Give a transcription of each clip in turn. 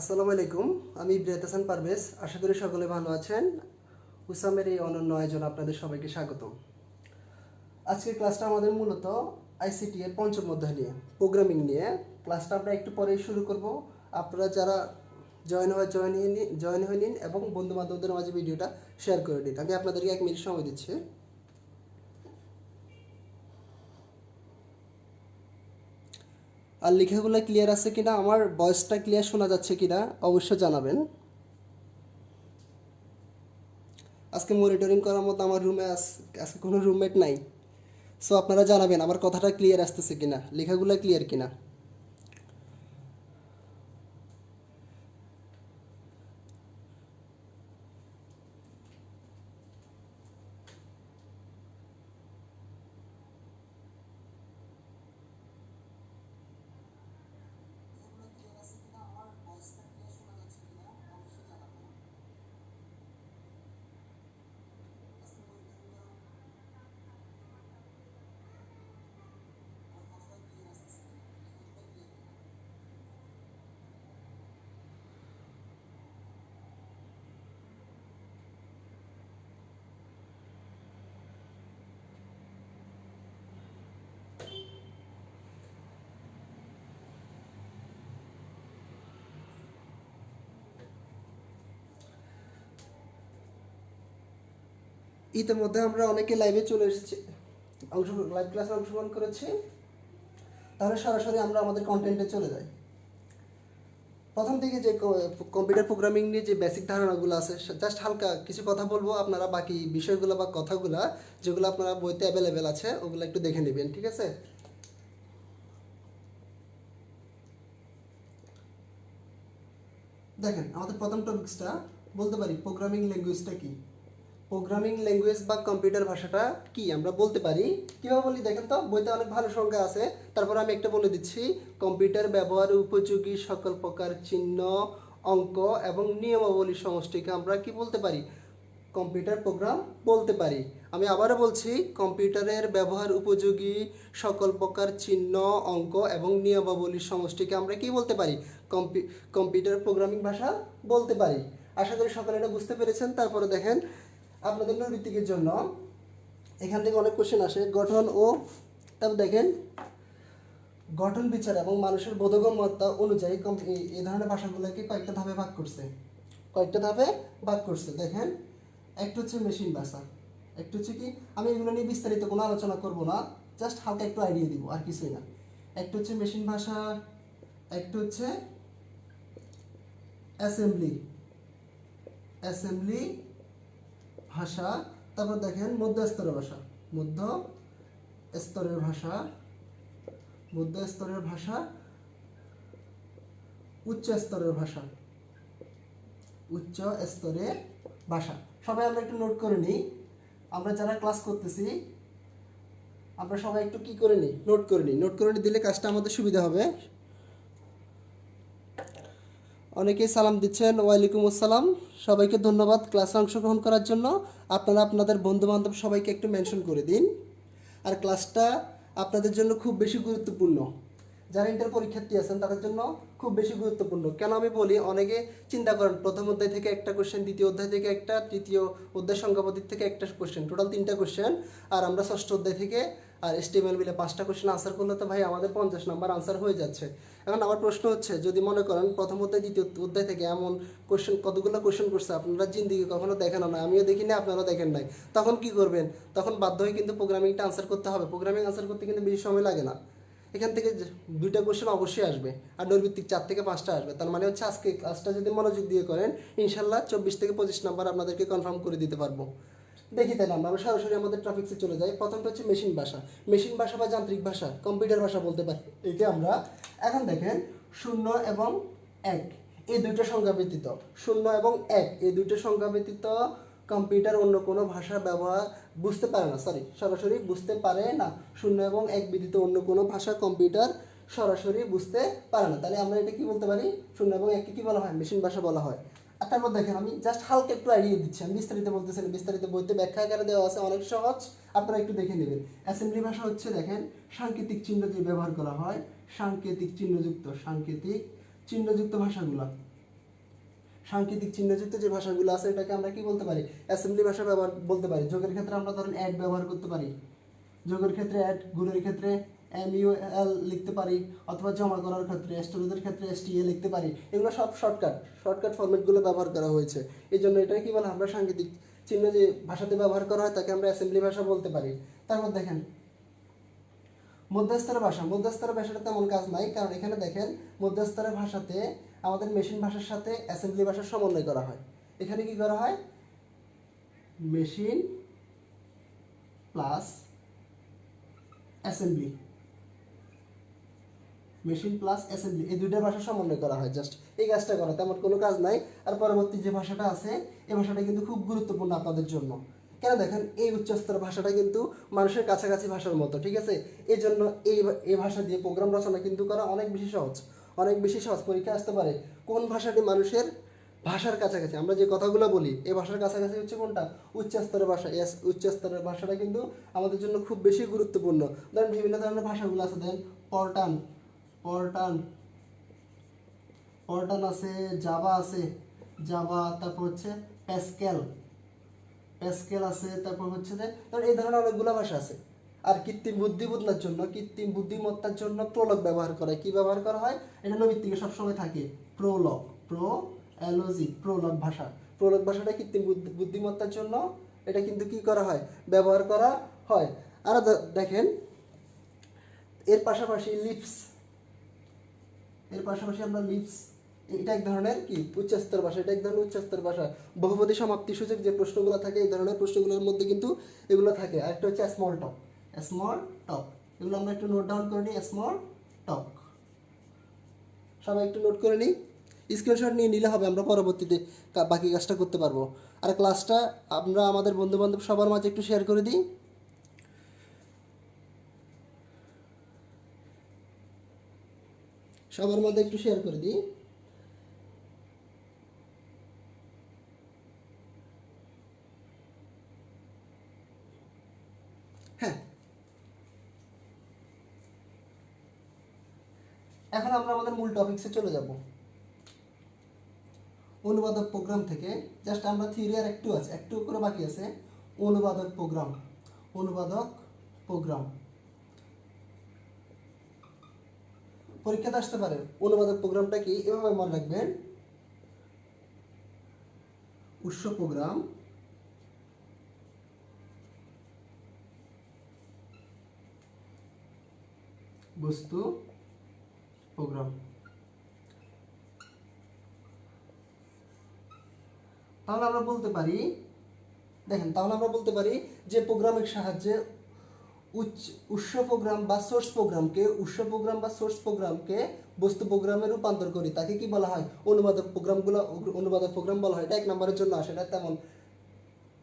আসসালামু আলাইকুম। আমি ইব্রাহিম হাসান পারভেজ। আশা করি সকলে ভালো আছেন। উসামের এই অনন্য আয়োজন আপনাদের সবাইকে স্বাগতম। আজকের ক্লাসটা আমাদের মূলত আইসিটি এর পঞ্চম অধ্যায় নিয়ে, প্রোগ্রামিং নিয়ে। ক্লাসটা আমরা একটু পরেই শুরু করব। আপনারা যারা জয়েন হয়ে নিন এবং বন্ধু বান্ধবদের মাঝে ভিডিওটা শেয়ার করে দিন। আমি আপনাদেরকে 1 মিনিট সময় দিচ্ছি। আর লেখাগুলো ক্লিয়ার আছে কিনা, আমার ভয়েসটা ক্লিয়ার শোনা যাচ্ছে কিনা অবশ্যই জানাবেন। আজকে মনিটরিং করার মতো আমার রুমে আজকে কোনো রুমমেট নাই। সো আপনারা জানাবেন আমার কথাটা ক্লিয়ার আসতেছে কিনা, লেখাগুলো ক্লিয়ার কিনা। ইতিমধ্যে আমরা অনেকে লাইভে চলে এসেছি, লাইভ ক্লাসে অংশগ্রহণ করেছি। তাহলে সরাসরি আমরা আমাদের কন্টেন্টে চলে যাই। প্রথম থেকে যে কম্পিউটার প্রোগ্রামিং নিয়ে যে বেসিক ধারণাগুলো আছে, জাস্ট হালকা কিছু কথা বলবো। আপনারা বাকি বিষয়গুলো বা কথাগুলো যেগুলো আপনারা বইতে অ্যাভেলেবেল আছে ওগুলো একটু দেখে নেবেন, ঠিক আছে? দেখেন, আমাদের প্রথম টপিকসটা বলতে পারি প্রোগ্রামিং ল্যাঙ্গুয়েজটা কি। প্রোগ্রামিং ল্যাঙ্গুয়েজ বা কম্পিউটার ভাষাটা কি আমরা বলতে পারি। কীভাবে বলি দেখেন তো, বইতে অনেক ভালো সংজ্ঞা আছে। তারপর আমি একটা বলে দিচ্ছি। কম্পিউটার ব্যবহার উপযোগী সকল প্রকার চিহ্ন, অঙ্ক এবং নিয়মাবলীর সমষ্টিকে আমরা কি বলতে পারি? কম্পিউটার প্রোগ্রাম বলতে পারি। আমি আবারও বলছি, কম্পিউটারের ব্যবহার উপযোগী সকল প্রকার চিহ্ন, অঙ্ক এবং নিয়মাবলীর সমষ্টিকে আমরা কি বলতে পারি? কম্পিউটার প্রোগ্রামিং ভাষা বলতে পারি। আশা করি সকলে এটা বুঝতে পেরেছেন। তারপরে দেখেন, আপনাদের নৈর্ব্যক্তিকের জন্য এখান থেকে অনেক কোশ্চেন আসে। গঠন ও তারপর দেখেন, গঠন বিচার এবং মানুষের বোধগম্যতা অনুযায়ী এই ধরনের ভাষাগুলোকে কয়েকটা ধাপে ভাগ করছে। দেখেন, একটা হচ্ছে মেশিন ভাষা, একটা হচ্ছে কি, আমি এগুলো নিয়ে বিস্তারিত কোনো আলোচনা করব না, জাস্ট হালকা একটু আইডিয়া দিব, আর কিছুই না। একটা হচ্ছে মেশিন ভাষা, একটা হচ্ছে অ্যাসেম্বলি ভাষা। তারপর দেখেন মধ্য স্তরের ভাষা, মধ্য স্তরের ভাষা, উচ্চ স্তরের ভাষা। সবাই আমরা একটু নোট করে নিই। আমরা যারা ক্লাস করতেছি আমরা সবাই একটু কি করে নিই, নোট করে নিই দিলে কাজটা আমাদের সুবিধা হবে। অনেকেই সালাম দিচ্ছেন। ওয়ালাইকুম আসসালাম। সবাইকে ধন্যবাদ ক্লাসে অংশগ্রহণ করার জন্য। আপনারা আপনাদের বন্ধুবান্ধব সবাইকে একটু মেনশন করে দিন। আর ক্লাসটা আপনাদের জন্য খুব বেশি গুরুত্বপূর্ণ। যারা ইন্টার পরীক্ষার্থী আছেন তাদের জন্য খুব বেশি গুরুত্বপূর্ণ। কেন আমি বলি, অনেকে চিন্তা করেন প্রথম অধ্যায় থেকে একটা কোশ্চেন, দ্বিতীয় অধ্যায় থেকে একটা, তৃতীয় অধ্যায় সংখ্যাপতির থেকে একটা কোশ্চেন, টোটাল 3টা কোশ্চেন। আর আমরা ষষ্ঠ অধ্যায় থেকে আর এসটিএমএল মিলে 5টা কোশ্চেন আনসার করলে তো ভাই আমাদের 50 নাম্বার আনসার হয়ে যাচ্ছে। এখন আমার প্রশ্ন হচ্ছে, যদি মনে করেন প্রথম অধ্যায় দ্বিতীয় অধ্যায় থেকে এমন কোশ্চেন, কতগুলো কোশ্চেন করছে আপনারা জিন্দিগি কখনো দেখেন না, আমিও দেখি না, আপনারাও দেখেন নাই। তখন কি করবেন? তখন বাধ্য হয়ে কিন্তু প্রোগ্রামিংটা আনসার করতে হবে। প্রোগ্রামিং আনসার করতে কিন্তু বেশি সময় লাগে না। এখান থেকে 2টা কোশ্চেন অবশ্যই আসবে, আর নৈর্ভিত্তিক 4 থেকে 5টা আসবে। তার মানে হচ্ছে আজকে ক্লাসটা যদি মনোযোগ দিয়ে করেন, ইনশাল্লাহ 24 থেকে 25 নাম্বার আপনাদেরকে কনফার্ম করে দিতে পারবো। দেখি তাহলে আমরা সরাসরি আমাদের টপিক্সে চলে যাই। প্রথমটা হচ্ছে মেশিন ভাষা বা যান্ত্রিক ভাষা, কম্পিউটার ভাষা বলতে পারি একে আমরা। এখন দেখেন, 0 এবং 1 এই দুইটা সংখ্যা ব্যতীত, 0 এবং 1 এই দুইটা সংখ্যা ব্যতীত কম্পিউটার অন্য কোনো ভাষা ব্যবহার বুঝতে পারে না, সরাসরি বুঝতে পারে না। 0 এবং 1 ব্যতীত অন্য কোনো ভাষা কম্পিউটার সরাসরি বুঝতে পারে না। তাহলে আমরা এটা কি বলতে পারি? 0 এবং 1কে কি বলা হয়? মেশিন ভাষা বলা হয়। আর তারপর দেখেন, আমি জাস্ট হালকা একটু আইডিয়া দিচ্ছি, আমি বিস্তারিত বলতেছি না, বিস্তারিত বইতে ব্যাখ্যা আকারে দেওয়া আছে, অনেক সহজ, আপনারা একটু দেখে নেবেন। অ্যাসেম্বলি ভাষা হচ্ছে, দেখেন, সাংকেতিক চিহ্ন যে ব্যবহার করা হয়, সাংকেতিক চিহ্নযুক্ত ভাষাগুলো, সাংকেতিক চিহ্নযুক্ত যে ভাষাগুলো আছে এটাকে আমরা কি বলতে পারি, অ্যাসেম্বলি ভাষা ব্যবহার বলতে পারি। যোগের ক্ষেত্রে আমরা ধরেন অ্যাড ব্যবহার করতে পারি, যোগের ক্ষেত্রে অ্যাড, গুণের ক্ষেত্রে MUL লিখতে পারি, অথবা জমা করার ক্ষেত্রে স্টোরেজের ক্ষেত্রে STA লিখতে পারি। এগুলো সব শর্টকাট ফরম্যাটগুলো ব্যবহার করা হয়েছে। এই জন্য এটাই কি বলে, আমরা সাংকেতিক চিহ্ন যে ভাষাতে ব্যবহার করা হয় তাকে আমরা অ্যাসেম্বলি ভাষা বলতে পারি। তারপর দেখেন মধ্যস্তরের ভাষা। মধ্যস্তরের ভাষাটা তেমন কাজ নাই, কারণ এখানে দেখেন মধ্যস্তরের ভাষাতে আমাদের মেশিন ভাষার সাথে অ্যাসেম্বলি ভাষার সমন্বয় করা হয়। এখানে কি করা হয়, machine plus assembly, machine plus assembly, এই দুইটা ভাষা সমন্বয় করা হয়। জাস্ট এই কাজটা করা, তেমন কোনো কাজ নাই। আর পরবর্তী যে ভাষাটা আছে এই ভাষাটা কিন্তু খুব গুরুত্বপূর্ণ আপনাদের জন্য। কেন দেখেন, এই উচ্চস্তর ভাষাটা কিন্তু মানুষের কাছাকাছি ভাষার মতো, ঠিক আছে। এই জন্য এই ভাষা দিয়ে প্রোগ্রাম রচনা কিন্তু করা অনেক বেশি সহজ, অনেক বেশি সহজ। পরীক্ষা আসতে পারে কোন ভাষাটি মানুষের ভাষার কাছাকাছি, আমরা যে কথাগুলো বলি এই ভাষার কাছাকাছি হচ্ছে কোনটা, উচ্চস্তরের ভাষা। উচ্চস্তরের ভাষাটা কিন্তু আমাদের জন্য খুব বেশি গুরুত্বপূর্ণ। ধরেন বিভিন্ন ধরনের ভাষাগুলো আছে, দেন পর্টান পর্টান আছে, জাভা আছে, জাভা, তারপর হচ্ছে প্যাসকেল আছে, তারপর হচ্ছে যে ধর এই ধরনের অনেকগুলো ভাষা আছে। আর কৃত্রিম বুদ্ধিমত্তার জন্য প্রলগ ব্যবহার করে। কি ব্যবহার করা হয়, এটা নৈমিত্তিকে সবসময় থাকে, প্রলগ ভাষা। প্রলগ ভাষাটা কৃত্রিম বুদ্ধিমত্তার জন্য এটা কিন্তু কি করা হয়, ব্যবহার করা হয়। আর দেখেন এর পাশাপাশি আমরা লিপস, এটা এক ধরনের কি উচ্চস্তর ভাষা, এটা এক ধরনের উচ্চস্তর ভাষা। বহুপদী সমাপ্তি সূচক যে প্রশ্নগুলো থাকে এই ধরনের প্রশ্নগুলোর মধ্যে কিন্তু এগুলো থাকে। আর একটা হচ্ছে স্মল টক, এগুলো আমরা একটু নোট ডাউন করে নিই। স্মল টক সবাই একটু নোট করে নিই, স্ক্রিনশট নিয়ে নিলে হবে, আমরা পরবর্তীতে বাকি কাজটা করতে পারবো। আর ক্লাসটা আমরা আমাদের বন্ধু বান্ধব সবার মাঝে একটু শেয়ার করে দিই। সবার মধ্যে একটু শেয়ার করে দিই। হ্যাঁ, এখন আমরা আমাদের মূল টপিকসে চলে যাব। অনুবাদক প্রোগ্রাম থেকে জাস্ট আমরা থিওরি আর একটু করে বাকি আছে। অনুবাদক প্রোগ্রাম পরীক্ষাতে আসতে পারে। অনুবাদক প্রোগ্রামটা কি, এভাবে মনে রাখবেন, উৎস প্রোগ্রাম, বস্তু প্রোগ্রাম। তাহলে আমরা বলতে পারি, দেখেন তাহলে আমরা বলতে পারি যে প্রোগ্রামের সাহায্যে উৎস প্রোগ্রাম বা সোর্স প্রোগ্রামকে বস্তু প্রোগ্রামে রূপান্তর করি, তাকে কি বলা হয়, অনুবাদক প্রোগ্রাম বলা হয়। এটা 1 নম্বরের জন্য আসে, এটা তেমন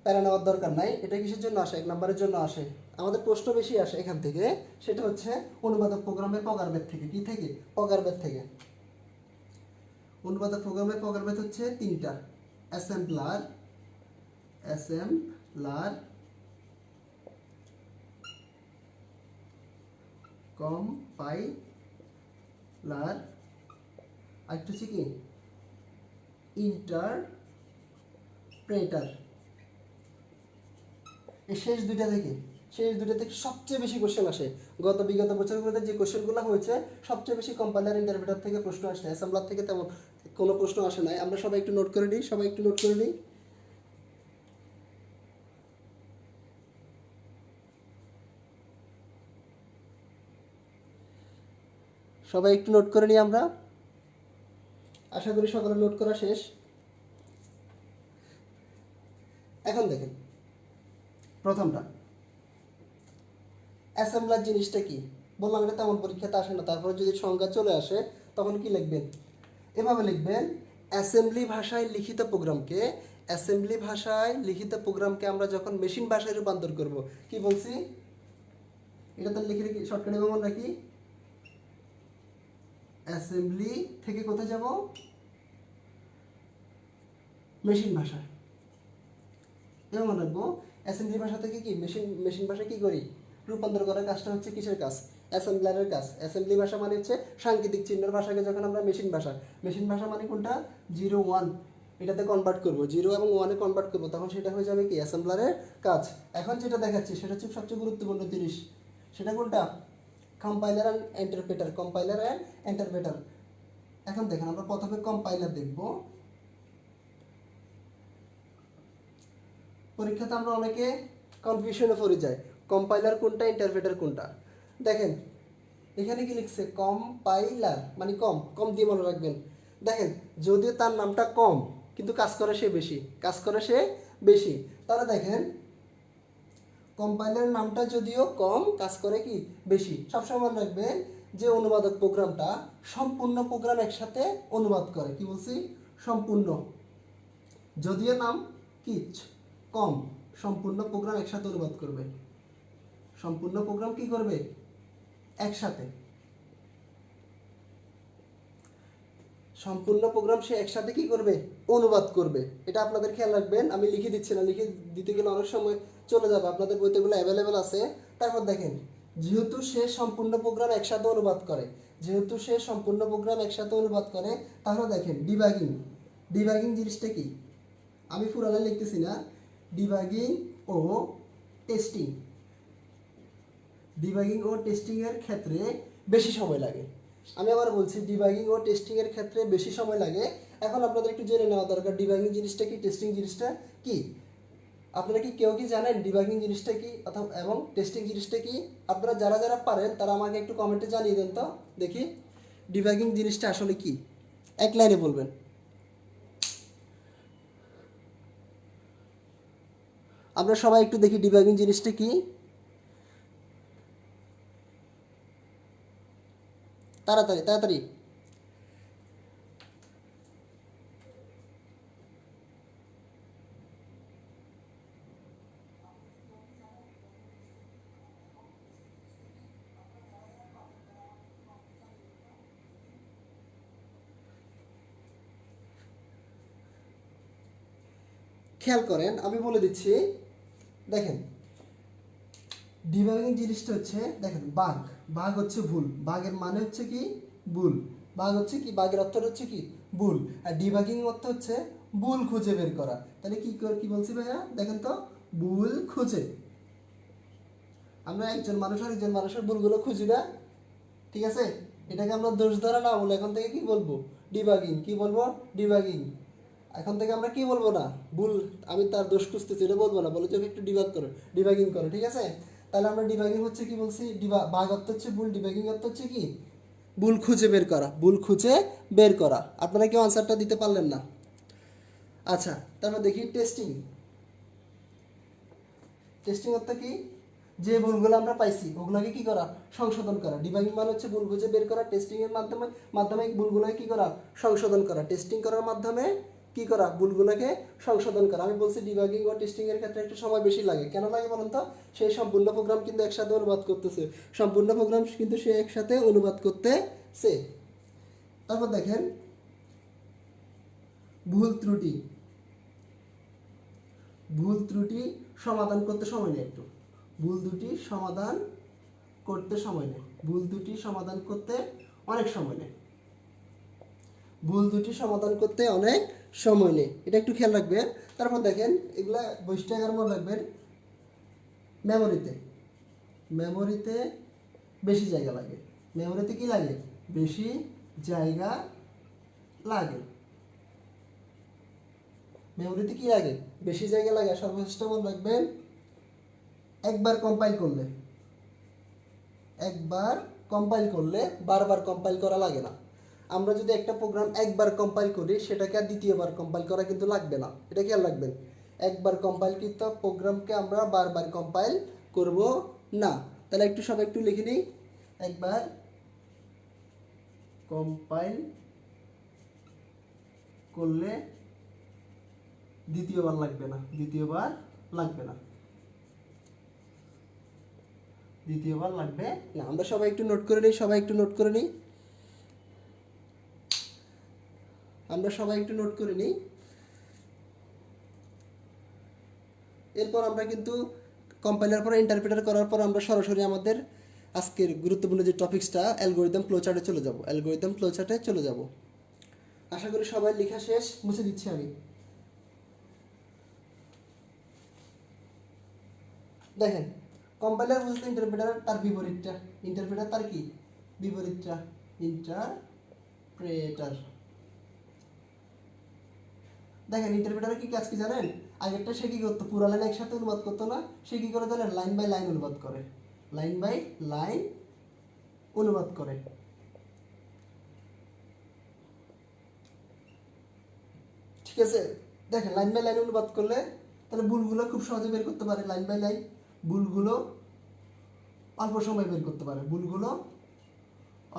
প্যারা নেওয়ার দরকার নাই। এটা কিসের জন্য আসে, 1 নম্বরের জন্য আসে। আমাদের প্রশ্ন বেশি আসে এখান থেকে, সেটা হচ্ছে অনুবাদক প্রোগ্রামের প্রকারভেদ থেকে। কি থেকে, প্রকারভেদ থেকে। অনুবাদক প্রোগ্রামের প্রকারভেদ হচ্ছে 3টা, অ্যাসেম্বলার, কম্পাইলার, আর একটা হচ্ছে কি ইন্টারপ্রেটার। এই শেষ দুইটা থেকে সবচেয়ে বেশি কোশ্চেন আসে। বিগত বছরগুলোতে যে কোশ্চেনগুলো হয়েছে সবচেয়ে বেশি কম্পাইলার ইন্টারপ্রেটার থেকে প্রশ্ন আসছে, অ্যাসেম্বলার থেকে তেমন কোনো প্রশ্ন আসে নাই। আমরা সবাই একটু নোট করে নিই, সবাই একটু নোট করে নিই আমরা আশা করি সকলের নোট করা শেষ। এখন দেখেন প্রথমটা, অ্যাসেম্বলার জিনিসটা কি, বললাম এটা তেমন পরীক্ষাতে আসে না। তারপরে যদি সংজ্ঞা চলে আসে তখন কি লিখবেন, এভাবে লিখবেন, অ্যাসেম্বলি ভাষায় লিখিত প্রোগ্রামকে আমরা যখন মেশিন ভাষায় রূপান্তর করব, কি বলছি, এটা তো লিখে রেখে শর্টকাটে মনে রাখি, অ্যাসেম্বলি থেকে কোথায় যাব, মেশিন ভাষা। এবার মনে রাখবো অ্যাসেম্বলি ভাষা থেকে কি মেশিন ভাষা কি করি, রূপান্তর করার কাজটা হচ্ছে কিসের কাজ, অ্যাসেম্বলারের কাজ। অ্যাসেম্বলি ভাষা মানে হচ্ছে সাংকেতিক চিহ্নের ভাষাকে যখন আমরা মেশিন ভাষা মানে কোনটা, 0 1 এটাতে কনভার্ট করব, 0 এবং 1-এ কনভার্ট করব, তখন সেটা হয়ে যাবে কি অ্যাসেম্বলারের কাজ। এখন যেটা দেখাচ্ছি সেটা হচ্ছে সবচেয়ে গুরুত্বপূর্ণ জিনিস, সেটা কোনটা? Compiler and interpreter. Compiler and interpreter. এখন দেখেন আমরা প্রথমে কম্পাইলার দেখব। পরীক্ষাতে আমরা অনেকে কনফিউশনে পড়ে যাই, কম্পাইলার কোনটা ইন্টারপ্রেটার কোনটা। দেখেন এখানে কি লিখছে, কম্পাইলার মানে কম, কম দিয়ে মনে রাখবেন। দেখেন যদিও তার নামটা কম কিন্তু কাজ করে সে বেশি, কাজ করে সে বেশি। তাহলে দেখেন কম্পাইলার নামটা যদিও কম, কাজ করে কি বেশি। সবসময় মনে রাখবেন যে অনুবাদক প্রোগ্রামটা সম্পূর্ণ প্রোগ্রাম একসাথে অনুবাদ করে। কি বলছি? সম্পূর্ণ। যদিও নাম কি কম, সম্পূর্ণ প্রোগ্রাম একসাথে অনুবাদ করবে। সম্পূর্ণ প্রোগ্রাম কি করবে? একসাথে। সম্পূর্ণ প্রোগ্রাম সে একসাথে কি করবে? অনুবাদ করবে। এটা আপনাদের খেয়াল রাখবেন। আমি লিখে দিচ্ছি না, লিখে দিতে গেলে অনেক সময় চলে যাবে, আপনাদের বইতেগুলো অ্যাভেলেবেল আছে। তারপর দেখেন যেহেতু সে সম্পূর্ণ প্রোগ্রাম একসাথে অনুবাদ করে, যেহেতু সে সম্পূর্ণ প্রোগ্রাম একসাথে অনুবাদ করে, তাহলে দেখেন ডিবাগিং। ডিবাগিং জিনিসটা কি? আমি পুরানো লিখতেছি না, ডিবাগিং ও টেস্টিং। ডিবাগিং ও টেস্টিংয়ের ক্ষেত্রে বেশি সময় লাগে। আমি আবার বলছি ডিবাগিং ও টেস্টিংয়ের ক্ষেত্রে বেশি সময় লাগে। এখন আপনাদের একটু জেনে নেওয়া দরকার ডিবাগিং জিনিসটা কি, টেস্টিং জিনিসটা কি। আপনারা কি কেউ কি জানেন ডিবাগিং জিনিসটা কি অথবা এবং টেস্টিং জিনিসটা কি? আপনারা যারা যারা পারেন তারা আমাকে একটু কমেন্টে জানিয়ে দেন তো দেখি ডিবাগিং জিনিসটা আসলে কি, এক লাইনে বলবেন। আমরা সবাই একটু দেখি ডিবাগিং জিনিসটা কি। তাড়াতাড়ি তাড়াতাড়ি। খেয়াল করেন আমি বলে দিচ্ছি। দেখেন ডিবাগিং জিনিসটা হচ্ছে, দেখেন বাগ, বাগ হচ্ছে ভুল, বাগের মানে হচ্ছে কি ভুল, বাগ হচ্ছে কি, বাগের অর্থটা হচ্ছে কি ভুল, আর ডিবাগিং অর্থ হচ্ছে ভুল খুঁজে বের করা। তাহলে কি বলছি ভাইয়া? দেখেন তো, ভুল খুঁজে। আমরা একজন মানুষ আর একজন মানুষের ভুলগুলো খুঁজি না, ঠিক আছে? এটাকে আমরা দোষ ধরা না বলে এখন থেকে কি বলবো? ডিবাগিং। কি বলবো? ডিবাগিং। এখন থেকে আমরা কি বলবো না, ভুল আমি তার দোষ খুঁজতেছি এটা বলবো না, বলে যে একটু ডিবাগ করো, ডিবাগিং করো, ঠিক আছে? তাহলে আমরা ডিবাগিং হচ্ছে কি বলছি, বাগ অর্থ হচ্ছে ভুল, ডিবাগিং অর্থ হচ্ছে কি ভুল খুঁজে বের করা, ভুল খুঁজে বের করা। আপনারা কেউ আনসারটা দিতে পারলেন না। আচ্ছা তারপর দেখি টেস্টিং। টেস্টিং অর্থ কি? যে ভুলগুলো আমরা পাইছি ওগুলোকে কি করা? সংশোধন করা। ডিবাগিং মানে হচ্ছে ভুল খুঁজে বের করা, টেস্টিং এর মাধ্যমে মাধ্যমে ভুলগুলোকে কি করা? সংশোধন করা। টেস্টিং করার মাধ্যমে কি করা? ভুলগুলোকে সংশোধন করা। আমি বলছি ডিবাগিং ও টেস্টিং এর ক্ষেত্রে একটু সময় বেশি লাগে। কেন লাগে বলুন তো? সেই সম্পূর্ণ প্রোগ্রাম কিন্তু একসাথে অনুবাদ করতেছে, সম্পূর্ণ প্রোগ্রাম কিন্তু সে একসাথে অনুবাদ করতেছে। তারপর দেখেন ভুল ত্রুটি। ভুল ত্রুটি সমাধান করতে সময় নেই একটু, ভুল দুটি সমাধান করতে সময় নেই, ভুল দুটি সমাধান করতে অনেক সময় নেই, ভুল দুটি সমাধান করতে অনেক সময় নেই, এটা একটু খেয়াল রাখবেন। তারপর দেখেন এগুলা বৈশিষ্ট্যাগার মনে রাখবেন। মেমোরিতে, মেমোরিতে বেশি জায়গা লাগে। মেমোরিতে কি লাগে? বেশি জায়গা লাগে। মেমোরিতে কি লাগে? বেশি জায়গা লাগে। সর্বশেষটা মনে রাখবেন একবার কম্পাইল করলে, একবার কম্পাইল করলে বারবার কম্পাইল করা লাগে না। আমরা যদি একটা প্রোগ্রাম একবার কম্পাইল করি সেটাকে আর দ্বিতীয়বার কম্পাইল করা কিন্তু লাগবে না, এটা খেয়াল রাখবেন। একবার কম্পাইলকৃত প্রোগ্রামকে আমরা বারবার কম্পাইল করব না। তাহলে একটু সবাই একটু লিখে নিই, একবার কম্পাইল করলে দ্বিতীয়বার লাগবে না, দ্বিতীয়বার লাগবে না, দ্বিতীয়বার লাগবে না। আমরা সবাই একটু নোট করে নিই, সবাই একটু নোট করে নিই, আমরা সবাই একটু নোট করে নিই। এরপর আমরা কিন্তু কম্পাইলার পর ইন্টারপ্রেটার করার পর আমরা সরাসরি আমাদের আজকের গুরুত্বপূর্ণ যে টপিকসটা অ্যালগরিদম ফ্লোচার্টে চলে যাব। আশা করি সবাই লেখা শেষ, মুছে দিচ্ছি আমি। দেখেন কম্পাইলার বুঝলে ইন্টারপ্রেটার তার বিপরীতটা, ইন্টারপ্রেটার তার কি বিপরীতটা, ইন্টারপ্রেটার। দেখেন ইন্টারপ্রেটারের কি কাজ কি জানেন? আগেরটা সে কি করতো, পুরো লাইন একসাথে অনুবাদ করতো না, সে কি করে জানেন, লাইন বাই লাইন অনুবাদ করে, লাইন বাই লাইন অনুবাদ করে। ঠিক আছে, দেখেন লাইন বাই লাইন অনুবাদ করলে তাহলে ভুলগুলো খুব সহজে বের করতে পারে, লাইন বাই লাইন ভুলগুলো অল্প সময়ে বের করতে পারে, ভুলগুলো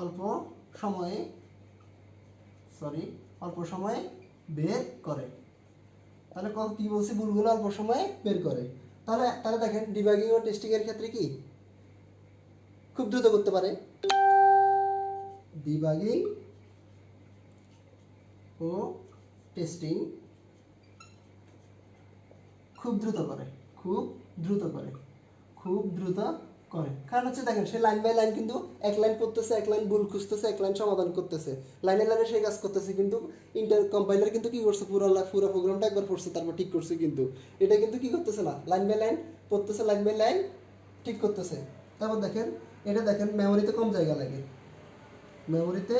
অল্প সময়ে অল্প সময়ে বের করে। তাহলে কি বলছি, ভুলগুলো অল্প সময়ে বের করে। তাহলে তাহলে দেখেন ডিবাগিং ও টেস্টিং এর ক্ষেত্রে কি খুব দ্রুত করতে পারে, ডিবাগিং ও টেস্টিং খুব দ্রুত করে, খুব দ্রুত করে, খুব দ্রুত করে। কারণ হচ্ছে দেখেন সে লাইন বাই লাইন কিন্তু এক লাইন পড়তেছে, এক লাইন ভুল খুঁজতেছে, এক লাইন সমাধান করতেছে, লাইনে লাইনে সেই কাজ করতেছে। কিন্তু কম্পাইলার কিন্তু কি করছে, পুরো প্রোগ্রামটা একবার পড়ছে তারপর ঠিক করছে, কিন্তু এটা কিন্তু কি করতেছে না, লাইন বাই লাইন পড়তেছে, লাইন বাই লাইন ঠিক করতেছে। তারপর দেখেন এটা দেখেন মেমোরিতে কম জায়গা লাগে, মেমোরিতে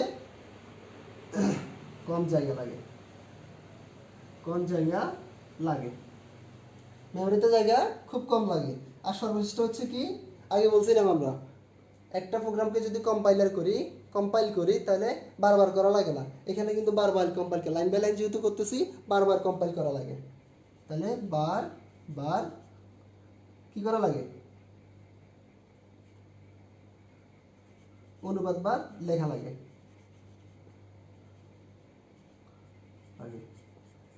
কম জায়গা লাগে, কম জায়গা লাগে, মেমোরিতে জায়গা খুব কম লাগে। আর সর্বশেষ হচ্ছে কি, আগে বলছিলাম আমরা একটা প্রোগ্রামকে যদি কম্পাইল করি তাহলে বারবার করা লাগে না। এখানে কিন্তু বারবার কম্পাইল লাইন বাই লাইন যেহেতু করতেছি বারবার কম্পাইল করা লাগে, তাহলে বার কি করা লাগে, অনুবাদ বার লেখা লাগে।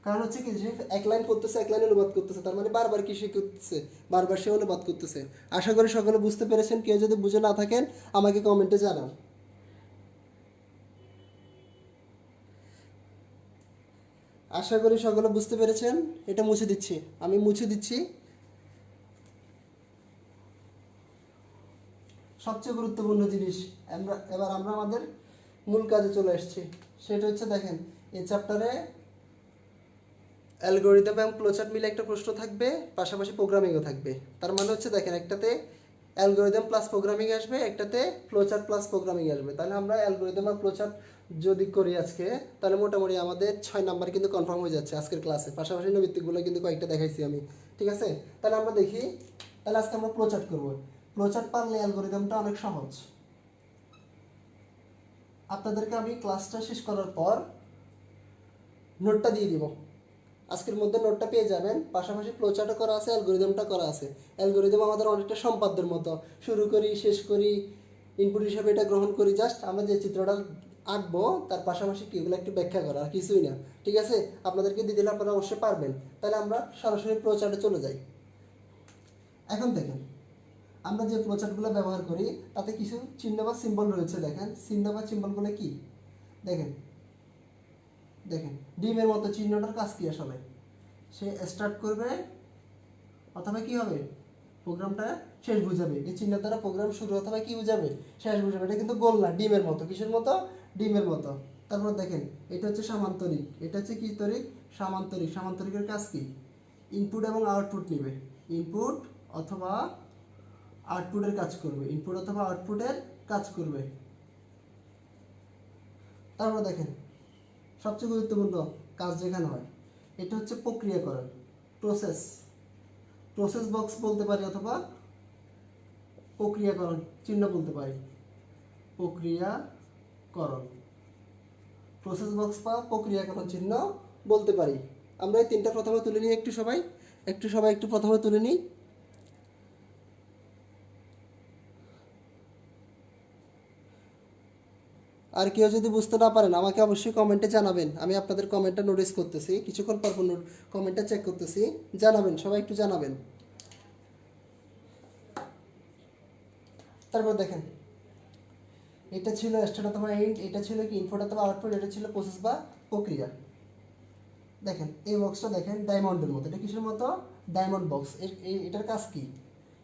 কারণ হচ্ছে কি, সে এক লাইন করতেছে, এক লাইন অনুবাদ করতেছে, তার মানে বারবার কি সে করতেছে, বারবার সে অনুবাদ করতেছে। আশা করি সকলে বুঝতে পেরেছেন। কেউ যদি বুঝে না থাকেন আমাকে কমেন্টে জানান। আশা করি সকলে বুঝতে পেরেছেন। এটা মুছে দিচ্ছি, আমি মুছে দিচ্ছি। সবচেয়ে গুরুত্বপূর্ণ জিনিস, এবার আমরা আমাদের মূল কাজে চলে এসেছি। সেটা হচ্ছে দেখেন এই চ্যাপ্টারে অ্যালগোরিদম এবং ফ্লোচার্ট মিলে একটা প্রশ্ন থাকবে, পাশাপাশি প্রোগ্রামিংও থাকবে। তার মানে হচ্ছে দেখেন একটাতে অ্যালগোরিদম প্লাস প্রোগ্রামিং আসবে, একটাতে ফ্লোচার্ট প্লাস প্রোগ্রামিং আসবে। তাহলে আমরা অ্যালগোরিদম আর ফ্লোচার্ট যদি করি আজকে, তাহলে মোটামুটি আমাদের 6 নাম্বার কিন্তু কনফার্ম হয়ে যাচ্ছে আজকের ক্লাসে। পাশাপাশি নৈমিত্তিকগুলো কিন্তু কয়েকটা দেখাইছি আমি, ঠিক আছে? তাহলে আমরা দেখি, তাহলে আজকে আমরা ফ্লোচার্ট করবো। ফ্লোচার্ট পারলে অ্যালগোরিদমটা অনেক সহজ। আপনাদেরকে আমি ক্লাসটা শেষ করার পর নোটটা দিয়ে দিব, আজকের মধ্যে নোটটা পেয়ে যাবেন। পাশাপাশি ফ্লোচার্টও করা আছে, অ্যালগোরিদমটা করা আছে। অ্যালগোরিদম আমাদের অনেকটা সম্পাদ্যের মতো, শুরু করি শেষ করি, ইনপুট হিসাবে এটা গ্রহণ করি, জাস্ট আমরা যে চিত্রটা আঁকবো তার পাশাপাশি কি এগুলো একটু ব্যাখ্যা করা, আর কিছুই না, ঠিক আছে? আপনাদেরকে দিয়ে দিলে আপনারা অবশ্যই পারবেন। তাহলে আমরা সরাসরি ফ্লোচার্টে চলে যাই। এখন দেখেন আমরা যে ফ্লোচার্টগুলো ব্যবহার করি তাতে কিছু চিহ্ন বা সিম্বল রয়েছে। দেখেন চিহ্ন বা সিম্বলগুলো কি, দেখেন দেখেন ডিমের মতো চিহ্নটার কাজ কি আসলে, সে স্টার্ট করবে অথবা কি হবে, প্রোগ্রামটা শেষ বুঝাবে। এই চিহ্ন দ্বারা প্রোগ্রাম শুরু অথবা কি বুঝাবে, শেষ বুঝাবে। এটা কিন্তু গোল না, ডিমের মতো। কিসের মতো, ডিমের মতো। তারপর দেখেন এটা হচ্ছে সামান্তরিক, এটা হচ্ছে কি তরিক, সামান্তরিক। সামান্তরিকের কাজ কি, ইনপুট এবং আউটপুট নেবে, ইনপুট অথবা আউটপুটের কাজ করবে, ইনপুট অথবা আউটপুটের কাজ করবে। তারপর দেখেন সবচেয়ে গুরুত্বপূর্ণ কাজ যেখানে হয়, এটা হচ্ছে প্রক্রিয়াকরণ, প্রসেস। প্রসেস বক্স বলতে পারি অথবা প্রক্রিয়াকরণ চিহ্ন বলতে পারি, প্রক্রিয়াকরণ, প্রসেস বক্স বা প্রক্রিয়াকরণ চিহ্ন বলতে পারি। আমরা এই তিনটা প্রথমে তুলে নিই, একটু সবাই একটু প্রথমে তুলে নিই। আর কেউ যদি বুঝতে না পারেন আমাকে অবশ্যই কমেন্টে জানাবেন, আমি আপনাদের কমেন্টটা নোটিস করতেছি, কিছুক্ষণ পর কমেন্টটা চেক করতেছি, জানাবেন, সবাই একটু জানাবেন। তারপর দেখেন এটা ছিল স্টার্ট অথবা এন্ড, এটা ছিল কি ইনপুট অথবা আউটপুট, এটা ছিল প্রসেস বা প্রক্রিয়া। দেখেন এই বক্সটা দেখেন ডায়মন্ডের মতো, এটা কিসের মতো, ডায়মন্ড বক্স। এটার কাজ কি,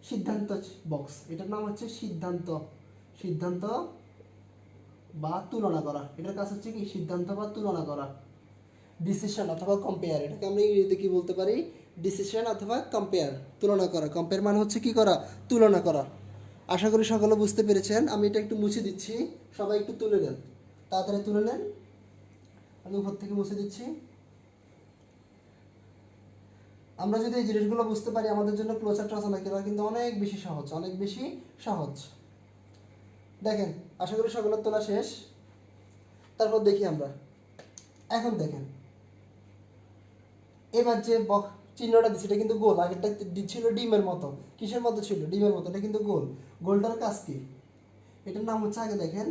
সিদ্ধান্ত বক্স। এটার নাম হচ্ছে সিদ্ধান্ত, সিদ্ধান্ত বা তুলনা করা। এটার কাজ হচ্ছে কি সিদ্ধান্ত বা তুলনা করা, ডিসিশন অথবা কম্পেয়ার। এটাকে আমরা ইংরেজিতে কি বলতে পারি, ডিসিশন অথবা কম্পেয়ার, তুলনা করা। কম্পেয়ার মানে হচ্ছে কি করা? তুলনা করা। আশা করি সকলে বুঝতে পেরেছেন। আমি এটা একটু মুছে দিচ্ছি, সবাই একটু তুলে নেন, তাড়াতাড়ি তুলে নেন। আমি উপর থেকে মুছে দিচ্ছি। আমরা যদি এই জিনিসগুলো বুঝতে পারি, আমাদের জন্য ফ্লোচার্ট রচনা করা কিন্তু অনেক বেশি সহজ, অনেক বেশি সহজ। দেখেন, আশা করি সকলের তোলা শেষ। তারপর দেখি আমরা, এখন দেখেন এবার যে চিহ্নটা দিচ্ছে এটা কিন্তু গোল, আগেরটা দিচ্ছিল ডিমের মতো। কিসের মতো ছিল? ডিমের মতো। এটা কিন্তু গোল। গোলটার কাজ কি? এটার নাম হচ্ছে, আগে দেখেন,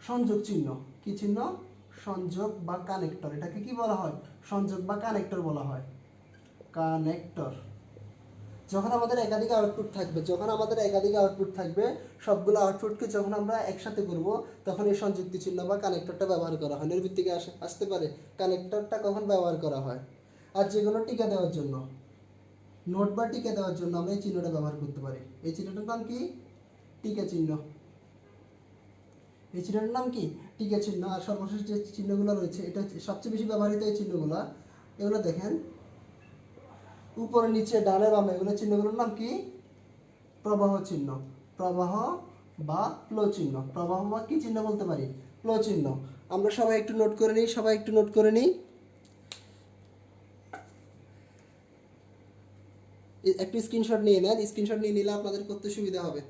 সংযোগ চিহ্ন। কি চিহ্ন? সংযোগ বা কানেক্টর। এটাকে কি বলা হয়? সংযোগ বা কানেক্টর বলা হয়। কানেক্টর। যখন আমাদের একাধিক আউটপুট থাকবে, সবগুলো আউটপুটকে যখন আমরা একসাথে করব, তখন এই সংযুক্তি চিহ্ন বা কানেক্টরটা ব্যবহার করা হয়। নির্বৃত্ত থেকে আসতে পারে কানেক্টরটা কখন ব্যবহার করা হয়? আর যে কোনো টিকা দেওয়ার জন্য, নোট বা টিকা দেওয়ার জন্য আমরা এই চিহ্নটা ব্যবহার করতে পারি। এই চিহ্নটার নাম কি? টিকা চিহ্ন। এই চিহ্নটার নাম কি? টিকা চিহ্ন। আর সর্বশেষ যে চিহ্নগুলো রয়েছে, এটা সবচেয়ে বেশি ব্যবহৃত এই চিহ্নগুলো। এগুলো দেখেন, উপরে নিচে ডানে বামে, এগুলো চিহ্নগুলোর নাম কি? প্রবাহ চিহ্ন। প্রবাহ বা ফ্লো চিহ্ন। প্রবাহ বা কি চিহ্ন বলতে পারি? ফ্লো চিহ্ন। আমরা সবাই একটু নোট করে নিই, একটু স্ক্রিনশট নিয়ে নেন। স্ক্রিনশট নিয়ে নিলে আপনাদের করতে সুবিধা হবে।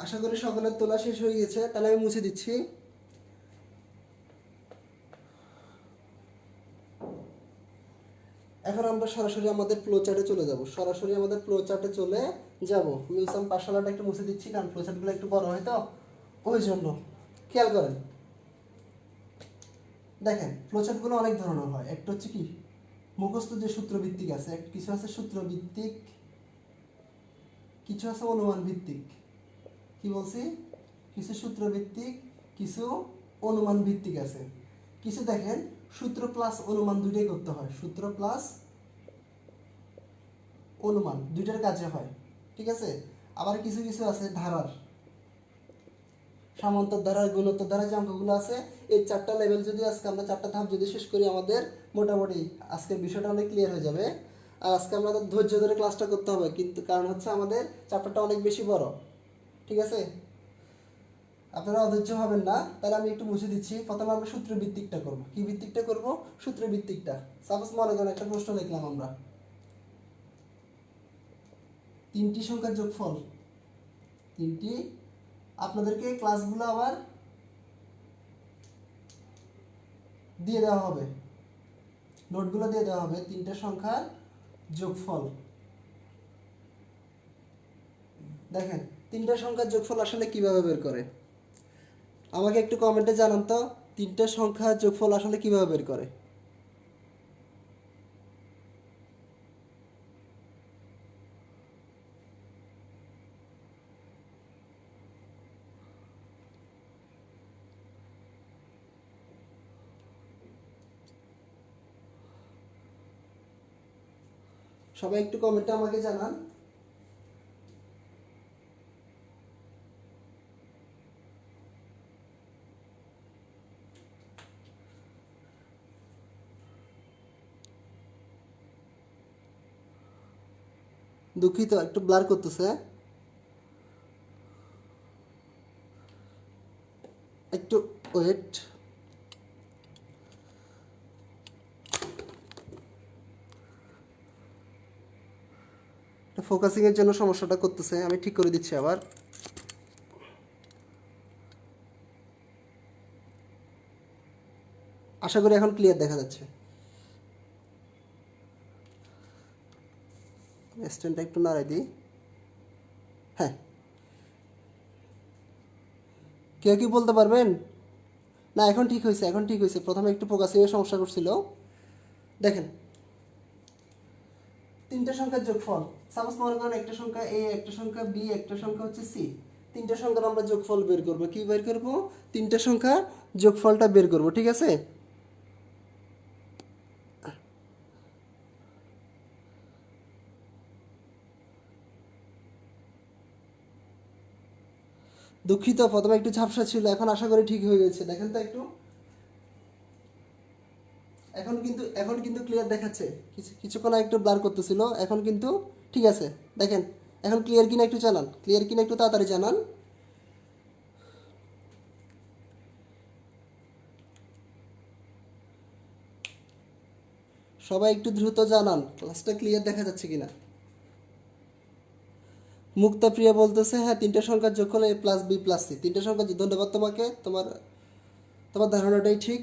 আশা করি সকলের তোলা শেষ হয়ে গেছে। তাহলে আমি মুছে দিচ্ছি। এখন আমরা সরাসরি আমাদের ফ্লো চার্টে চলে যাব। মিউজিয়াম পাঠশালাটা একটু মুছে দিচ্ছি, কারণ ফ্লো চার্টগুলো একটু বড় হয় তো, ওই জন্য। খেয়াল করেন, দেখেন ফ্লো চার্টগুলো অনেক ধরনের হয়। একটা হচ্ছে কি, মুখস্থ যে সূত্রভিত্তিক আছে, কিছু আছে সূত্রভিত্তিক, কিছু আছে অনুমান ভিত্তিক। কি বলছি? কিছু সূত্রভিত্তিক, কিছু অনুমান ভিত্তিক আছে। কিছু দেখেন সূত্র প্লাস অনুমান দুইটাই করতে হয়। সূত্র প্লাস অনুমান দুইটার কাজে হয়, ঠিক আছে। আবার কিছু কিছু আছে ধারার, সামান্তর ধারা, গুণোত্তর ধারা যে অঙ্কগুলো আছে, এই চারটা লেভেল যদি আজকে আমরা চারটা ধাপ যদি শেষ করি, আমাদের মোটামুটি আজকের বিষয়টা অনেক ক্লিয়ার হয়ে যাবে। আর আজকে আমাদের ধৈর্য ধরে ক্লাসটা করতে হবে, কিন্তু কারণ হচ্ছে আমাদের চ্যাপ্টারটা অনেক বেশি বড়, ঠিক আছে। আপনারা অধৈর্য হবেন না। তাহলে আমি একটু মুছে দিচ্ছি। প্রথমে আমরা সূত্র ভিত্তিকটা করবো। কি ভিত্তিকটা করবো? সূত্র ভিত্তিকটা। সাপোজ মনে করেন একটা প্রশ্ন লিখলাম আমরা, তিনটি সংখ্যার যোগফল। তিনটি, আপনাদেরকে ক্লাসগুলো আবার দিয়ে দেওয়া হবে, নোটগুলো দিয়ে দেওয়া হবে। তিনটা সংখ্যার যোগফল। দেখেন তিনটা সংখ্যার যোগফল আসলে কিভাবে বের করে, আমাকে একটু কমেন্টে জানান তো, তিনটা সংখ্যার যোগফল আসলে কিভাবে বের করে? সবাই একটু কমেন্টে আমাকে জানান। দুঃখিত, একটু ব্লার করতেছে, একটু ওয়েট। ফোকাসিং এর জন্য সমস্যাটা করতেছে, আমি ঠিক করে দিচ্ছি আবার। আশা করি এখন ক্লিয়ার দেখা যাচ্ছে। স্ট্যান্ডটা একটু নাড়াই দিই। হ্যাঁ, কেউ কি বলতে পারবেন? না, এখন ঠিক হয়েছে, এখন ঠিক হয়েছে। প্রথমে একটু ফোকাসিংয়ের সমস্যা করছিল। দেখেন তিনটা সংখ্যার যোগফল। সাপোজ মনে করেন একটা সংখ্যা এ, একটা সংখ্যা বি, একটা সংখ্যা হচ্ছে সি। তিনটা সংখ্যার আমরা যোগফল বের করব। কি বের করব? তিনটা সংখ্যা যোগফলটা বের করব, ঠিক আছে। দুঃখিত, প্রথমে একটু ঝাপসা ছিল, এখন আশা করি ঠিক হয়ে গেছে। দেখেন তো একটু, এখন কিন্তু ক্লিয়ার দেখাচ্ছে। কিছুক্ষণ একটু ব্লার করতেছিল, এখন কিন্তু ঠিক আছে। দেখেন এখন ক্লিয়ার কিনা একটু জানান, ক্লিয়ার কিনা একটু তাড়াতাড়ি জানান। সবাই একটু দ্রুত জানান ক্লাসটা ক্লিয়ার দেখা যাচ্ছে কিনা। মুক্তা প্রিয়া বলতেছে হ্যাঁ, তিনটা সংখ্যার যোগফল a plus B plus C. তিনটা সংখ্যা, ধন্যবাদ তোমাকে, তোমার তোমার ধারণাটাই ঠিক।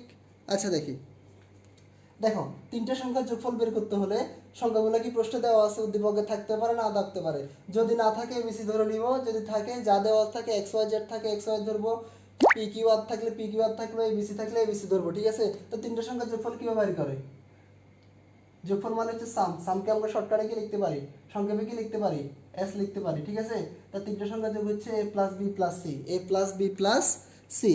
আচ্ছা দেখি, দেখো তিনটা সংখ্যার যোগফল বের করতে হলে সংখ্যাগুলো কি প্রশ্নে দেওয়া আছে, উদ্দীপকে থাকতে পারে না থাকতে পারে। যদি না থাকে এবিসি ধরে নিব, যদি থাকে যা দেওয়া থাকে এক্স ওয়াই জেড থাকে এক্স ওয়াই ধরবো, পি কিউ আর থাকলে পি কিউ আর থাকলে এবিসি থাকলে এবিসি ধরবো, ঠিক আছে। তো তিনটা সংখ্যার যোগফল কিভাবে বের করে? যোগফল মানে হচ্ছে সাম। সামকে আমরা শর্টকাটে কি লিখতে পারি, সংক্ষেপে কি লিখতে পারি, এস লিখতে পারি, ঠিক আছে। তা তিনটা সংখ্যার যোগ হচ্ছে এ প্লাস বি প্লাস সি, এ প্লাস বি প্লাস সি।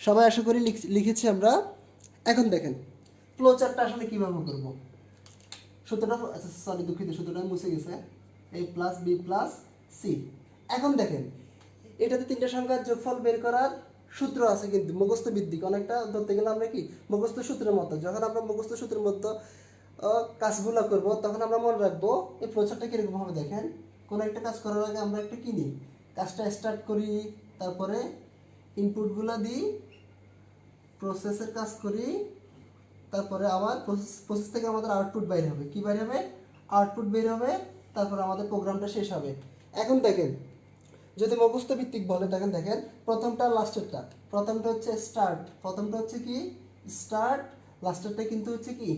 সবাই আশা করি লিখেছি আমরা। এখন দেখেন ফ্লো চার্টটা আসলে কীভাবে করবো। সূত্রটা, আচ্ছা সরি দুঃখিত, সূত্রটা মুছে গেছে, এ প্লাস বি প্লাস সি। এখন দেখেন এটাতে তিনটা সংখ্যার যোগফল বের করার সূত্র আছে, কিন্তু মুখস্থ ভিত্তিক অনেকটা ধরতে গেলে আমরা কি মুখস্থ সূত্রের মতো, যখন আমরা মুখস্থ সূত্রের মতো কাজগুলো করব তখন আমরা মনে রাখবো এই প্রচারটা কীরকম হবে। দেখেন কোনো একটা কাজ করার আগে আমরা একটা কিনি, কাজটা স্টার্ট করি, তারপরে ইনপুটগুলো দিই, প্রসেসের কাজ করি, তারপরে আবার প্রসেস থেকে আমাদের আউটপুট বাইর হবে। কি বাইর হবে? আউটপুট বের হবে, তারপরে আমাদের প্রোগ্রামটা শেষ হবে। এখন দেখেন যদি মুখস্থ ভিত্তিক বলে, দেখেন দেখেন প্রথমটা লাস্টেরটা, প্রথমটা হচ্ছে স্টার্ট, প্রথমটা হচ্ছে কি স্টার্ট, লাস্টেরটা কিন্তু হচ্ছে কি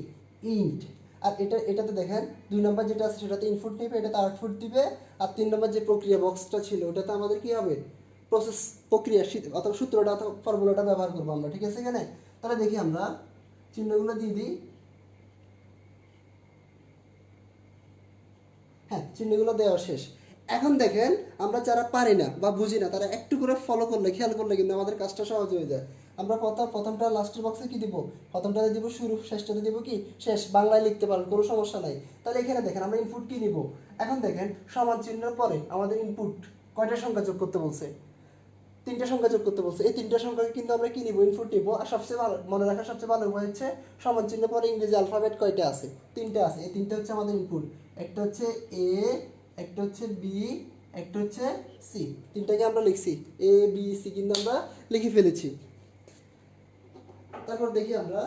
ইন্ট। আর এটাতে দেখেন 2 নম্বর যেটা আছে সেটাতে ইনপুট নেবে, এটাতে আউটপুট দিবে। আর 3 নম্বর যে প্রক্রিয়া বক্সটা ছিল ওটাতে আমাদের কি হবে, প্রসেস প্রক্রিয়া অথবা সূত্রটা অথবা ফর্মুলাটা ব্যবহার করবো আমরা, ঠিক আছে। এখানে তাহলে দেখি আমরা চিহ্নগুলো দিয়ে দিই। হ্যাঁ, চিহ্নগুলো দেওয়া শেষ। এখন দেখেন আমরা যারা পারি না বা বুঝি না তারা একটু করে ফলো করলে, খেয়াল করলে কিন্তু আমাদের কাজটা সহজ হয়ে যায়। আমরা প্রথমটা লাস্টের বক্সে কি দিব, প্রথমটাতে দিব শুরু, শেষটাতে দিব কি শেষ। বাংলায় লিখতে পারেন, কোনো সমস্যা নাই। তাহলে এখানে দেখেন আমরা ইনপুট কি নিব। এখন দেখেন সমান চিহ্নের পরে আমাদের ইনপুট কয়টা সংখ্যা যোগ করতে বলছে, 3টা সংখ্যা যোগ করতে বলছে। এই 3টা সংখ্যাকে কিন্তু আমরা কি নিব, ইনপুট নিব। আর সবচেয়ে ভালো মনে রাখার সবচেয়ে ভালো উপায় হচ্ছে সমান চিহ্নের পরে ইংরেজি অ্যালফাবেট কয়টা আছে, 3টা আছে। এই 3টা হচ্ছে আমাদের ইনপুট, একটা হচ্ছে এ, একটা হচ্ছে বি, একটা হচ্ছে সি। 3টাকে আমরা লিখছি এ বি সি, কিন্তু আমরা লিখে ফেলেছি। তারপর দেখি আমরা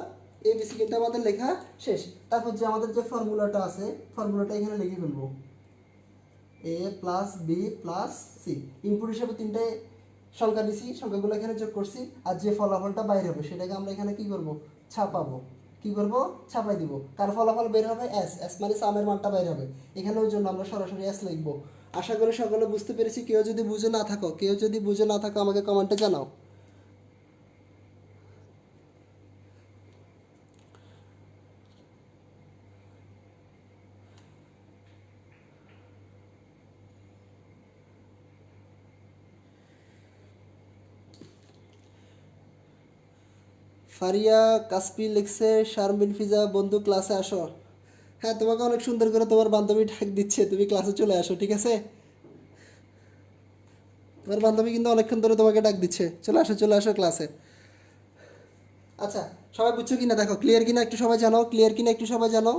এ বি সি কিন্তু আমাদের লেখা শেষ। তারপর যে আমাদের যে ফর্মুলাটা আছে ফর্মুলাটা এখানে লিখে ফেলবো, A plus B plus C. Input হিসেবে 3টে সংখ্যা নিছি, সংখ্যাগুলো এখানে যোগ করছি। আর যে ফলাফলটা বাইরে হবে সেটাকে আমরা এখানে কি করব, ছাপাবো। কি করব, ছাপাই দিব। কার ফলাফল বের হবে, এস। এস মানে সামের মানটা বাইরে হবে, এখানে ওই জন্য আমরা সরাসরি এস লিখবো। আশা করি সকলে বুঝতে পেরেছি। কেউ যদি বুঝে না থাকো আমাকে কমেন্টে জানাও। ফারিয়া কাসপি লিখছে শারমিন ফিজা বন্ধু ক্লাসে আসো। হ্যাঁ, তোমাকে অনেক সুন্দর করে তোমার বান্ধবী ডাক দিচ্ছে, তুমি ক্লাসে চলে আসো, ঠিক আছে। তোমার বান্ধবী কিন্তু অনেকক্ষণ ধরে তোমাকে ডাক দিচ্ছে, চলে আসো ক্লাসে। আচ্ছা, সবাই বুঝছো কিনা দেখো, ক্লিয়ার কিনা একটু সবাই জানো, ক্লিয়ার কিনা একটু সবাই জানো।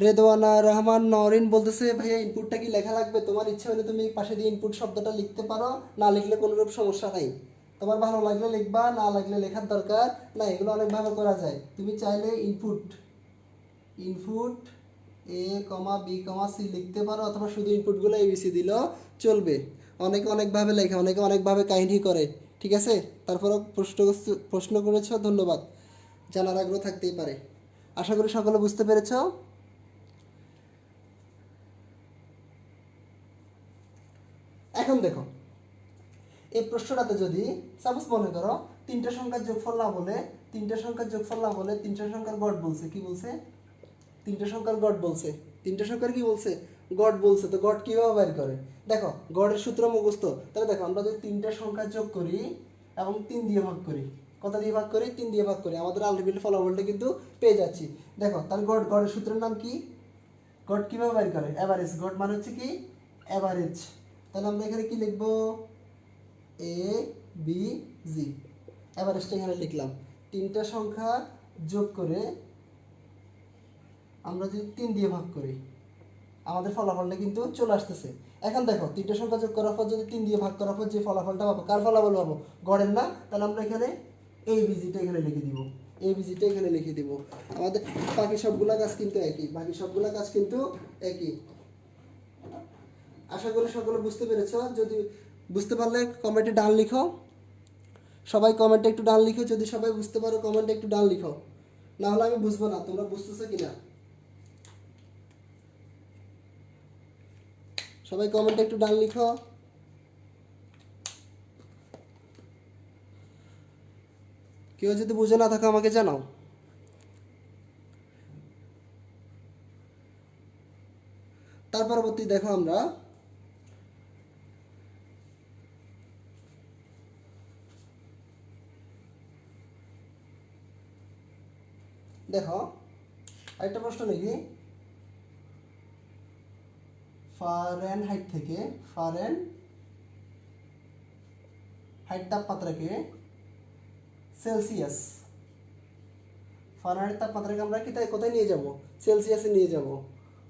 রেদওয়ানা রহমান নরিন বলতেছে ভাইয়া ইনপুটটা কি লেখা লাগবে? তোমার ইচ্ছে হলে তুমি পাশে দিয়ে ইনপুট শব্দটা লিখতে পারো, না লিখলে কোনোরূপ সমস্যা নাই। তোমার ভালো লাগলে লিখবা, না লাগলে লেখার দরকার না, এগুলো অনেকভাবে করা যায়। তুমি চাইলে ইনপুট ইনপুট এ কমা বি কমা সি লিখতে পারো, অথবা শুধু ইনপুটগুলো এবিসি দিলেও চলবে। অনেকে অনেকভাবে লেখে, অনেকে অনেকভাবে কাহিনী করে, ঠিক আছে। তারপরেও প্রশ্ন করেছ, ধন্যবাদ। জানার আগ্রহ থাকতেই পারে। আশা করি সকলে বুঝতে পেরেছ। এখন দেখো এই প্রশ্নটাতে যদি সাপোজ মনে করো তিনটা সংখ্যার যোগফল না বলে, তিনটা সংখ্যার গড় বলছে। কি বলছে? তিনটা সংখ্যার গড় বলছে। তিনটা সংখ্যার কি বলছে? গড় বলছে। তো গড় কিভাবে বের করে? দেখো গড়ের সূত্র মুখস্থ। তাহলে দেখো আমরা যদি তিনটা সংখ্যা যোগ করি এবং 3 দিয়ে ভাগ করি, কত দিয়ে ভাগ করি? 3 দিয়ে ভাগ করি, আমাদের আলটিমেট ফলাফলটা কিন্তু পেয়ে যাচ্ছি। দেখো তাহলে গড়ের সূত্রের নাম কি? গড় কীভাবে বের করে? অ্যাভারেজ। গড় মানে হচ্ছে কি অ্যাভারেজ। তাহলে আমরা এখানে কি লিখব? এ বি জি, অ্যাভারেজটা এখানে লিখলাম। তিনটা সংখ্যা যোগ করে আমরা যদি 3 দিয়ে ভাগ করি আমাদের ফলাফলটা কিন্তু চলে আসতেছে। এখন দেখো তিনটা সংখ্যা যোগ করার পর যদি 3 দিয়ে ভাগ করার পর যে ফলাফলটা পাবো, কার ফলাফল পাবো? গড়ের না? তাহলে আমরা এখানে এই বিজিটা এখানে লিখে দিব, এই বিজিটা এখানে লিখে দিব। আমাদের বাকি সবগুলা কাজ কিন্তু একই, বাকি সবগুলা কাজ কিন্তু একই। আশা করি সকলে বুঝতে পেরেছো। যদি বুঝতে পারলে কমেন্টে ডান লিখো, সবাই কমেন্টে একটু ডান লিখো। যদি সবাই বুঝতে পারো কমেন্টে একটু ডান লিখো, না হলে আমি বুঝবো না তোমরা বুঝতেছো কিনা। সবাই কমেন্টে একটু ডান লিখো। কেউ যদি বুঝে না থাকো আমাকে জানাও। তার পরবর্তী দেখো আমরা দেখো আরেকটা প্রশ্ন লিখি। ফারেনহাইট থেকে, ফারেনহাইট তাপমাত্রাকে সেলসিয়াস, ফারেনহাইট তাপমাত্রাকে আমরা কোথায় নিয়ে যাব? সেলসিয়াসে নিয়ে যাব।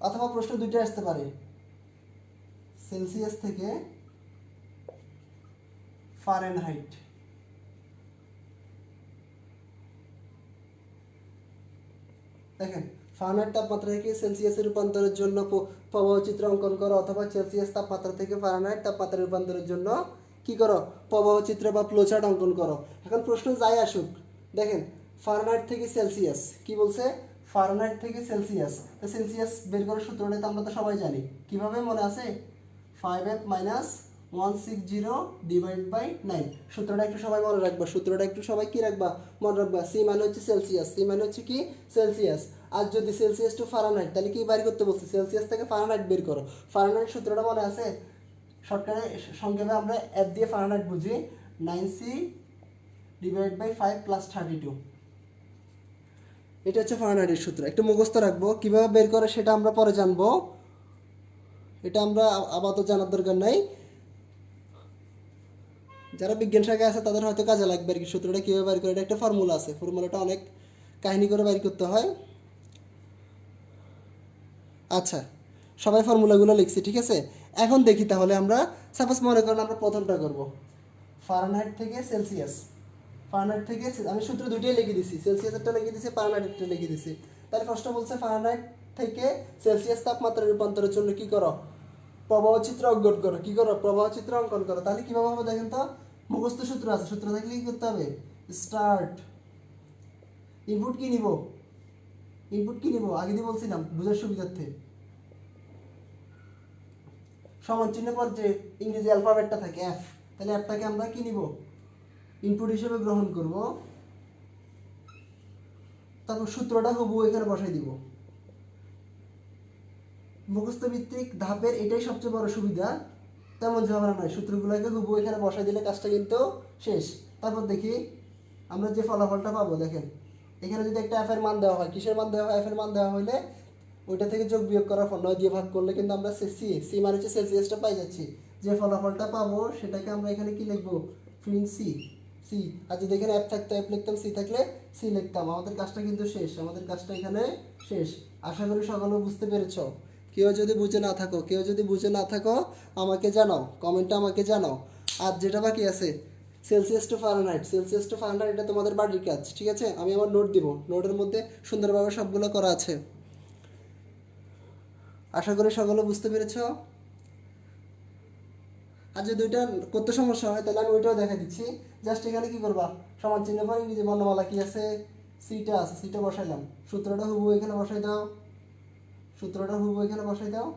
অথবা প্রশ্ন দুইটা আসতে পারে, সেলসিয়াস থেকে ফারেনহাইট। দেখেন ফারেনহাইট তাপমাত্রা থেকে সেলসিয়াসে রূপান্তরের জন্য প্রবাহচিত্র অঙ্কন করো, অথবা সেলসিয়াস তাপমাত্রা থেকে ফারেনহাইট তাপমাত্রা রূপান্তরের জন্য কি করো? প্রবাহচিত্র বা ফ্লোচার্ট অঙ্কন করো। এখন প্রশ্ন যাই আসুক, দেখেন ফারেনহাইট থেকে সেলসিয়াস কি বলছে? ফারেনহাইট থেকে সেলসিয়াস, সেলসিয়াস বের করার সূত্রটা তো আমরা তো সবাই জানি। কিভাবে মনে আছে? 5f - 160 divide by 9। সূত্রটা একটু সবাই মনে রাখবা, সূত্রটা একটু সবাই কি রাখবা? মনে রাখবা। সি মানে হচ্ছে সেলসিয়াস, সি মানে হচ্ছে কি সেলসিয়াস। আর যদি সেলসিয়াস টু ফারেনহাইট, তাহলে কি বের করতে বলছে? সেলসিয়াস থেকে ফারেনহাইট বের করো। ফারেনহাইট সূত্রটা মনে আছে? শর্টকাটে সংক্ষেপে আমরা এফ দিয়ে ফারেনহাইট বুঝি, 9c ডিভাইড বাই 5 প্লাস 32। এটা হচ্ছে ফারেনহাইটের সূত্র। একটু মুখস্থ রাখবো, কিভাবে বের করে সেটা আমরা পরে জানবো, এটা আমরা আপাতত জানার দরকার নাই। যারা বিজ্ঞান শাখায় আছে তাদের হয়তো কাজে লাগবে আর কি। সূত্রটা কীভাবে বের করে, এটা একটা ফর্মুলা আছে, ফর্মুলাটা অনেক কাহিনী করে বের করতে হয়। আচ্ছা, সবাই ফর্মুলাগুলো লিখছি, ঠিক আছে। এখন দেখি তাহলে আমরা, সাপোজ মনে করেন আমরা প্রথমটা করব, ফারেনহাইট থেকে সেলসিয়াস। ফারেনহাইট থেকে আমি সূত্র দুটোই লিখে দিছি, সেলসিয়াসেরটা লিখে দিছি, ফারেনহাইটেরটা লিখে দিছি। তাহলে প্রশ্ন বলছে ফারেনহাইট থেকে সেলসিয়াস তাপমাত্রা রূপান্তরের জন্য কি করো? প্রবাহচিত্র অঙ্কন করো। কি করো? প্রবাহচিত্র অঙ্কন করো। তাহলে কীভাবে হবে দেখেন তো, মুখস্থ সূত্র আছে, সূত্র থাকলে কী করতে হবে? স্টার্ট। ইনপুট কি নিব? ইনপুট কি নিব আগে দিয়ে বলছিলাম বুঝার সুবিধার্থে। সমান চিহ্ন পর যে ইংরেজি অ্যালফাবেটটা থাকে এফ, তাহলে এফটাকে আমরা কি নিব? ইনপুট হিসেবে গ্রহণ করব। তারপর সূত্রটা হুবহু এখানে বসাই দিব। মুখস্থ ভিত্তিক ধাপের এটাই সবচেয়ে বড় সুবিধা, তেমন ঝামেলা নয়। সূত্রগুলোকে হুবহু এখানে বসাই দিলে কাজটা কিন্তু শেষ। তারপর দেখি আমরা যে ফলাফলটা পাবো, দেখেন এখানে যদি একটা এফ এর মান দেওয়া হয়, কিসের মান দেওয়া হয়? এফ এর মান দেওয়া হলে ওইটা থেকে যোগ বিয়োগ করার পর 9 দিয়ে ভাগ করলে কিন্তু আমরা সি মানে হচ্ছে সেলসিয়াসটা পাই যাচ্ছি। যে ফলাফলটা পাবো সেটাকে আমরা এখানে কি লিখবো? Print C. সি, আর যদি এখানে এফ থাকতো এফ লিখতাম, সি থাকলে সি লিখতাম। আমাদের কাজটা কিন্তু শেষ, আমাদের কাজটা এখানে শেষ। আশা করি সকলে বুঝতে পেরেছো। কেউ যদি বুঝে না থাকো আমাকে জানাও, কমেন্টে আমাকে জানাও। আর যেটা বাকি আছে সেলসিয়াস টু ফারেনহাইট, এটা তোমাদের বাড়ির কাজ, ঠিক আছে। আমি আমার নোট দিব, নোটের মধ্যে সুন্দরভাবে সবগুলো করা আছে। আশা করি সকলে বুঝতে পেরেছো। আর যদি দুইটা করতে সমস্যা হয় তাহলে আমি ওইটাও দেখা দিচ্ছি। জাস্ট এখানে কি করবা? সমান চিহ্ন পর ইংরেজি বর্ণমালা কি আছে? সিটা আছে, সিটা বসাইলাম। সূত্রটা হুবহু এখানে বসাই দাও,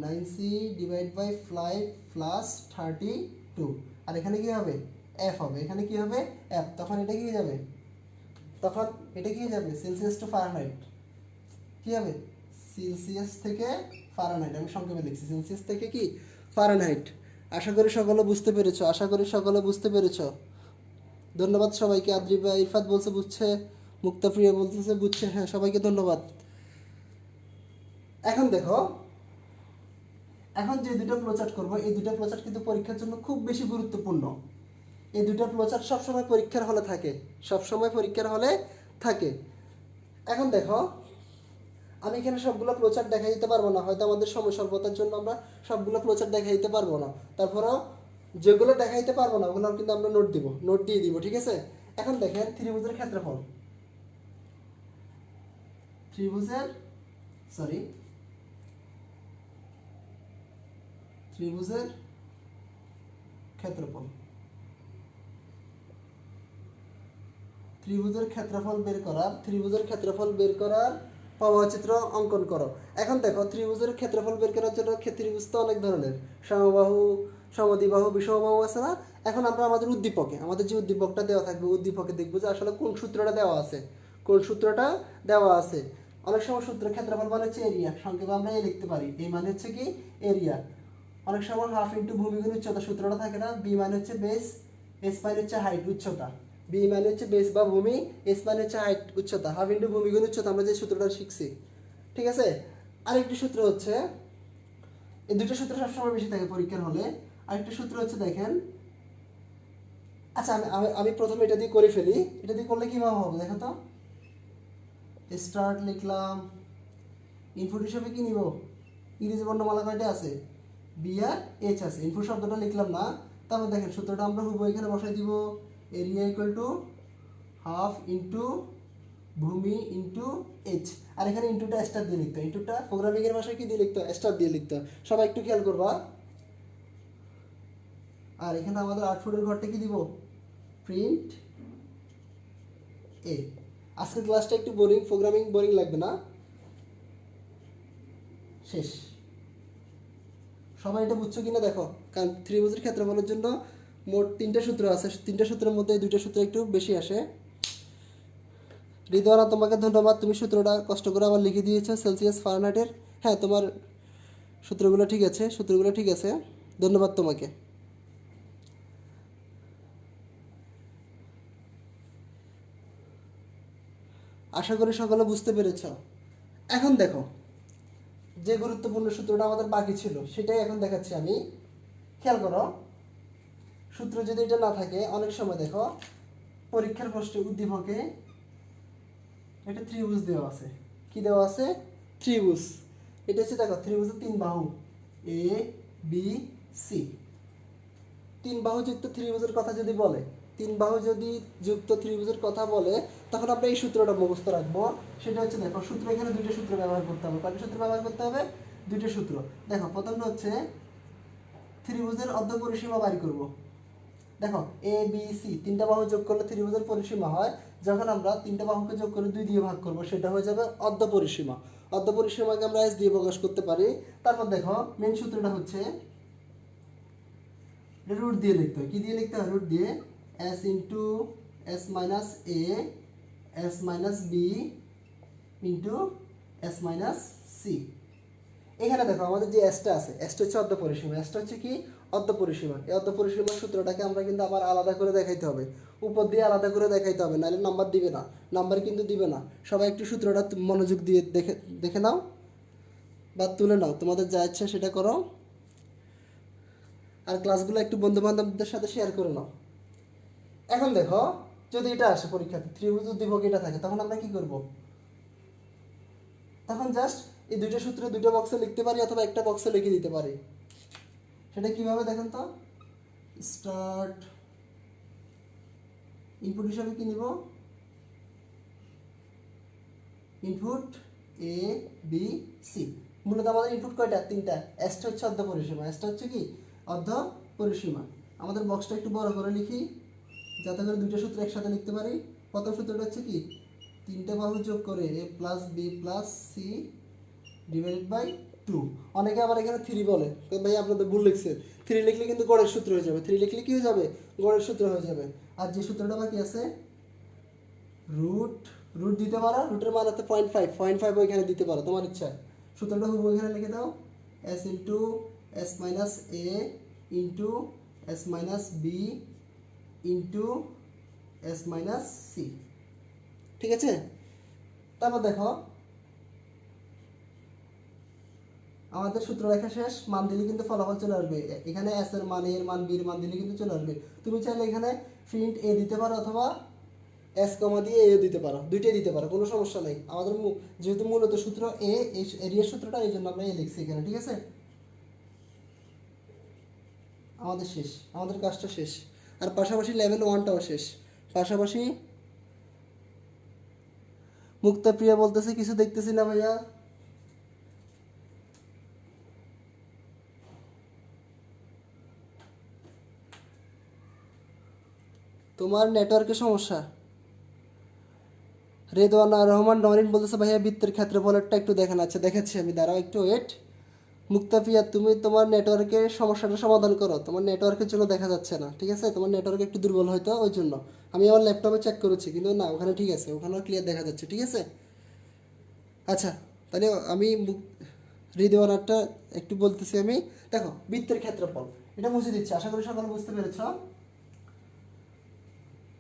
9c ডিভাইড বাই 5 প্লাস 32। আর এখানে কি হবে? এফ হবে। এখানে কি হবে? এফ। তখন এটা কি যাবে? সেলসিয়াস টু ফারেনহাইট কি হবে? সেলসিয়াস থেকে ফারেনহাইট, আমি সংক্ষেপে লিখছি, সেলসিয়াস থেকে কি ফারেনহাইট। আশা করি সকলে বুঝতে পেরেছো। ধন্যবাদ সবাইকে। আদ্রিবা ইরফাত বলছে বুঝছে, মুক্তাপ্রিয়া বলতেছে বুঝছে। হ্যাঁ, সবাইকে ধন্যবাদ। এখন দেখো, এখন যে দুটো ফ্লোচার্ট করব, এই দুটো ফ্লোচার্ট কিন্তু পরীক্ষার জন্য খুব বেশি গুরুত্বপূর্ণ। এই দুটো ফ্লোচার্ট সবসময় পরীক্ষার হলে থাকে, সবসময় পরীক্ষার হলে থাকে। এখন দেখো, আমি এখানে সবগুলো ফ্লোচার্ট দেখা দিতে পারবো না, হয়তো আমাদের সময় স্বল্পতার জন্য আমরা সবগুলো ফ্লোচার্ট দেখা দিতে পারবো না। তারপরেও যেগুলো দেখা দিতে পারবো না ওগুলো কিন্তু আমরা নোট দিব, নোট দিয়ে দিব, ঠিক আছে। এখন দেখেন ত্রিভুজের ক্ষেত্রফল, ত্রিভুজের সরি ত্রিভুজের ক্ষেত্রফল, ত্রিভুজের ক্ষেত্রফল বের করার, ত্রিভুজের ক্ষেত্রফল বের করার প্রবাহচিত্র অঙ্কন করো। এখন দেখো ত্রিভুজের ক্ষেত্রফল বের করার জন্য ত্রিভুজ তো অনেক ধরনের, সমবাহু, সমদ্বিবাহু, বিষমবাহু আছে না। এখন আমরা আমাদের উদ্দীপকে, আমাদের যে উদ্দীপকটা দেওয়া থাকবে, উদ্দীপকে দেখবো যে আসলে কোন সূত্রটা দেওয়া আছে, কোন সূত্রটা দেওয়া আছে। অনেক সময় সূত্র ক্ষেত্রফল মানে হচ্ছে এরিয়া, সংক্ষেপে আমরা এ লিখতে পারি, এই মানে হচ্ছে কি এরিয়া। অনেক সময় হাফ ইন্টু ভূমি গুণ উচ্চতা সূত্রটা থাকে না, বি মানে হচ্ছে বেস, এস মানে হচ্ছে হাইট উচ্চতা, বি মানে হচ্ছে বেস বা ভূমি, এস মানে হচ্ছে হাইট উচ্চতা, হাফ ইন্টু ভূমি গুণ উচ্চতা, আমরা যে সূত্রটা শিখছি, ঠিক আছে। আরেকটি সূত্র হচ্ছে, এই দুটো সূত্র সবসময় বেশি থাকে পরীক্ষার হলে। আরেকটি সূত্র হচ্ছে দেখেন, আচ্ছা আমি আমি আমি প্রথমে এটা দিয়ে করে ফেলি, এটা দিয়ে করলে কীভাবে হবে দেখো তো। স্টার্ট লিখলাম, ইনপুট হিসেবে কি নিব, ইংরেজি বর্ণমালা কয়টা আছে, বি আর এইচ আছে, ইনপুট শব্দটা লিখলাম না। তারপর দেখেন সূত্রটা আমরা হুবহু এখানে বসাই দিব, area equal to half into ভূমি ইন্টু এইচ। আর এখানে ইন্টুটা স্টার দিয়ে লিখতে, ইন্টুটা প্রোগ্রামিংয়ের ভাষায় কি দিয়ে লিখতে, স্টার দিয়ে লিখতে। সবাই একটু খেয়াল করবা। আর এখানে আমাদের আউটপুটের ঘরটা কি দিব, প্রিন্ট এ। আজকের ক্লাসটা একটু বোরিং, প্রোগ্রামিং বোরিং লাগবে না, শেষ। সবাই এটা বুঝছো কিনা দেখো, কারণ ত্রিভুজের ক্ষেত্রফলের জন্য মোট 3টা সূত্র আছে, 3টা সূত্রের মধ্যে এই 2টা সূত্র একটু বেশি আসে। রিদওয়ানা তোমাকে ধন্যবাদ, তুমি সূত্রটা কষ্ট করে আবার লিখে দিয়েছো সেলসিয়াস ফারেনহাইটের। হ্যাঁ তোমার সূত্রগুলো ঠিক আছে, সূত্রগুলো ঠিক আছে, ধন্যবাদ তোমাকে। আশা করি সকলে বুঝতে পেরেছ। এখন দেখো, যে গুরুত্বপূর্ণ সূত্রটা আমাদের বাকি ছিল সেটাই এখন দেখাচ্ছি আমি, খেয়াল করো। সূত্র যদি এটা না থাকে, অনেক সময় দেখো পরীক্ষার প্রশ্নে উদ্দীপকে একটা ত্রিভুজ দেওয়া আছে, কি দেওয়া আছে, ত্রিভুজ। এটা হচ্ছে দেখো ত্রিভুজের 3 বাহু, এ বি সি। 3 বাহু যুক্ত ত্রিভুজের কথা যদি বলে, 3 বাহু যদি যুক্ত ত্রিভুজের কথা বলে, তখন আমরা এই সূত্রটা মুখস্থ রাখবো। সেটা হচ্ছে দেখো, সূত্র এখানে 2টা সূত্র ব্যবহার করতে হবে। কয়টা সূত্র ব্যবহার করতে হবে, 2টা সূত্র। দেখো প্রথমটা হচ্ছে ত্রিভুজের অর্ধ পরিসীমা বাড়ি করব। দেখো এ বি সি 3টা বাহু যোগ করলে ত্রিভুজের পরিসীমা হয়, যখন আমরা 3টা বাহুকে যোগ করে 2 দিয়ে ভাগ করব, সেটা হয়ে যাবে অর্ধ পরিসীমা। অর্ধ পরিসীমাকে আমরা এস দিয়ে প্রকাশ করতে পারি। তারপর দেখো মেন সূত্রটা হচ্ছে, রুট দিয়ে লিখতে হয়, কি দিয়ে লিখতে হয়, রুট দিয়ে, S into S minus A S minus B into S minus C. এখানে দেখো আমাদের যে এসটা আছে, এসটা হচ্ছে অর্ধ পরিসীমা, এসটা হচ্ছে কি অর্ধ পরিসীমা। এই অর্ধ পরিসীমার সূত্রটাকে আমরা কিন্তু আবার আলাদা করে দেখাইতে হবে, উপর দিয়ে আলাদা করে দেখাইতে হবে, নাহলে নাম্বার দিবে না, নাম্বার কিন্তু দিবে না। সবাই একটু সূত্রটা মনোযোগ দিয়ে দেখে দেখে নাও বা তুলে নাও, তোমাদের যা ইচ্ছা সেটা করো। আর ক্লাসগুলো একটু বন্ধু বান্ধবদের সাথে শেয়ার করে নাও। এখন দেখো, যদি এটা আসে পরীক্ষাতে, ত্রিভুজ উদ্দীপক এটা থাকে, তখন আমরা কি করব, তখন জাস্ট এই 2টা সূত্র 2টা বক্সে লিখতে পারি, অথবা একটা বক্সে লিখে দিতে পারি। সেটা কিভাবে দেখেন তো। স্টার্ট, ইনপুট হিসাবে কি নিব, ইনপুট এ বি সি। মূলত আমাদের ইনপুট কয়টা, 3টা। এসটা হচ্ছে অর্ধ পরিসীমা, এসটা হচ্ছে কি অর্ধ পরিসীমা। আমাদের বক্সটা একটু বড় করে লিখি, যাতে করে 2টা সূত্র একসাথে লিখতে পারি। প্রথম সূত্রটা হচ্ছে কি, 3টে বাহু যোগ করে A plus B plus C divided by 2। অনেকে আবার এখানে 3 বলে, তো ভাই আপনাদের ভুল লিখছে। 3 লিখলে কিন্তু গড়ের সূত্র হয়ে যাবে, 3 লিখলে কি হয়ে যাবে, গড়ের সূত্র হয়ে যাবে। আর যে সূত্রটা বাকি আছে, রুট, রুট দিতে পারো, রুটের মান হচ্ছে 0.5, 0.5 ওইখানে দিতে পারো তোমার ইচ্ছা। সূত্রটা হুবহু ওইখানে লিখে দাও, S into S minus A into S minus B into S minus C. ঠিক আছে। তারপর দেখো, আমাদের সূত্র লেখা শেষ, মান দিলে কিন্তু ফলাফল চলে আসবে। এখানে এস এর মান, এর মান, বির মান দিলে কিন্তু চলে আসবে। তুমি চাইলে এখানে প্রিন্ট এ দিতে পারো অথবা এস কমা দিয়ে এ দিতে পারো, দুইটাই দিতে পারো, কোনো সমস্যা নেই। আমাদের যেহেতু মূলত সূত্র এ, এই এরিয়ার সূত্রটা, এই জন্য আমরা এ লিখছি এখানে, ঠিক আছে। আমাদের শেষ, আমাদের কাজটা শেষ। আর পাশাপাশি লেভেল 1টাও শেষ। পাশাপাশি মুক্তাপ্রিয়া বলতেছে কিছু দেখতেছি না ভাইয়া। তোমার নেটওয়ার্কের সমস্যা। রেদওয়ানা রহমান নরিন বলতেছে ভাইয়া বৃত্তের ক্ষেত্রফলেরটা একটু দেখেন। আচ্ছা দেখাচ্ছি আমি, দাঁড়াও একটু ওয়েট। মুক্তাফিয়া তুমি তোমার নেটওয়ার্কের সমস্যাটা সমাধান করো, তোমার নেটওয়ার্কের জন্য দেখা যাচ্ছে না, ঠিক আছে। তোমার নেটওয়ার্ক একটু দুর্বল হয়তো, ওই জন্য। আমি আমার ল্যাপটপে চেক করেছি কিন্তু না, ওখানে ঠিক আছে, ওখানেও ক্লিয়ার দেখা যাচ্ছে, ঠিক আছে। আচ্ছা, তাহলে আমি রেদওয়ানারটা একটু বলতেছি আমি। দেখো বৃত্তের ক্ষেত্রফল, এটা মুছে দিচ্ছি, আশা করি সকলে বুঝতে পেরেছ।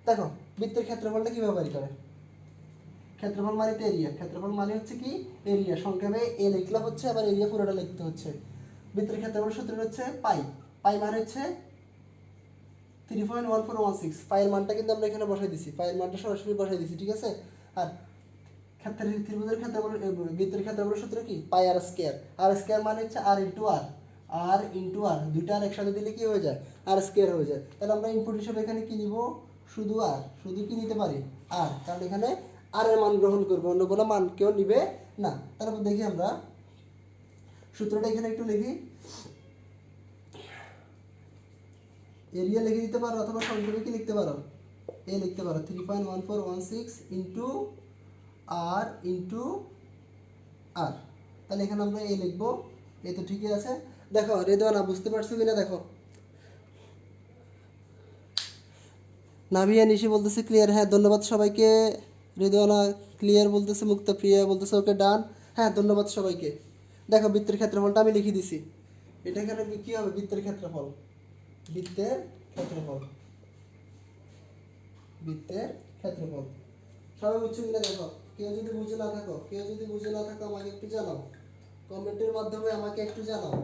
দেখো বৃত্তের ক্ষেত্রফলটা কীভাবে বাড়ি করে। ক্ষেত্রফল মানে তো এরিয়া, ক্ষেত্রফল মানে হচ্ছে কি এরিয়া, সংক্ষেপে এ লিখলে হচ্ছে, আবার এরিয়া পুরোটা লিখতে হচ্ছে। বৃত্তের ক্ষেত্রফল সূত্র হচ্ছে পাই। পাই মানে হচ্ছে 3.1416। পাইয়ের মানটা কিন্তু আমরা এখানে বসাই দিছি, পাইয়ের মানটা সরাসরি বসাই দিছি, ঠিক আছে। আর ত্রিভুজের ক্ষেত্রফল, বৃত্তের ক্ষেত্রফলের সূত্র কি পাই আর স্কয়ার। আর স্কয়ার মানে হচ্ছে আর ইন্টু আর, আর ইন্টু আর, দুইটা আর একসাথে দিলে কি হয়ে যায়, আর স্কয়ার হয়ে যায়। তাহলে আমরা ইনপুট হিসেবে এখানে কি নিব, শুধু আর, শুধু কি নিতে পারি আর, কারণ এখানে আর এর মান গ্রহণ করবে, অন্য কোনো মান কেউ নিবে না। তারপর দেখি আমরা সূত্রটা এখানে একটু লিখি। এরিয়া লিখে দিতে পারো অথবা সংক্ষেপে কি লিখতে পারো, এ লিখতে পারো 3.1416 ইন্টু আর ইন্টু আর। তাহলে এখানে আমরা এ লিখবো, এই তো ঠিকই আছে। দেখো রেদওয়ানা বুঝতে পারছো কিনা দেখো। নাভিয়া নিশি বলতেছে ক্লিয়ার, হ্যাঁ ধন্যবাদ সবাইকে। রেদওয়ানা ক্লিয়ার বলতেছে, মুক্তাপ্রিয়া বলতেছে ওকে ডান, হ্যাঁ ধন্যবাদ সবাইকে। দেখো বৃত্তের ক্ষেত্রফলটা আমি লিখে দিছি, এটা এখানে কি হবে, বৃত্তের ক্ষেত্রফল, বৃত্তের ক্ষেত্রফল, বৃত্তের ক্ষেত্রফল। সবাই বুঝছো কিনা দেখো। কেউ যদি বুঝে না থাকো, কেউ যদি বুঝে না থাকো আমাকে একটু জানাও, কমেন্টের মাধ্যমে আমাকে একটু জানাও।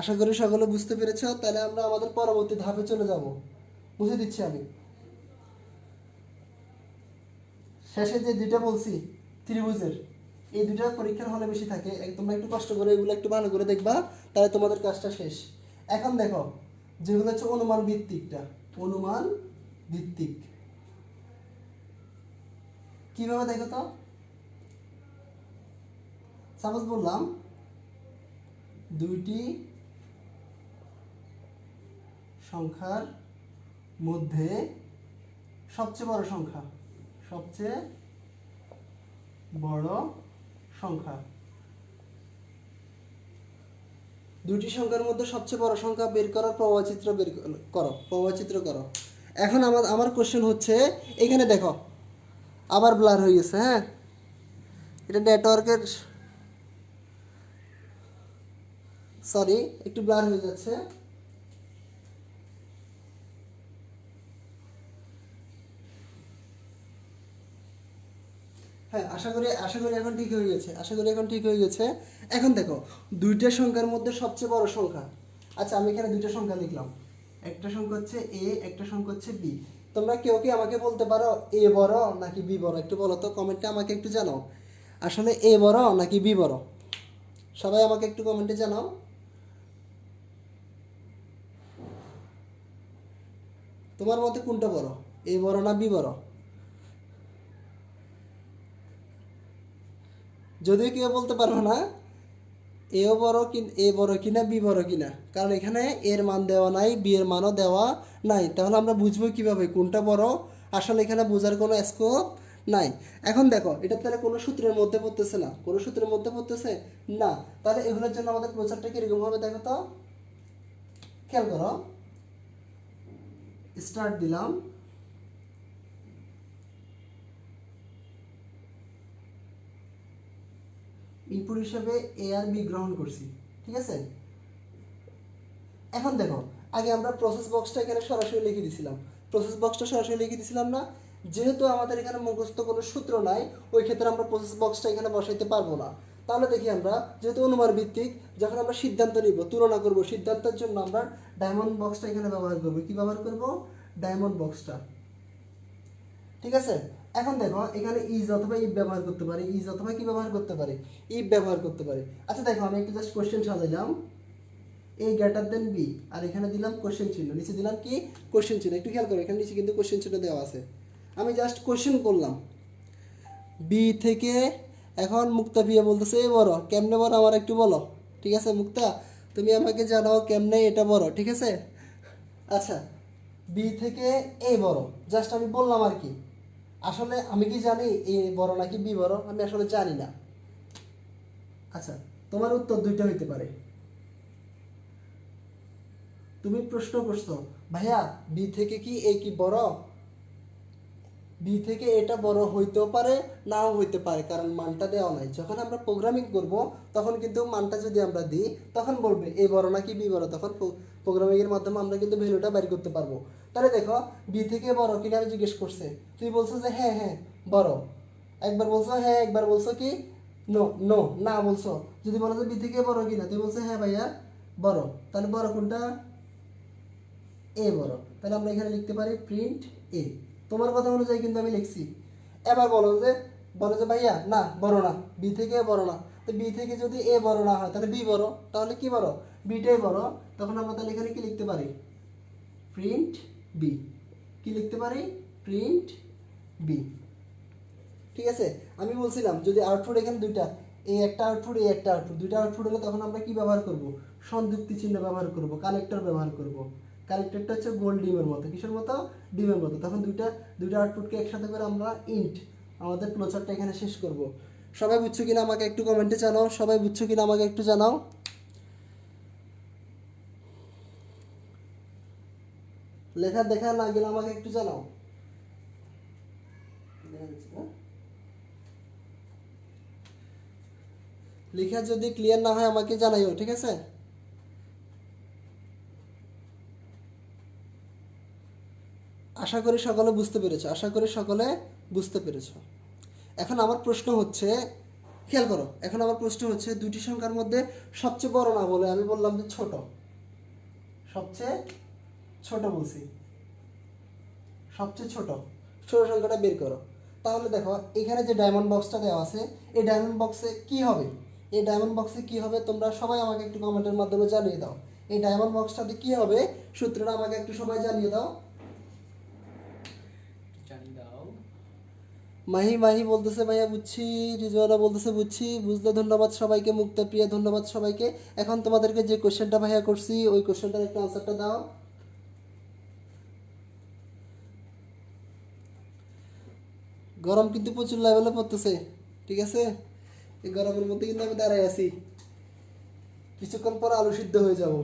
আশা করি সকলে বুঝতে পেরেছ। তাহলে আমরা আমাদের পরবর্তী ধাপে চলে যাব, বুঝে দিচ্ছি আমি। শেষে যে দুইটা বলছি ত্রিভুজের, এই দুইটা পরীক্ষার হলে বেশি থাকে, তোমরা একটু কষ্ট করে এগুলো একটু ভালো করে দেখবা, তাহলে তোমাদের কাজটা শেষ। এখন দেখো যেগুলো হচ্ছে অনুমান ভিত্তিকটা, অনুমান ভিত্তিক কিভাবে দেখো তো। সাপোজ বললাম দুইটি সংখ্যার মধ্যে সবচেয়ে বড় সংখ্যা, সবচেয়ে বড় সংখ্যা, দুইটি সংখ্যার মধ্যে সবচেয়ে বড় সংখ্যা বের করার প্রবাহচিত্র বের করো, প্রবাহচিত্র করো। এখন আমার কোশ্চেন হচ্ছে, এখানে দেখো আবার ব্লার হয়ে গেছে, হ্যাঁ এটা নেটওয়ার্কের, সরি একটু ব্লার হয়ে যাচ্ছে। হ্যাঁ আশা করি এখন ঠিক হয়ে গেছে, আশা করি এখন ঠিক হয়ে গেছে। এখন দেখো দুইটা সংখ্যার মধ্যে সবচেয়ে বড় সংখ্যা। আচ্ছা আমি এখানে দুইটা সংখ্যা লিখলাম, একটা সংখ্যা হচ্ছে এ, একটা সংখ্যা হচ্ছে বি। তোমরা কেউ কি আমাকে বলতে পারো এ বড় নাকি বি বড়, একটু বলো তো কমেন্টে আমাকে একটু জানাও। আসলে এ বড় নাকি বি বড়, সবাই আমাকে একটু কমেন্টে জানাও। তোমার মতে কোনটা বড়, এ বড় না বি বড়? যদিও কেউ বলতে পারবো না এও বড় কি, এ বড় কিনা বি বড় কিনা, কারণ এখানে এর মান দেওয়া নাই, বি এর মানও দেওয়া নাই। তাহলে আমরা বুঝবো কিভাবে কোনটা বড়, আসলে এখানে বোঝার কোনো স্কোপ নাই। এখন দেখো এটা তাহলে কোনো সূত্রের মধ্যে পড়তেছে না, কোনো সূত্রের মধ্যে পড়তেছে না। তাহলে এগুলোর জন্য আমাদের প্রচারটা কিরকম হবে দেখো তো, খেয়াল করো। স্টার্ট দিলাম, ইনপুট হিসেবে এ আর বি গ্রহণ করছি, ঠিক আছে। এখন দেখো আগে আমরা প্রসেস বক্সটা এখানে সরাসরি লিখে দিছিলাম, প্রসেস বক্সটা সরাসরি লিখে দিছিলাম না। যেহেতু আমাদের এখানে মুখস্থ কোনো সূত্র নাই, ওই ক্ষেত্রে আমরা প্রসেস বক্সটা এখানে বসাইতে পারবো না। তাহলে দেখি আমরা, যেহেতু অনুমান ভিত্তিক, যখন আমরা সিদ্ধান্ত নিব, তুলনা করব, সিদ্ধান্তের জন্য আমরা ডায়মন্ড বক্সটা এখানে ব্যবহার করব। কি ব্যবহার করব? ডায়মন্ড বক্সটা। ঠিক আছে। এখন দেখো এখানে ইজ অথবা ইফ ব্যবহার করতে পারি, ইজ অথবা কি ব্যবহার করতে পারি? ইফ ব্যবহার করতে পারি। আচ্ছা দেখো আমি একটু জাস্ট কোশ্চেন সাজাইলাম, এ গ্রেটার দেন বি, আর এখানে দিলাম কোশ্চেন চিহ্ন, নিচে দিলাম কি? কোশ্চেন চিহ্ন। একটু খেয়াল করো, এখানে নিচে কিন্তু কোশ্চেন চিহ্ন দেওয়া আছে। আমি জাস্ট কোশ্চেন করলাম বি থেকে। এখন মুক্তা বিয়ে বলতেছে এ বড়, কেমনে বড় আমার একটু বলো। ঠিক আছে মুক্তা, তুমি আমাকে জানাও কেমনে এটা বড়। ঠিক আছে। আচ্ছা, বি থেকে এ বড়, জাস্ট আমি বললাম আর কি। আসলে আমি কি জানি এ বড় নাকি বি বড়? আমি আসলে জানি না। আচ্ছা, তোমার উত্তর দুইটা হইতে পারে। তুমি প্রশ্ন করছো ভাইয়া বি থেকে কি এ কি বড়? বি থেকে এটা বড় হইতেও পারে, নাও হইতে পারে, কারণ মানটা দেওয়া নাই। যখন আমরা প্রোগ্রামিং করব তখন কিন্তু মানটা যদি আমরা দিই, তখন বলবে এ বড় নাকি বি বড়, তখন প্রোগ্রামিং এর মাধ্যমে আমরা কিন্তু ভ্যালুটা বের করতে পারবো। তাহলে দেখো বি থেকে বড় কিনা আমি জিজ্ঞেস করছে, তুই বলছো যে হ্যাঁ হ্যাঁ বড়, একবার বলছো হ্যাঁ, একবার বলছো কি নো নো, না বলছো। যদি বলো যে বি থেকে বড় কিনা, তুই বলছো হ্যাঁ ভাইয়া বড়, তাহলে বড় কোনটা? এ বড়। তাহলে আমরা এখানে লিখতে পারি প্রিন্ট এ। তোমার কথা অনুযায়ী কিন্তু আমি লিখছি। এবার বলো যে ভাইয়া না বড় না, বি থেকে বড় না। তো বি থেকে যদি এ বড় না হয় তাহলে বি বড়, তাহলে কি বড়? বিটাই বড়। তখন আমরা তাহলে এখানে কি লিখতে পারি? Print B. কি লিখতে পারি? Print B. ঠিক আছে। আমি বলছিলাম যদি আউটপুট এখানে দুইটা, এই একটা আউটপুট, এই একটা আউটপুট, দুইটা আউটপুট হলে তখন আমরা কি ব্যবহার করব? সংযুক্তি চিহ্ন ব্যবহার করব, কানেক্টর ব্যবহার করব। কানেক্টরটা হচ্ছে গোল ডিমের মতো। কিসের মতো? ডিমের মতো। তখন দুইটা দুইটা আউটপুটকে একসাথে করে আমরা ইন্ট, আমাদের ফ্লোচার্টটা এখানে শেষ করব। সবাই বুঝছো কিনা আমাকে একটু কমেন্টে জানাও। সবাই বুঝছো কিনা আমাকে একটু জানাও। লেখা দেখা না গেলে আমাকে একটু জানাও। লেখা যদি ক্লিয়ার না হয় আমাকে জানাইও। ঠিক আছে। আশা করি সকলে বুঝতে পেরেছো, আশা করি সকলে বুঝতে পেরেছো। এখন আমার প্রশ্ন হচ্ছে, খেয়াল করো, এখন আমার প্রশ্ন হচ্ছে দুটি সংখ্যার মধ্যে সবচেয়ে বড় না বলে আমি বললাম যে ছোট, সবচেয়ে ছোট বলছি, সবচেয়ে ছোট ছোট সংখ্যাটা বের করো। তাহলে দেখো এখানে যে ডায়মন্ড বক্সটা দেওয়া আছে, এই ডায়মন্ড বক্সে কি হবে? এই ডায়মন্ড বক্সে কি হবে তোমরা সবাই আমাকে একটু কমেন্টের মাধ্যমে জানিয়ে দাও। এই ডায়মন্ড বক্সটাতে কি হবে সূত্রটা আমাকে একটু সবাই জানিয়ে দাও। মাহি মাহি বলতেছে ভাইয়া বুঝছি, রিজওয়ানা বলতেছে বুঝছি, বুঝলে ধন্যবাদ সবাইকে, মুক্তা প্রিয়া ধন্যবাদ সবাইকে। এখন তোমাদেরকে যে কোশ্চেনটা ভাইয়া করছি ওই কোশ্চেনটার একটু আনসারটা দাও। গরম কিন্তু প্রচুর লেভেলে পড়তেছে। ঠিক আছে। এই গরমের মধ্যে কিন্তু আমি দাঁড়াই আছি, কিছুক্ষণ পর আলু সিদ্ধ হয়ে যাব।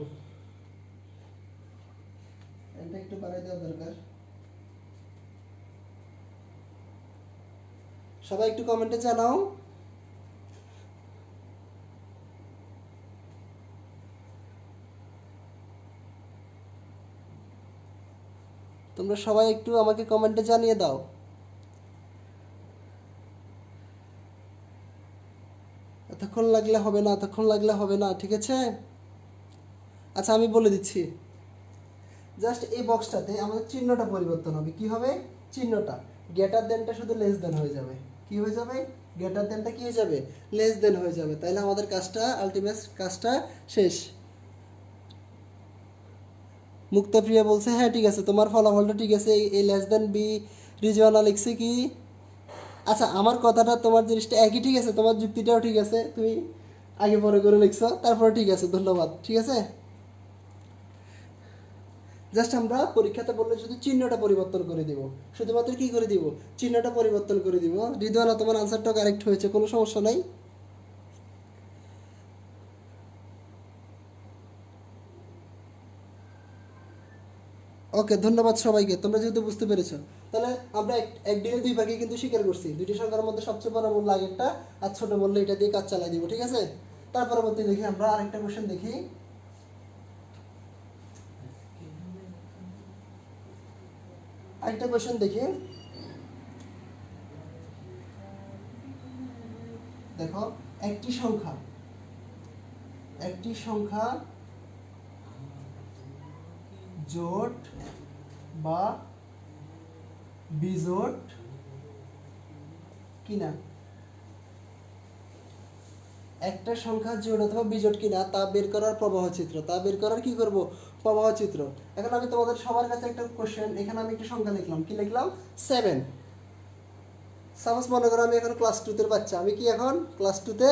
এটা একটু বাড়াই দেওয়া দরকার। সবাই একটু কমেন্টে জানাও। তোমরা সবাই একটু আমাকে কমেন্টে জানিয়ে দাও। এতক্ষণ লাগলে হবে না, এতক্ষণ লাগলে হবে না। ঠিক আছে। আচ্ছা আমি বলে দিচ্ছি, জাস্ট এই বক্সটাতে আমাদের চিহ্নটা পরিবর্তন হবে। কি হবে? চিহ্নটা গ্রেটার দেনটা শুধু লেস দেন হয়ে যাবে। কি হয়ে যাবে? গ্রেটার দেনটা কি হয়ে যাবে? লেস দেন হয়ে যাবে। তাইলে আমাদের কাজটা, আলটিমেট কাজটা শেষ। মুক্তাপ্রিয়া বলছে হ্যাঁ ঠিক আছে, তোমার ফলাফলটা ঠিক আছে। এই লেস দেন বি রিজওয়ানা লিখছে কি? আচ্ছা আমার কথাটা তোমার জিনিসটা একই, ঠিক আছে, তোমার যুক্তিটাও ঠিক আছে, তুমি আগে পরে করে লিখছো, তারপরে ঠিক আছে, ধন্যবাদ। ঠিক আছে। জাস্ট আমরা পরীক্ষাতে বললে শুধু চিহ্নটা পরিবর্তন করে দিব, শুধুমাত্র কি করে দিব? চিহ্নটা পরিবর্তন করে দিব। হৃদয়না তোমার আনসারটাও কারেক্ট হয়েছে, কোনো সমস্যা নাই। ওকে, ধন্যবাদ সবাইকে, তোমরা যেহেতু বুঝতে পেরেছো। তাহলে আমরা এক ডিলে দুই ভাগে কিন্তু স্বীকার করছি, দুইটি সংখ্যার মধ্যে সবচেয়ে বড় বললে আগেরটা, আর ছোট বললে এটা দিয়ে কাজ চালাই দিব। ঠিক আছে। তার পরবর্তী দেখি আমরা আরেকটা কোশ্চেন দেখি। আরেকটা কোশ্চেন দেখি। দেখো একটি সংখ্যা জোট বা বিজোট কিনা, একটা সংখ্যা জোড় অথবা বিজোট কিনা তা বের করার প্রবাহ চিত্র, তা বের করার কি করব প্রবাহ চিত্র। এখন আমি তোমাদের সবার কাছে একটা কোশ্চেন, এখানে আমি একটা সংখ্যা লিখলাম, কি লিখলাম 7। সাপোজ মনে করো আমি এখন ক্লাস 2 তে বাচ্চা, আমি কি এখন ক্লাস 2 তে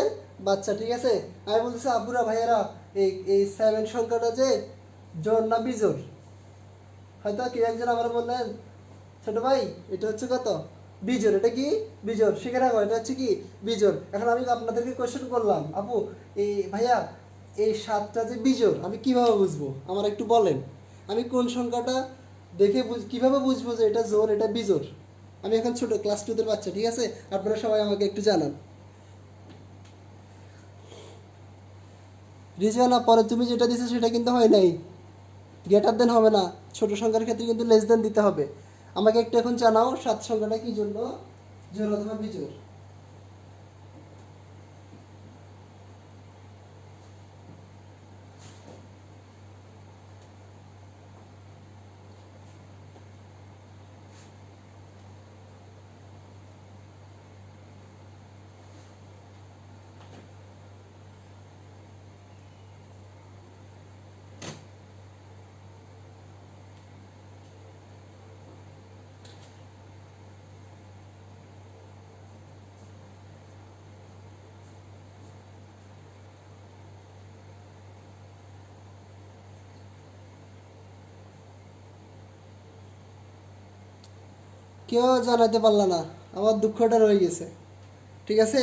বাচ্চা, ঠিক আছে। আমি বলতেছি আব্বুরা ভাইয়ারা এই 7 সংখ্যাটা যে জোড় না বিজোড়। হয়তো কেউ একজন আমার বললেন ছোট ভাই এটা হচ্ছে কত বিজোড়, এটা কি বিজোড়, সেখানে এটা হচ্ছে কি বিজোড়। এখন আমি আপনাদেরকে কোশ্চেন করলাম আপু এই ভাইয়া এই 7টা যে বিজোড় আমি কিভাবে বুঝবো আমার একটু বলেন। আমি কোন সংখ্যাটা দেখে কিভাবে বুঝবো যে এটা জোড় এটা বিজোড়। আমি এখন ছোট ক্লাস 2 তে বাচ্চা, ঠিক আছে, আপনারা সবাই আমাকে একটু জানান। রিজওয়ানা পরে তুমি যেটা দিছো সেটা কিন্তু হয় নাই, গ্রেটার দেন হবে না, ছোট সংখ্যার ক্ষেত্রে কিন্তু লেস দেন দিতে হবে। আমাকে একটু এখন জানাও 7 সংখ্যাটা কি জন্য জোড় অথবা বিজোড়। কেউ জানাতে পারলা না, আমার দুঃখটা রয়ে গেছে, ঠিক আছে।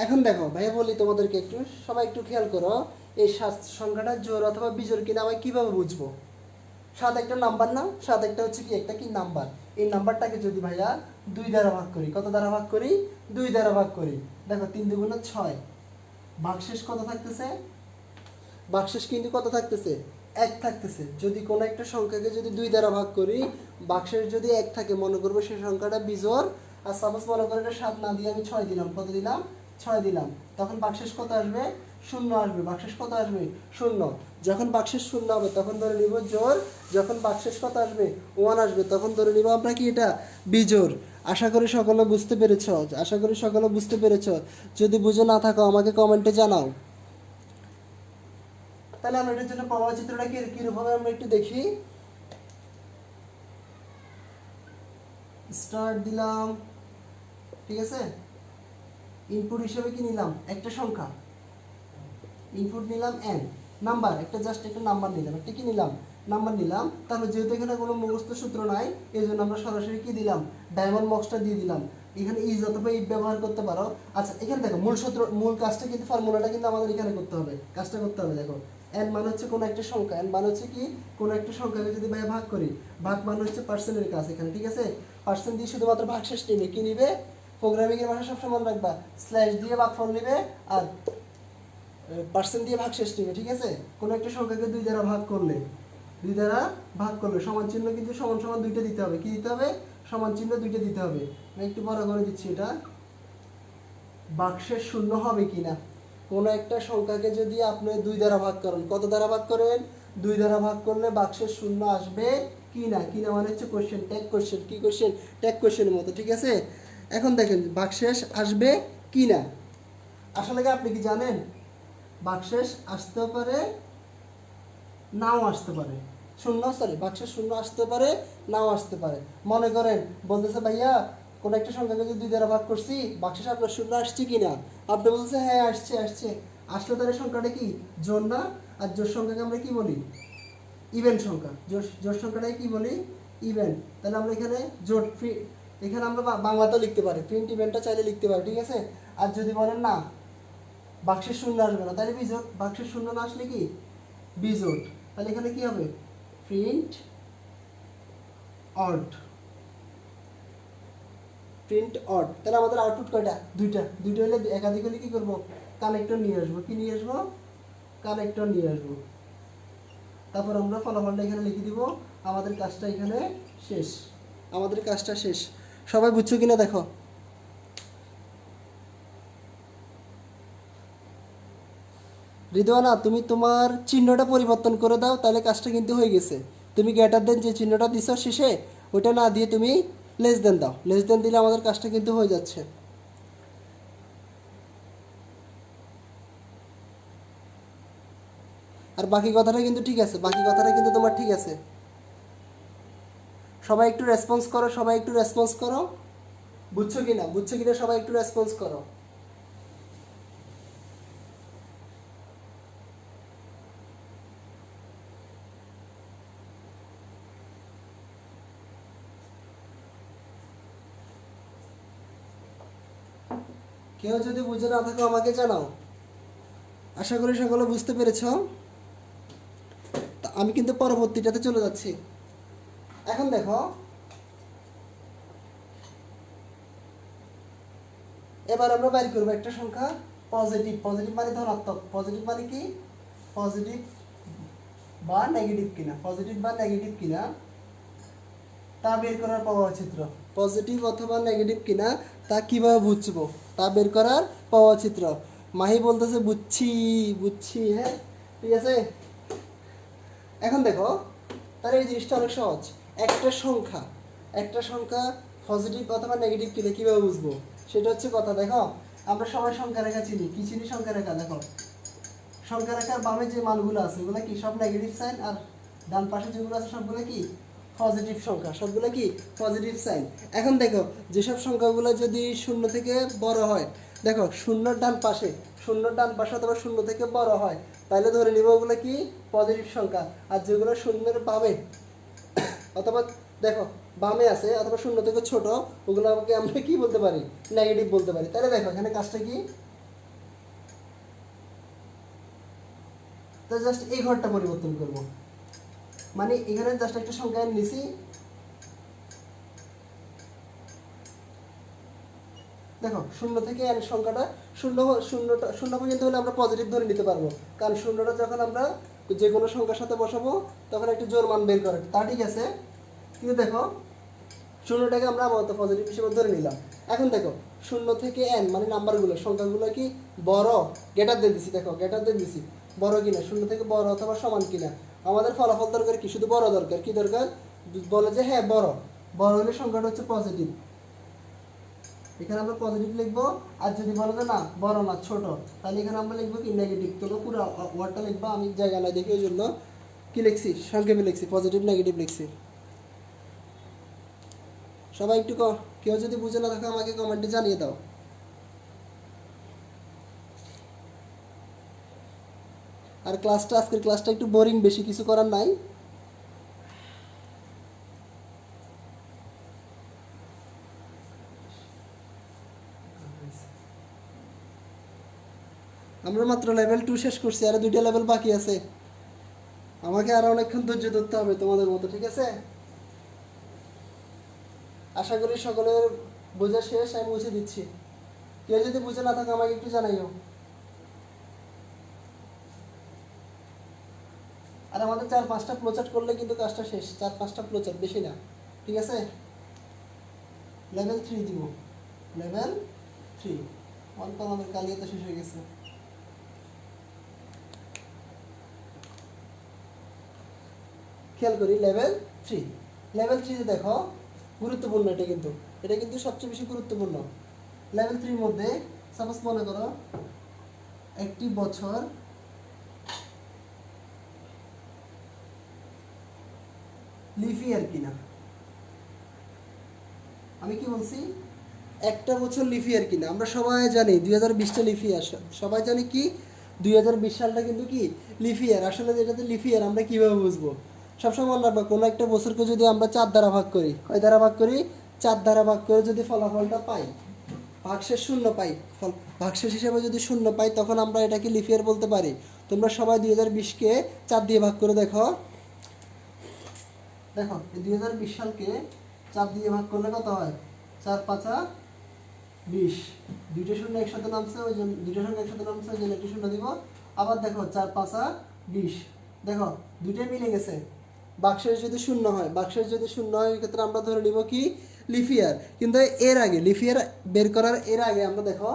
এখন দেখো ভাইয়া বলি তোমাদেরকে একটু, সবাই একটু খেয়াল করো, এই 7 সংখ্যাটা জোড় অথবা বিজোড় কিনা আমি কিভাবে বুঝবো। 7 একটা নাম্বার না, 7 একটা হচ্ছে কি একটা কি নাম্বার। এই নাম্বারটাকে যদি ভাইয়া 2 দ্বারা ভাগ করি, কত দ্বারা ভাগ করি 2 দ্বারা ভাগ করি, দেখো 3 দুগুণে 6, ভাগশেষ কত থাকতেছে, ভাগশেষ কিন্তু কত থাকতেছে 1 থাকতেছে। যদি কোনো একটা সংখ্যাকে যদি 2 দ্বারা ভাগ করি, ভাগশেষ যদি 1 থাকে মনে করবো সেই সংখ্যাটা বিজোড়। আর সাপোজ মনে করো এটা 7 না দিয়ে আমি 6 দিলাম, কত দিলাম 6 দিলাম, তখন ভাগশেষ কত আসবে 0 আসবে। ভাগশেষ কত আসবে 0। যখন ভাগশেষ 0 হবে তখন ধরে নিব জোড়, যখন ভাগশেষ কত আসবে 1 আসবে তখন ধরে নিব আমরা কি এটা বিজোড়। আশা করি সকলে বুঝতে পেরেছ, আশা করি সকলে বুঝতে পেরেছ। যদি বুঝে না থাকো আমাকে কমেন্টে জানাও। তাহলে আমরা এটার জন্য প্রবাহ চিত্রটা কিরকম হবে আমরা একটু দেখি। স্টার্ট দিলাম, ঠিক আছে। ইনপুট হিসেবে কি নিলাম একটা সংখ্যা, ইনপুট নিলাম n নাম্বার, একটা জাস্ট একটা নাম্বার নিলাম, একটা কি নিলাম নাম্বার নিলাম। তারপর যেহেতু এখানে কোনো মুখস্থ সূত্র নাই এই জন্য আমরা সরাসরি কি দিলাম ডায়মন্ড বক্সটা দিয়ে দিলাম। এখানে ইজ অথবা ইফ ব্যবহার করতে পারো। আচ্ছা এখানে দেখো মূল সূত্র মূল কাজটা কিন্তু ফর্মুলাটা কিন্তু আমাদের এখানে করতে হবে, কাজটা করতে হবে। দেখো n মানে হচ্ছে কোনো একটা সংখ্যা, n মানে হচ্ছে কি কোনো একটা সংখ্যাকে যদি ভাগ করি, ভাগ মানে হচ্ছে পার্সেন্টের কাজ এখানে, ঠিক আছে। পার্সেন্ট দিয়ে শুধুমাত্র ভাগশেষ নেবে, কি নিবে প্রোগ্রামিং এর ভাষা সবসময় মনে রাখবা, স্ল্যাশ দিয়ে ভাগফল নেবে আর পার্সেন্ট দিয়ে ভাগশেষ নেবে, ঠিক আছে। কোনো একটা সংখ্যাকে 2 দ্বারা ভাগ করলে, 2 দ্বারা ভাগ করলে সমান চিহ্ন কিন্তু সমান সমান 2টা দিতে হবে, কি দিতে হবে সমান চিহ্ন 2টা দিতে হবে। আমি একটু বড় করে দিচ্ছি এটা, ভাগশেষ 0 হবে কিনা। কোনো একটা সংখ্যাকে যদি আপনি 2 দ্বারা ভাগ করেন, কত দ্বারা ভাগ করেন 2 দ্বারা ভাগ করলে ভাগশেষ 0 আসবে কিনা। কিনা মানে হচ্ছে কোশ্চেন ট্যাগ কোশ্চেন, কি কোশ্চেন ট্যাগ কোশ্চেনের মতো, ঠিক আছে। এখন দেখেন ভাগশেষ আসবে কিনা। আসলে কি আপনি কি জানেন ভাগশেষ আসতেও পারে নাও আসতে পারে, ভাগশেষ 0 আসতে পারে নাও আসতে পারে। মনে করেন বলতেছে ভাইয়া কোনো একটা সংখ্যাকে যদি 2 দ্বারা ভাগ করছি ভাগশেষ আপনার 0 আসছে কিনা, আপনি বলতেছে হ্যাঁ আসছে আসছে, আসলে তাহলে সংখ্যাটা কি জোড় না। আর জোড় সংখ্যাকে আমরা কি বলি ইভেন সংখ্যা, জোড় সংখ্যাটাকে কি বলি ইভেন। তাহলে আমরা এখানে জোড় এখানে আমরা বাংলাতেও লিখতে পারি, প্রিন্ট ইভেন্টটা চাইলে লিখতে পারি, ঠিক আছে। আর যদি বলেন না ভাগশেষ 0 আসবে না তাহলে বিজোড়, ভাগশেষ 0 না আসলে কি বিজোড়। তাহলে এখানে কি হবে প্রিন্ট অড, প্রিন্ট অড। তাহলে আমাদের আউটপুট কয়টা দুইটা, দুইটা হলে একাধিক হলে কি করব কানেক্টর নিয়ে আসবো, কি নিয়ে আসবো কানেক্টর নিয়ে আসবো। তারপর আমরা ফলাফলটা এখানে লিখে দিব, আমাদের কাজটা এখানে শেষ, আমাদের কাজটা শেষ। সবাই বুঝছো কিনা দেখো। রিদওয়ানা, তুমি তোমার চিহ্নটা পরিবর্তন করে দাও, তাহলে কাজটা কিন্তু হয়ে গেছে। তুমি গ্রেটার দেন যে চিহ্নটা দিছো শেষে, ওটা না দিয়ে তুমি লেস দেন দাও। লেস দেন দিলে আমাদের কাজটা কিন্তু হয়ে যাচ্ছে। আর বাকি কথাটা কিন্তু ঠিক আছে, বাকি কথাটা কিন্তু তোমার ঠিক আছে। সবাই একটু রেসপন্স করো, সবাই একটু রেসপন্স করো। বুঝছো কি না, বুঝছো কি না, সবাই একটু রেসপন্স করো। কেউ যদি বুঝে না থাকো আমাকে জানাও। আশা করি সকলে বুঝতে পেরেছো। তা আমি কিন্তু পরবর্তীটাতে চলে যাচ্ছি। এখন দেখো, এবার আমরা বাইর করবো একটা সংখ্যা পজিটিভ। পজিটিভ মানে ধনাত্মক। পজিটিভ মানে কি, পজিটিভ বা নেগেটিভ কিনা, পজিটিভ বা নেগেটিভ কিনা তা বের করার পাওয়া চিত্র। পজিটিভ অথবা নেগেটিভ কিনা তা কিভাবে বুঝবো, তা বের করার পাওয়া চিত্র। মাহি বলতেছে বুঝছি বুঝছি, হ্যাঁ ঠিক আছে। এখন দেখো, তাহলে এই জিনিসটা অনেক সহজ। একটা সংখ্যা পজিটিভ অথবা নেগেটিভ কিনা কীভাবে বুঝবো, সেটা হচ্ছে কথা। দেখো, আমরা সবাই সংখ্যা রেখা চিনি। কি চিনি? সংখ্যা রেখা। দেখো, সংখ্যা রেখার বামে যে মানগুলো আছে ওগুলো কি সব নেগেটিভ সাইন, আর ডান পাশে যেগুলো আছে সবগুলো কি পজিটিভ সংখ্যা, সবগুলো কি পজিটিভ সাইন। এখন দেখো, যেসব সংখ্যাগুলো যদি শূন্য থেকে বড় হয়, দেখো শূন্যর ডান পাশে, শূন্যর ডান পাশে অথবা শূন্য থেকে বড় হয়, তাহলে ধরে নিব ওগুলো কি পজিটিভ সংখ্যা। আর যেগুলো শূন্যের বামে অথবা দেখো বামে আছে অথবা শূন্য থেকে ছোট, ওগুলোকে আমরা কি বলতে পারি, নেগেটিভ বলতে পারি। তাহলে দেখো এখানে কাজটা কি, তো জাস্ট এই ঘরটা পরিবর্তন করব। মানে এখানে জাস্ট একটা সংখ্যা নিছি, দেখো শূন্য থেকে এন সংখ্যাটা শূন্য পর্যন্ত হলে আমরা পজিটিভ ধরে নিতে পারবো, কারণ শূন্যটা যখন আমরা যে কোনো সংখ্যার সাথে বসাবো তখন একটা জোর মান বের করে, তা ঠিক আছে। কিন্তু দেখো শূন্যটাকে আমরা আপাতত পজিটিভ হিসেবে ধরে নিলাম। এখন দেখো শূন্য থেকে এন মানে নাম্বারগুলো, সংখ্যাগুলো কি বড়, গ্রেটার দেন দিছি। দেখো গ্রেটার দেন দিছি, বড় কিনা, শূন্য থেকে বড় অথবা সমান কিনা। আমাদের ফলাফল দরকার কি, শুধু বড় দরকার। কি দরকার? বলে যে হ্যাঁ বড়, বড় হলে সংখ্যাটা হচ্ছে পজিটিভ। এখানে আমরা পজিটিভ লিখবো। আর যদি বলো যে না বড় না ছোট, তাহলে এখানে আমরা লিখবো কি নেগেটিভ। তোমরা পুরো ওয়ার্ডটা লিখবা, আমি জায়গা নাই দেখি ওই জন্য কি লিখছি, সংক্ষেপে লিখছি, পজিটিভ নেগেটিভ লিখছি। সবাই একটু কেউ যদি বুঝে না থাকো আমাকে কমেন্টে জানিয়ে দাও। আর আজকের ক্লাসটা একটু বোরিং, বেশি কিছু করার নাই। আমরা মাত্র লেভেল 2 শেষ করছি, আর 2টা লেভেল বাকি আছে। আমাকে আরো অনেকক্ষণ ধৈর্য ধরতে হবে তোমাদের মতো, ঠিক আছে। আশা করি সকলের বোঝা শেষ, আমি মুছে দিচ্ছি। কেউ যদি বুঝে না থাকে আমাকে একটু জানাইও। আর আমাদের 4-5টা ফ্লোচার্ট করলে কিন্তু কাজটা শেষ। 4-5টা ফ্লোচার্ট, বেশি না, ঠিক আছে। লেভেল 3 দিব, লেভেল 3। অল্প আমাদের কালিয়াতে শেষ হয়ে গেছে। খেয়াল করি লেভেল 3। লেভেল 3 দেখো গুরুত্বপূর্ণ, এটা কিন্তু সবচেয়ে বেশি গুরুত্বপূর্ণ। লেভেল 3 মধ্যে সাপোজ মনে করো একটি বছর লিফ ইয়ার কিনা। আমি কি বলছি, একটা বছর লিফ ইয়ার কিনা। আমরা সবাই জানি 2020টা লিফ ইয়ার, সবাই জানি কি 2020 সালটা কিন্তু কি লিফ ইয়ার। আসলে যেটাতে লিফ ইয়ার আমরা কিভাবে বুঝবো, সবসময় মনে রাখবো কোনো একটা বছরকে যদি আমরা 4 দ্বারা ভাগ করি, কয় দ্বারা ভাগ করি, 4 দ্বারা ভাগ করে যদি ফলাফলটা পাই, ভাগশেষ শূন্য পাই, ভাগশেষ হিসেবে যদি শূন্য পাই, তখন আমরা এটাকে লিফ ইয়ার বলতে পারি। তোমরা সবাই 2020কে 4 দিয়ে ভাগ করে দেখো। দেখো এই 2020 সালকে 4 দিয়ে ভাগ করলে কত হয়, 4-5 20। দুইটা শূন্য একসাথে নামছে, ওই জন্য দুইটা শূন্য একসাথে নামছে, ওই জন্য একটা শূন্য দিব। আবার দেখো 4-5 20, দেখো দুইটাই মিলে গেছে। বাক্সের যদি শূন্য হয়, এক্ষেত্রে আমরা ধরে নিব কি লিফ ইয়ার। কিন্তু এর আগে লিফ ইয়ার বের করার এর আগে আমরা দেখো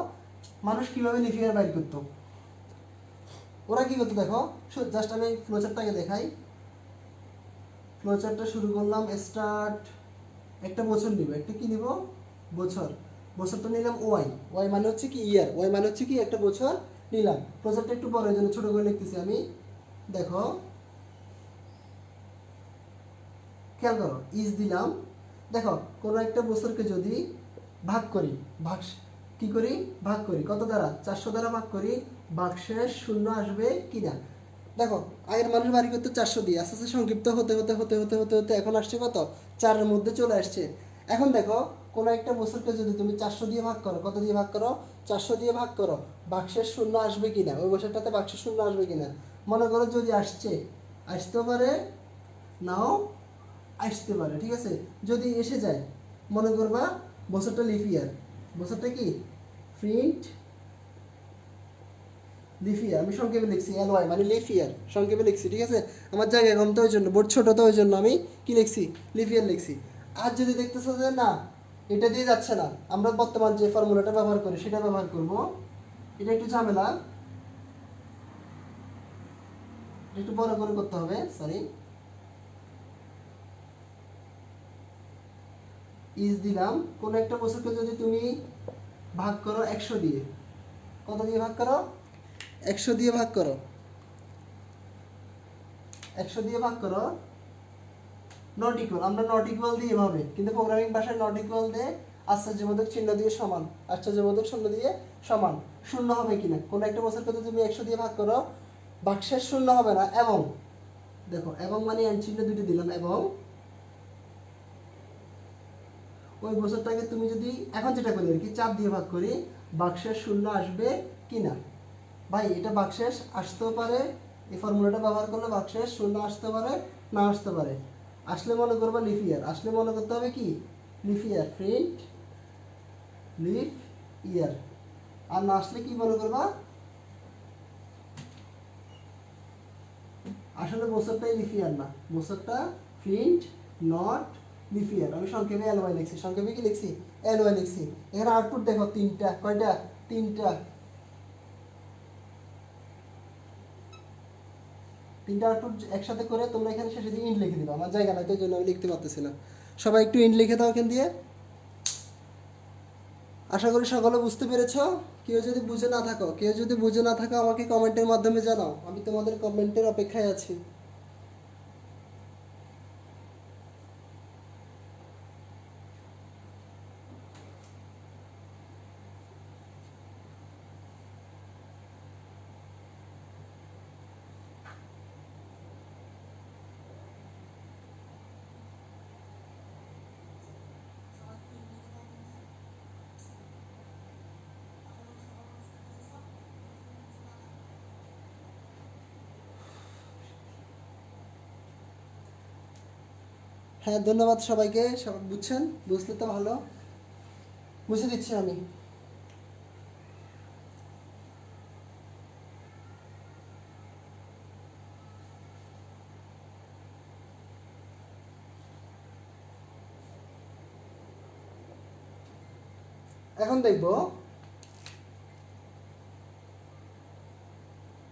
মানুষ কিভাবে লিফ ইয়ার বের করতো। ওরা কি করতে দেখো, জাস্ট আমি ফ্লোচারটাকে দেখাই। ফ্লোচারটা শুরু করলাম, স্টার্ট। একটা বছর নিব, একটা কি নিব, বছর। বছরটা নিলাম ওয়াই, ওয়াই মানে হচ্ছে কি ইয়ার, ওয়াই মানে হচ্ছে কি একটা বছর নিলাম। প্রজেক্টটা একটু বড়, এই জন্য ছোটো করে লিখতেছি আমি। দেখো খেয়াল করো, ইজ দিলাম। দেখো কোনো একটা বছরকে যদি ভাগ করি, ভাগ কি করি, ভাগ করি কত দ্বারা, 400 দ্বারা ভাগ করি, ভাগশেষ শূন্য আসবে কিনা। দেখো আগের মানুষ বাড়ি করতে 400 দিয়ে, আস্তে আস্তে সংক্ষিপ্ত হতে হতে হতে হতে হতে হতে এখন আসছে কত, 4-এর মধ্যে চলে আসছে। এখন দেখো কোনো একটা বছরকে যদি তুমি 400 দিয়ে ভাগ করো, কত দিয়ে ভাগ করো, 400 দিয়ে ভাগ করো, ভাগশেষ শূন্য আসবে কিনা, ওই বছরটাতে ভাগশেষ শূন্য আসবে কিনা। মনে করো যদি আসছে, আসতেও পারে নাও আসতে পারে, ঠিক আছে। যদি এসে যায়, মনে করবা বছরটা লিফ ইয়ার, বছরটা কি প্রিন্ট লিফ ইয়ার, আমি সংক্ষেপে লিখছি এলওয়াই মানে লিফ ইয়ার, সংক্ষেপে লিখছি, ঠিক আছে। আমার জায়গা কম তো ওই জন্য, বোর্ড ছোটো তো ওই জন্য আমি কি লিখছি, লিফ ইয়ার লিখছি। আর যদি দেখতেছো যে না এটা দিয়ে যাচ্ছে না, আমরা বর্তমান যে ফর্মুলাটা ব্যবহার করি সেটা ব্যবহার করব। এটা একটু ঝামেলা, একটু বড় করে করতে হবে, সরি। ইজ দিলাম, কোন একটা বছরকে যদি তুমি ভাগ করো 100 দিয়ে, কত দিয়ে ভাগ করো, 100 দিয়ে ভাগ করো, 100 দিয়ে ভাগ করো, নট ইকুয়াল, আমরা নট ইকুয়াল দিয়ে এভাবে, কিন্তু প্রোগ্রামিং ভাষায় নট ইকুয়াল দিয়ে আশ্চর্যবোধক চিহ্ন দিয়ে সমান, আশ্চর্যবোধক শূন্য দিয়ে সমান, শূন্য হবে কিনা। কোনো একটা বছরকে যদি তুমি 100 দিয়ে ভাগ করো, ভাগশেষ শূন্য হবে না। এবং দেখো এবং মানে এন চিহ্ন দুটো দিলাম, এবং ওই বছরটাকে তুমি যদি এখন যেটা করি আর কি 4 দিয়ে ভাগ করি, ভাগশেষ শূন্য আসবে কিনা। ভাই এটা ভাগশেষ আসতেও পারে, এই ফর্মুলাটা ব্যবহার করলে ভাগশেষ শূন্য আসতে পারে, না আসতে পারে। আসলে মনে করবা লিফ ইয়ার, আসলে মনে করতে হবে কি লিফ ইয়ার, প্রিন্ট লিফ ইয়ার। আর না আসলে কি মনে করবা, আসলে বছরটাই লিফ ইয়ার না, বছরটা প্রিন্ট নট লিফ ইয়ার। আমি সংক্ষেপে এলওয়াই লিখছি, সংক্ষেপে কি লিখছি, এলওয়াই লিখছি। এখানে আউটপুট দেখো তিনটা, কয়টা, তিনটা, তিনটা আউটপুট একসাথে করে তোমরা এখানে শেষে দিয়ে ইন্ট লিখে দিবা। আমার জায়গা নাই তো, এই জন্য আমি লিখতে পারতেছি না। সবাই একটু ইন্ট লিখে দাও এখান দিয়ে। আশা করি সকলে বুঝতে পেরেছ। কেউ যদি বুঝে না থাকো, কেউ যদি বুঝে না থাকো আমাকে কমেন্টের মাধ্যমে জানাও, আমি তোমাদের কমেন্টের অপেক্ষায় আছি। হ্যাঁ ধন্যবাদ সবাইকে, সবাই বুঝছেন, বুঝলে তো ভালো। মুছে দিচ্ছি আমি। এখন দেখব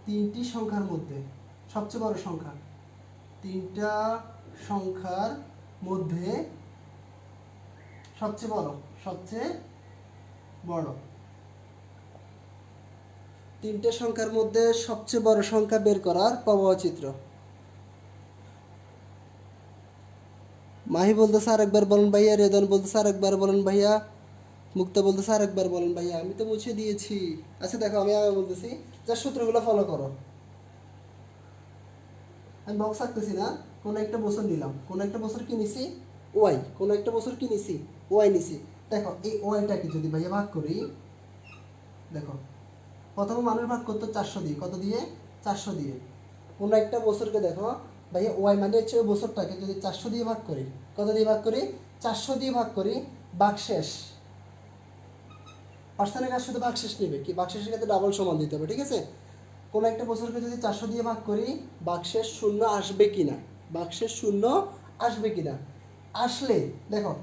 তিনটি সংখ্যার মধ্যে সবচেয়ে বড় সংখ্যা, তিনটা সংখ্যার মধ্যে সবচেয়ে বড়, সবচেয়ে বড়, তিনটে সংখ্যার মধ্যে সবচেয়ে বড় সংখ্যা বের করার প্রবাহ চিত্র। মাহি বলতেছে আরেকবার বলেন ভাইয়া, রেদন বলতেছে আরেকবার বলেন ভাইয়া, মুক্তা বলতেছে আরেকবার বলেন ভাইয়া। আমি তো মুছে দিয়েছি। আচ্ছা দেখো আমি আবার বলতেছি, যা সূত্রগুলো ফলো করো। আমি বক্স আঁকতেছি না, কোনো একটা বছর নিলাম, কোনো একটা বছর কি নিছি, ওয়াই, কোনো একটা বছর কি নিছি, ওয়াই নিছি। দেখো এই ওয়াইটাকে যদি ভাইয়া ভাগ করি, দেখো প্রথমে মানুষ ভাগ করতো 400 দিয়ে, কত দিয়ে, 400 দিয়ে। কোনো একটা বছরকে দেখো ভাইয়া ওয়াই মানে হচ্ছে ওই বছরটাকে যদি 400 দিয়ে ভাগ করি, কত দিয়ে ভাগ করি, 400 দিয়ে ভাগ করি, ভাগশেষ, পার্সেন্টের কাজ শুধু ভাগশেষ নেবে, কি ভাগশেষের ক্ষেত্রে ডাবল সমান দিতে হবে, ঠিক আছে। কোনো একটা বছরকে যদি 400 দিয়ে ভাগ করি, ভাগশেষ শূন্য আসবে কিনা, ভাগশেষ শূন্য আসবে কিনা। আসলে দেখো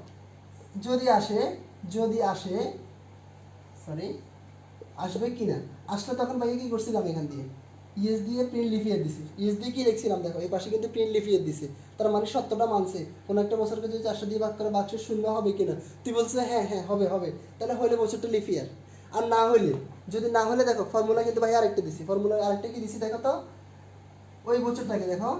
যদি আসে, যদি আসে, সরি, আসবে কিনা, আসলে তখন ভাইয়া কি করছিলাম এখান দিয়ে ইএস দিয়ে প্রিন্ট লিফিয়ে দিছি, ইএস দিয়ে কি লিখছিলাম দেখো এই পাশে কিন্তু প্রিন্ট লিফিয়ে দিছি, তার মানে সত্যটা মানছে। কোনো একটা বছরকে যদি 400 দিয়ে ভাগ করে বাক্সের শূন্য হবে কিনা, তুই বলছে হ্যাঁ হ্যাঁ হবে হবে, তাহলে হলে বছরটা লিফিয়ার। আর না হলে, যদি না হলে দেখো ফর্মুলা কিন্তু ভাই আরেকটা দিছি, ফর্মুলা আরেকটা কি দিছি দেখো তো, ওই বছরটাকে দেখো,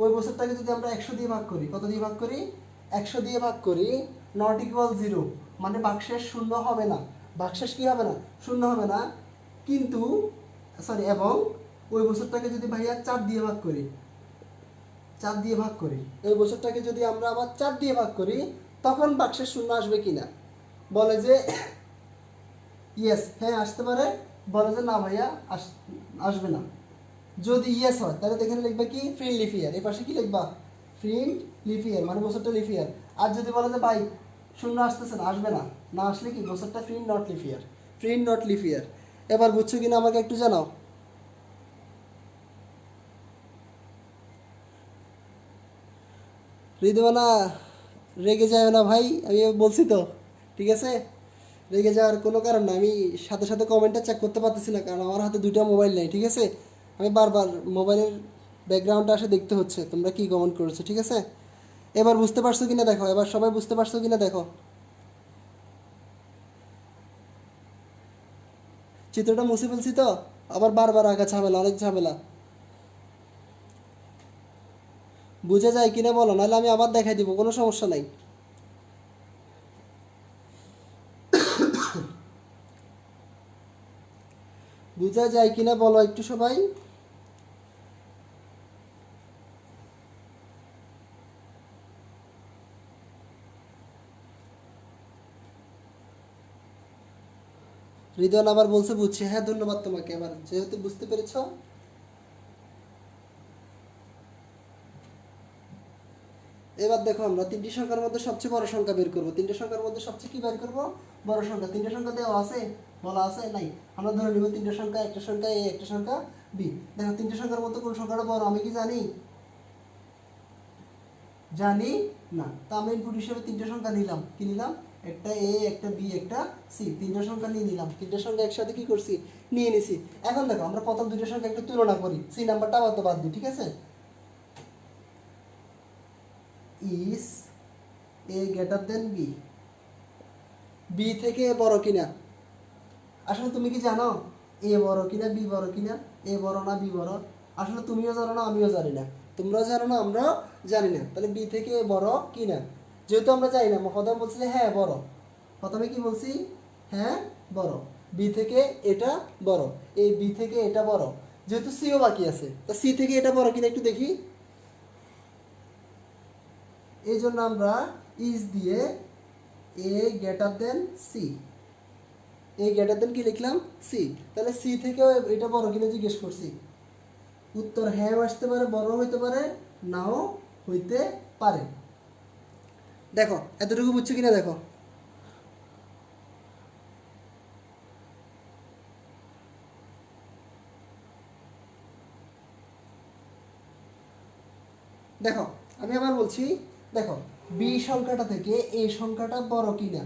ওই বছরটাকে যদি আমরা 100 দিয়ে ভাগ করি, কত দিয়ে ভাগ করি, 100 দিয়ে ভাগ করি, নট ইকুয়াল 0, মানে বাক্সের শূন্য হবে না, বাক্সের কি হবে না, শূন্য হবে না। কিন্তু সরি, এবং ওই বছরটাকে যদি ভাইয়া 4 দিয়ে ভাগ করি, 4 দিয়ে ভাগ করি, ওই বছরটাকে যদি আমরা আবার 4 দিয়ে ভাগ করি, তখন বাক্সের শূন্য আসবে কিনা, বলে যে ইয়েস, হ্যাঁ আসতে পারে, বলে যে না ভাইয়া আসবে না। যদি ইয়েস হয় তাহলে এখানে লিখবা কি, ফ্রিন্ট লিফিয়ার, এই পাশে কি লিখবা, ফ্রিন্ট লিফিয়ার, মানে বছরটা লিফিয়ার। আর যদি বলে যে ভাই শূন্য আসতেছে না, আসবে না, না আসলে কি বছরটা প্রিন্ট নট লিফিয়ার, প্রিন্ট নট লিফিয়ার। এবার বুঝছো কিনা আমাকে একটু জানাও। রিদওয়ানা, রেগে যায় না ভাই, আমি বলছি তো, ঠিক আছে, রেগে যাওয়ার কোনো কারণ না। আমি সাথে সাথে কমেন্টটা চেক করতে পারতেছি না, কারণ আমার হাতে দুইটা মোবাইল নেই, ঠিক আছে, আমি বারবার মোবাইলের ব্যাকগ্রাউন্ডটা আসে দেখতে হচ্ছে তোমরা কি কমেন্ট করেছো, ঠিক আছে। এবার বুঝতে পারছো কিনা দেখো, এবার সবাই বুঝতে পারছো কিনা দেখো, চিত্রটা মুছে ফেলছি তো, আবার বারবার আঁকা ঝামেলা, অনেক ঝামেলা। বুঝে যায় কিনা বলো, নাহলে আমি আবার দেখাই দিব, কোনো সমস্যা নাই। বুঝা যায় কিনা বলো একটু সবাই। হৃদয় আবার বলছে বুঝছি, হ্যাঁ ধন্যবাদ তোমাকে, এবার যেহেতু বুঝতে পেরেছো। এবার দেখো আমরা তিনটি সংখ্যার মধ্যে সবচেয়ে বড় সংখ্যা বের করবো, তিনটে সংখ্যার মধ্যে সবচেয়ে কি বের করবো, বড় সংখ্যা। তিনটে সংখ্যা দেওয়া আছে, বলা আছে নাই, আমরা ধরে নিব তিনটে সংখ্যা, একটা সংখ্যা এ, একটা সংখ্যা বি। দেখো তিনটে সংখ্যার মধ্যে কোন সংখ্যাটা বড় আমি কি জানি, জানি না। তা আমি ইনপুট হিসেবে তিনটে সংখ্যা নিলাম, কি নিলাম, একটা এ, একটা বি, একটা সি, তিনটে সংখ্যা নিয়ে নিলাম, তিনটে সংখ্যা একসাথে কি করছি, নিয়ে নিছি। এখন দেখো আমরা প্রথম দুটো সংখ্যা একটু তুলনা করি, সি নাম্বারটা আবার তো বাদ দিই, ঠিক আছে। Is A greater than B, B থেকে এ বড় কিনা। আসলে তুমি কি জানো এ বড় কিনা বি বড় কিনা, এ বড় না বি বড়, আসলে তুমিও জানো না আমিও জানি না, তোমরাও জানো না আমরাও জানি না, তাহলে বি থেকে এ বড় কিনা, যেহেতু আমরা জানি না, প্রথমে বলছি হ্যাঁ বড়, প্রথমে কি বলছি, হ্যাঁ বড়, বি থেকে এটা বড়, এই বি থেকে এটা বড়, যেহেতু সিও বাকি আছে, তা সি থেকে এটা বড় কিনা একটু দেখি। এই জন্য আমরা ইজ দিয়ে এ গ্রেটার দেন সি, এ গ্রেটার দেন কি লিখলাম, সি, তাহলে সি থেকেও এটা বড় কিনা জিজ্ঞেস করছি, উত্তর হ্যাঁ আসতে পারে, বড় হইতে পারে, নাও হইতে পারে। দেখো এতটুকু বুঝছো কিনা দেখো। দেখো আমি আবার বলছি, দেখো বি সংখ্যাটা থেকে এ সংখ্যাটা বড় কিনা,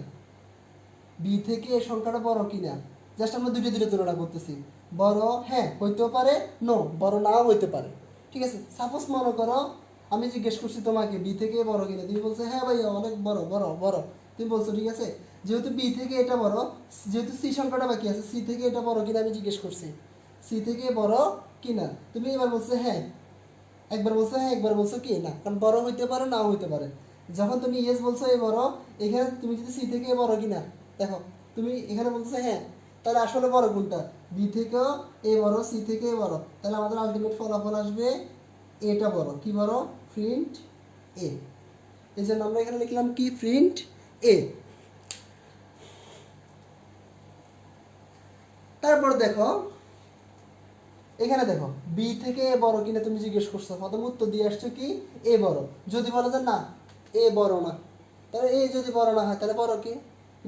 বি থেকে এ সংখ্যাটা বড় কিনা, জাস্ট আমরা দুটো দুটো তুলনা করতেছি, বড় হ্যাঁ হইতেও পারে, নো বড় নাও হইতে পারে, ঠিক আছে। সাপোজ মনে করো আমি জিজ্ঞেস করছি তোমাকে বি থেকে এ বড় কিনা, তুমি বলছো হ্যাঁ ভাইয়া অনেক বড় বড় বড়, তুমি বলছো ঠিক আছে, যেহেতু বি থেকে এটা বড়, যেহেতু সি সংখ্যাটা বাকি আছে, সি থেকে এটা বড় কিনা আমি জিজ্ঞেস করছি, সি থেকে বড় কিনা, তুমি এবার বলছো হ্যাঁ, একবার বলছো হ্যাঁ, একবার বলছো কি না, কারণ বড় হইতে পারে নাও হইতে পারে। যখন তুমি ইয়েস বলছো এ বড়, এখানে তুমি যদি সি থেকে এ বড় কিনা, দেখো তুমি এখানে বলছো হ্যাঁ, তাহলে আসলে বড় কোনটা, বি থেকেও এ বড়, সি থেকে এ বড়, তাহলে আমাদের আলটিমেট ফলাফল আসবে এটা বড়, কি বড়, প্রিন্ট এ। এই জন্য আমরা এখানে লিখলাম কি, প্রিন্ট এ। তারপর দেখো এখানে দেখো বি থেকে এ বড় কিনা তুমি জিজ্ঞেস করছো, প্রথম উত্তর দিয়ে আসছো কি এ বড়, যদি বলো যে না এ বড় না, তাহলে এ যদি বড় না হয় তাহলে বড় কি,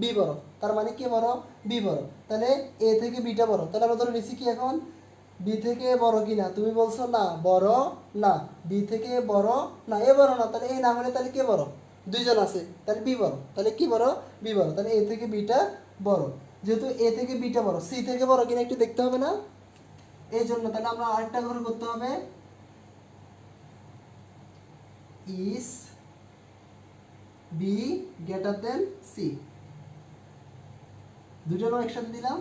বি বড়, তার মানে কি বড়, বি বড়, তাহলে এ থেকে বিটা বড়, তাহলে আমরা ধরে নিচ্ছি কি এখন, বি থেকে এ বড় কিনা, তুমি বলছো না বড় না, বি থেকে এ বড় না, এ বড় না, তাহলে এ না হলে তাহলে কে বড়, দুইজন আছে, তাহলে বি বড়, তাহলে কি বড়, বি বড়, তাহলে এ থেকে বিটা বড়। যেহেতু এ থেকে বিটা বড়, সি থেকে বড় কিনা একটু দেখতে হবে না, এই জন্য তাহলে আমরা আরেকটা ঘর করতে হবে, is B greater than C. দুটো একসাথে দিলাম,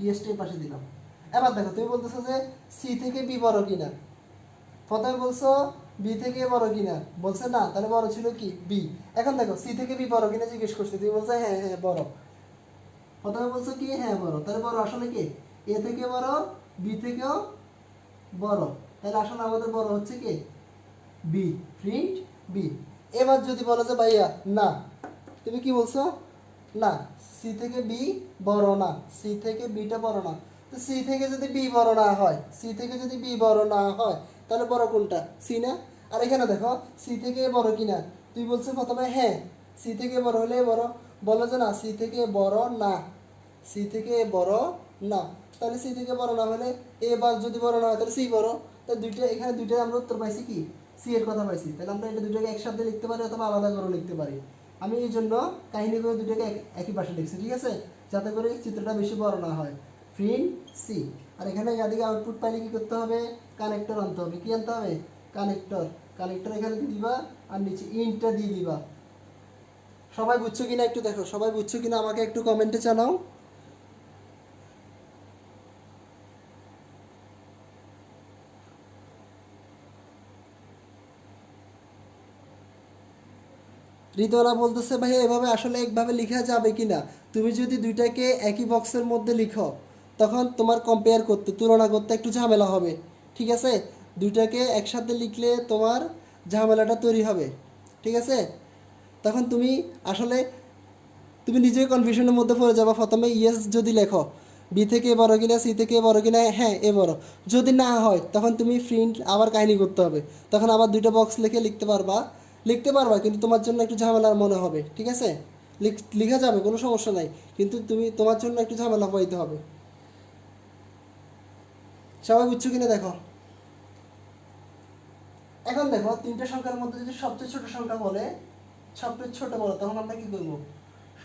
ইএসটি এর পাশে দিলাম। এবার দেখো তুমি বলতেছো যে সি থেকে বি বড় কিনা, প্রথমে বলছো বি থেকে বড় কিনা, বলছে না, তাহলে বড় ছিল কি বি। এখন দেখো সি থেকে বি বড় কিনা জিজ্ঞেস করছে, তুমি বলছো হ্যাঁ হ্যাঁ বড়। প্রথমে বলছো কি হ্যাঁ বড়, তাহলে বড় আসলে কি এ থেকে বড় বি থেকেও বড়, তাহলে আসলে আমাদের বড় হচ্ছে কি বি, প্রিন্ট বি। এবার যদি বলো যে ভাইয়া না, তুমি কি বলছো না সি থেকে বি বড় না, সি থেকে বিটা বড় না, তো সি থেকে যদি বি বড় না হয়, সি থেকে যদি বি বড় না হয় তাহলে বড় কোনটা, সি না? আর এখানে দেখো সি থেকে বড় কিনা, তুই বলছো প্রথমে হ্যাঁ সি থেকে বড় হলে বড়, বলো যে না সি থেকে বড় না, সি থেকে বড় না, তাহলে সি থেকে বড় না হলে এবার যদি বড় না হয় তাহলে সি বড়। তাহলে দুইটা, এখানে দুইটা আমরা উত্তর পাইছি কি সি এর কথা পাইছি, তাহলে আমরা এটা দুটোকে একসাথে লিখতে পারি অথবা আলাদা করে লিখতে পারি। আমি এই জন্য কাহিনী করে দুটোকে একই পাশে লিখছি, ঠিক আছে, যাতে করে চিত্রটা বেশি বড় না হয়। Print C. আর এখানে এদিকে আউটপুট পাইলে কি করতে হবে, কানেক্টর আনতে হবে। কি আনতে হবে, কানেক্টর। কানেক্টর এখানে দিয়ে দিবা আর নিচে ইনটা দিয়ে দিবা। সবাই বুঝছো কিনা একটু দেখো, সবাই বুঝছো কিনা আমাকে একটু কমেন্টে জানাও। ঋতুয়ালা বলতেছে ভাই এভাবে আসলে একভাবে লেখা যাবে কি না, তুমি যদি দুইটাকে একই বক্সের মধ্যে লিখো তখন তোমার কম্পেয়ার করতে, তুলনা করতে একটু ঝামেলা হবে, ঠিক আছে, দুইটাকে একসাথে লিখলে তোমার ঝামেলাটা তৈরি হবে, ঠিক আছে। তখন তুমি আসলে তুমি নিজেই কনফিউশনের মধ্যে পড়ে যাবা। প্রথমে ইয়েস যদি লেখো বি থেকে এ বড় কিনা, সি থেকে এ বড় কিনা, হ্যাঁ এ বড়, যদি না হয় তখন তুমি প্রিন্ট আবার কাহিনী করতে হবে, তখন আবার দুইটা বক্স লিখে লিখতে পারবা কিন্তু তোমার জন্য একটু ঝামেলার মনে হবে, ঠিক আছে। লিখা যাবে, কোনো সমস্যা নাই, কিন্তু তুমি তোমার জন্য একটু ঝামেলা পাইতে হবে। সবাই বুঝছো কিনা দেখো। এখন দেখো তিনটা সংখ্যার মধ্যে যদি সবচেয়ে ছোট সংখ্যা বলে, সবচেয়ে ছোট বলে, তখন আমরা কি করব,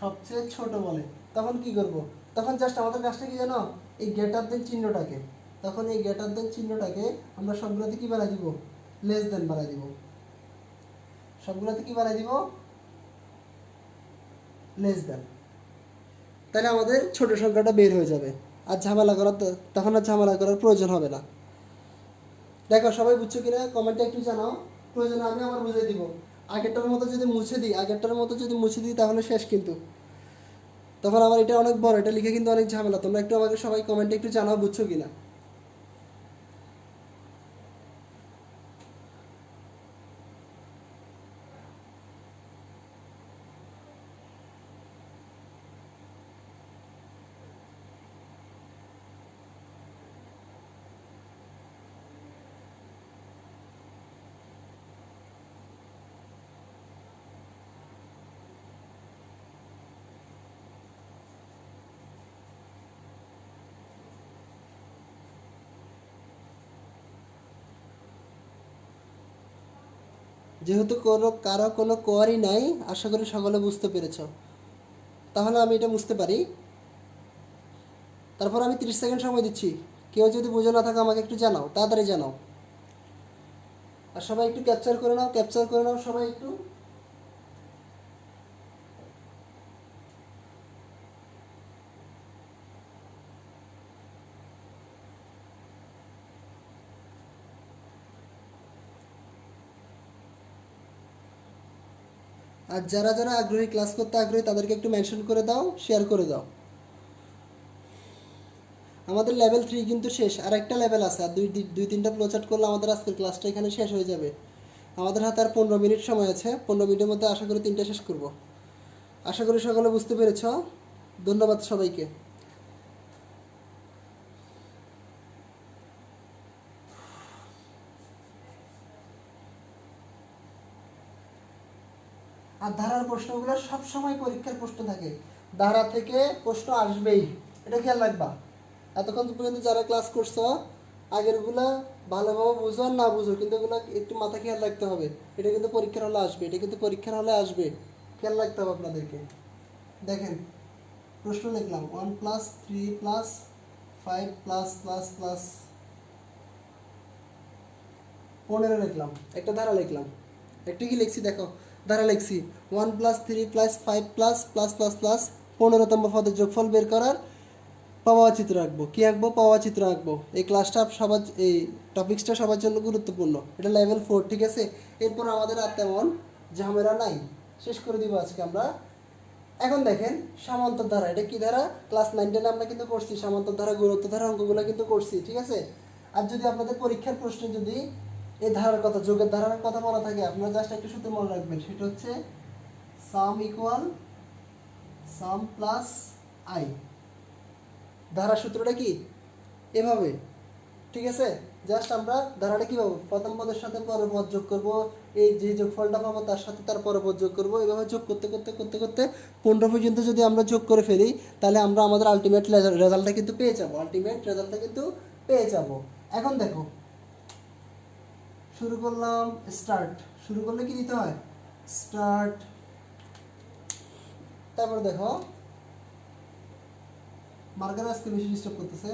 সবচেয়ে ছোট বলে তখন কি করব, তখন জাস্ট আমাদের কাজটা কি জানো, এই গ্রেটার দেন চিহ্নটাকে, তখন এই গ্রেটার দেন চিহ্নটাকে আমরা সবগুলোতে কি বানাই দিব, লেস দেন বানাই দিব, সবগুলোতে কি বানাই দিব, লেস দেন। তাহলে আমাদের ছোট সংখ্যাটা বের হয়ে যাবে, আর ঝামেলা করার তখন আর ঝামেলা করার প্রয়োজন হবে না। দেখো সবাই বুঝছো কিনা কমেন্টে একটু জানাও, প্রয়োজনে আমি আমার বুঝিয়ে দিব। আগেরটার মতো যদি মুছে দিই তাহলে শেষ কিন্তু, তখন আমার এটা অনেক বড়, এটা লিখে কিন্তু অনেক ঝামেলা। তোমরা একটু আমাকে সবাই কমেন্টে একটু জানাও বুঝছো কিনা। যেহেতু কারো কোনো কোয়ারি নাই, আশা করি সকলে বুঝতে পেরেছ। তাহলে আমি এটা বুঝতে পারি, তারপর আমি 30 সেকেন্ড সময় দিচ্ছি। কেউ যদি বুঝে না থাকে আমাকে একটু জানাও, তাড়াতাড়ি জানাও। আর সবাই একটু ক্যাপচার করে নাও সবাই একটু। আর যারা যারা আগ্রহী, ক্লাস করতে আগ্রহী, তাদেরকে একটু মেনশন করে দাও, শেয়ার করে দাও। আমাদের লেভেল 3 কিন্তু শেষ, আর একটা লেভেল আছে, আর দুই তিনটা ফ্লোচার্ট করলে আমাদের আজকের ক্লাসটা এখানে শেষ হয়ে যাবে। আমাদের হাতে আর 15 মিনিট সময় আছে, 15 মিনিটের মধ্যে আশা করি 3টা শেষ করব। আশা করি সকলে বুঝতে পেরেছ। ধন্যবাদ সবাইকে। আর ধারার প্রশ্নগুলো সবসময় পরীক্ষার প্রশ্ন থাকে, ধারা থেকে প্রশ্ন আসবেই, এটা খেয়াল রাখবা। এতক্ষণ পর্যন্ত যারা ক্লাস করছো আগেরগুলা ভালোভাবে বুঝো আর না বুঝো, কিন্তু এগুলো একটু মাথা খেয়াল রাখতে হবে। এটা কিন্তু পরীক্ষার হলে আসবে, খেয়াল রাখতে হবে আপনাদেরকে। দেখেন প্রশ্ন লিখলাম 1+3+5+++15 লিখলাম, একটা ধারা লিখলাম, একটু কি লিখছি দেখো, ধারা লিখছি 1+3+5++++15তম পদের যোগফল বের করার পাওয়া চিত্র আঁকবো। কি আঁকবো? পাওয়া চিত্র আঁকবো। এই ক্লাসটা সবার, এই টপিক্সটা সবার জন্য গুরুত্বপূর্ণ, এটা লেভেল 4, ঠিক আছে। এরপর আমাদের আর তেমন ঝামেলা নাই, শেষ করে দিব আজকে আমরা। এখন দেখেন সামান্তর ধারা, এটা কি ধারা? ক্লাস 9-10 আমরা কিন্তু করছি সামান্তর ধারা, গুরুত্ব ধারা অঙ্কগুলো কিন্তু করছি, ঠিক আছে। আর যদি আপনাদের পরীক্ষার প্রশ্নে যদি এই ধারার কথা, যোগের ধারার কথা বলা থাকে, আপনারা জাস্ট একটা সূত্র মনে রাখবেন, সেটা হচ্ছে সাম ইকুয়াল সাম প্লাস আই। ধারার সূত্রটা কি? এভাবে, ঠিক আছে। জাস্ট আমরা ধারাটা কী পাবো? প্রথম পদের সাথে পরের পদ যোগ করবো, এই যে যোগফলটা পাবো তার সাথে তার পরের পদ যোগ করবো, এভাবে যোগ করতে করতে করতে করতে 15 পর্যন্ত যদি আমরা যোগ করে ফেলি, তাহলে আমরা আমাদের আলটিমেট রেজাল্টটা কিন্তু পেয়ে যাবো, আলটিমেট রেজাল্টটা কিন্তু পেয়ে যাবো। এখন দেখো, শুরু করলাম, স্টার্ট। শুরু করলে কি দিতে হয়? স্টার্ট। তারপর দেখো, মার্কার আজকে বেশি ডিস্টার্ব করতেছে,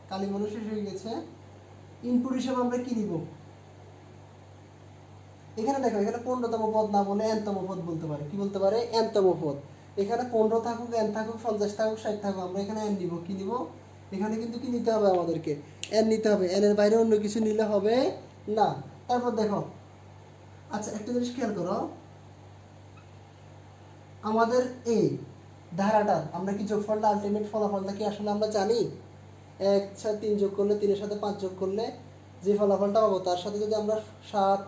কালি মনে শেষ হয়ে গেছে। ইনপুট হিসেবে আমরা কি নিব? এখানে দেখো, এখানে 15তম পদ না বলে nতম পদ বলতে পারে। কি বলতে পারে? nতম পদ। এখানে 15 থাকুক, n থাকুক, 50 থাকুক, 60 থাকুক, আমরা এখানে n নিব। কি নিব? এখানে কিন্তু কি নিতে হবে আমাদেরকে? n নিতে হবে। n এর বাইরে অন্য কিছু নিলে হবে না। তারপর দেখো, আচ্ছা একটা জিনিস খেয়াল করো, আমাদের এই ধারাটার আমরা কি যোগফলটা, আলটিমেট ফলাফলটা কি আসলে আমরা জানি? 1 সাথে 3 যোগ করলে, 3-এর সাথে 5 যোগ করলে যে ফলাফলটা পাবো, তার সাথে যদি আমরা 7,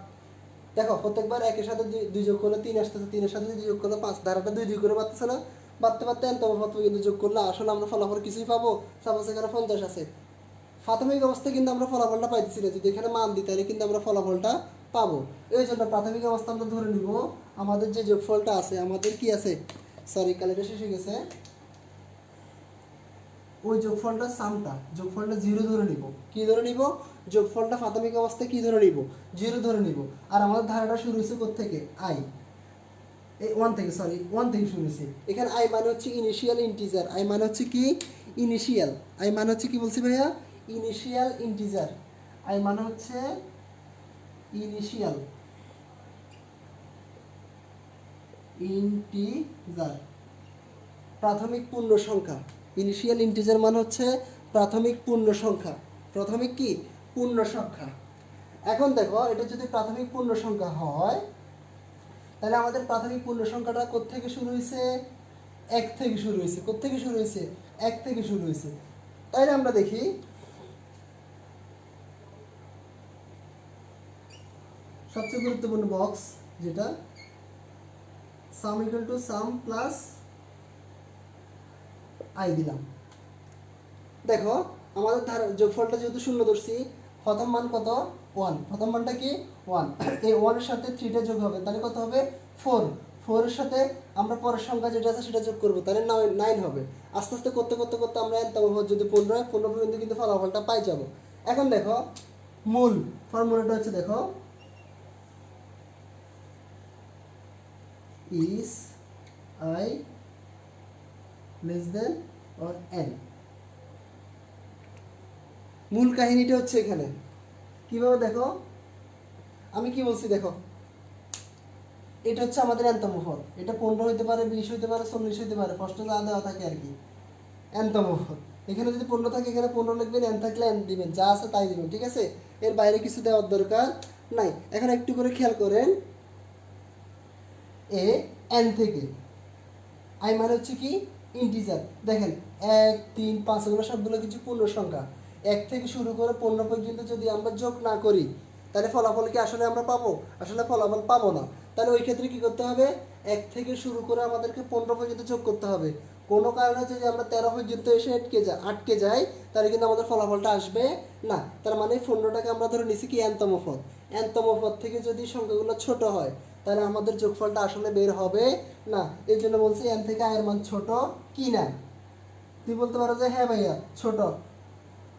দেখো প্রত্যেকবার 1-এর সাথে 2 যোগ করলে 3 আসতেছে, 3-এর সাথে 2 যোগ করলে 5, ধারাটা 2 করে বাড়তেছে না? বাড়তে বাড়তে nতম পদ পর্যন্ত যোগ করলে আসলে আমরা ফলাফল কিছুই পাবো। সাপোজ এখানে 50 আছে, প্রাথমিক অবস্থায় কিন্তু আমরা ফলাফলটা পাইতেছি না, যদি এখানে মান দিই তাহলে কিন্তু আমরা ফলাফলটা পাবো। এই জন্য প্রাথমিক অবস্থা আমরা ধরে নিব আমাদের যে যোগফলটা আছে, আমাদের কি আছে, সরি কালিটা শেষ হয়ে গেছে, ওই যোগফলটা সামটা, যোগফলটা 0 ধরে নিব। কি ধরে নিব? যোগফলটা প্রাথমিক অবস্থায় কি ধরে নিব? 0 ধরে নিব। আর আমাদের ধারাটা শুরু হয়েছে কোত্থেকে? আই, এই 1 থেকে, সরি 1 থেকে শুরু হয়েছে। এখানে আই মানে হচ্ছে ইনিশিয়াল ইন্টিজার, আই মানে হচ্ছে কি? ইনিশিয়াল। আই মানে হচ্ছে কি বলছি ভাইয়া? Initial integer. আই মানে হচ্ছে ইনিশিয়াল ইন্টিজার, প্রাথমিক পূর্ণ সংখ্যা। ইনিশিয়াল ইন্টিজার মানে হচ্ছে প্রাথমিক পূর্ণ সংখ্যা। প্রাথমিক কি? পূর্ণ সংখ্যা। এখন দেখো, এটা যদি প্রাথমিক পূর্ণ সংখ্যা হয়, তাহলে আমাদের প্রাথমিক পূর্ণ সংখ্যাটা কোত্থেকে শুরু হয়েছে? 1 থেকে শুরু হয়েছে। কোত্থেকে শুরু হয়েছে? 1 থেকে শুরু হয়েছে। তাইলে আমরা দেখি, সবচেয়ে গুরুত্বপূর্ণ বক্স যেটা, সাম equal to some plus I দিলাম। দেখো, আমাদের যোগফলটা যেহেতু 0 ধরছি, প্রথম মান কত? 1। প্রথম মানটা কি? 1। এই 1 এর সাথে 3টা যোগ হবে, তাহলে কত হবে? 4। 4 এর সাথে আমরা পরের সংখ্যা যেটা আছে সেটা যোগ করবো, তাহলে 9 হবে। আস্তে আস্তে করতে করতে করতে আমরা nতম পদ যদি 15 হয়, 15 পর্যন্ত কিন্তু ফলাফলটা পাই যাব। এখন দেখো, মূল ফর্মুলাটা হচ্ছে, দেখো, is I less than or n। মূল কাহিনীটা হচ্ছে এখানে কিভাবে, দেখো আমি কি বলছি, দেখো এটা হচ্ছে আমাদের nতম পদ। এটা 15 হইতে পারে, 20 হইতে পারে, 40 হইতে পারে, প্রশ্ন যা দেওয়া থাকে আর কি, nতম পদ। এখানে যদি 15 থাকে, এখানে 15 লিখবেন, n থাকলে n দিবেন, যা আছে তাই দিবেন, ঠিক আছে। এর বাইরে কিছু দেওয়ার দরকার নাই। এখন একটু করে খেয়াল করেন, এ n থেকে, আই মানে হচ্ছে কি? ইন্টিজার। দেখেন 1, 3, 5 এগুলো সবগুলো কিছু পূর্ণ সংখ্যা। 1 থেকে শুরু করে 15 পর্যন্ত যদি আমরা যোগ না করি, তাহলে ফলাফল কি আসলে আমরা পাবো? আসলে ফলাফল পাবো না। তাহলে ওই ক্ষেত্রে কি করতে হবে? 1 থেকে শুরু করে আমাদেরকে 15 পর্যন্ত যোগ করতে হবে। কোনো কারণে যদি আমরা 13 পর্যন্ত এসে আটকে যাই, তাহলে কিন্তু আমাদের ফলাফলটা আসবে না। তার মানে 15টাকে আমরা ধরে নিছি কি? nতম পদ। nতম পদ থেকে যদি সংখ্যাগুলো ছোট হয়, তাহলে আমাদের যোগফলটা আসলে বের হবে না। এই জন্য বলছি n থেকে i এর মান ছোট কি না। তুই বলতে পারো যে হ্যাঁ ভাইয়া ছোট,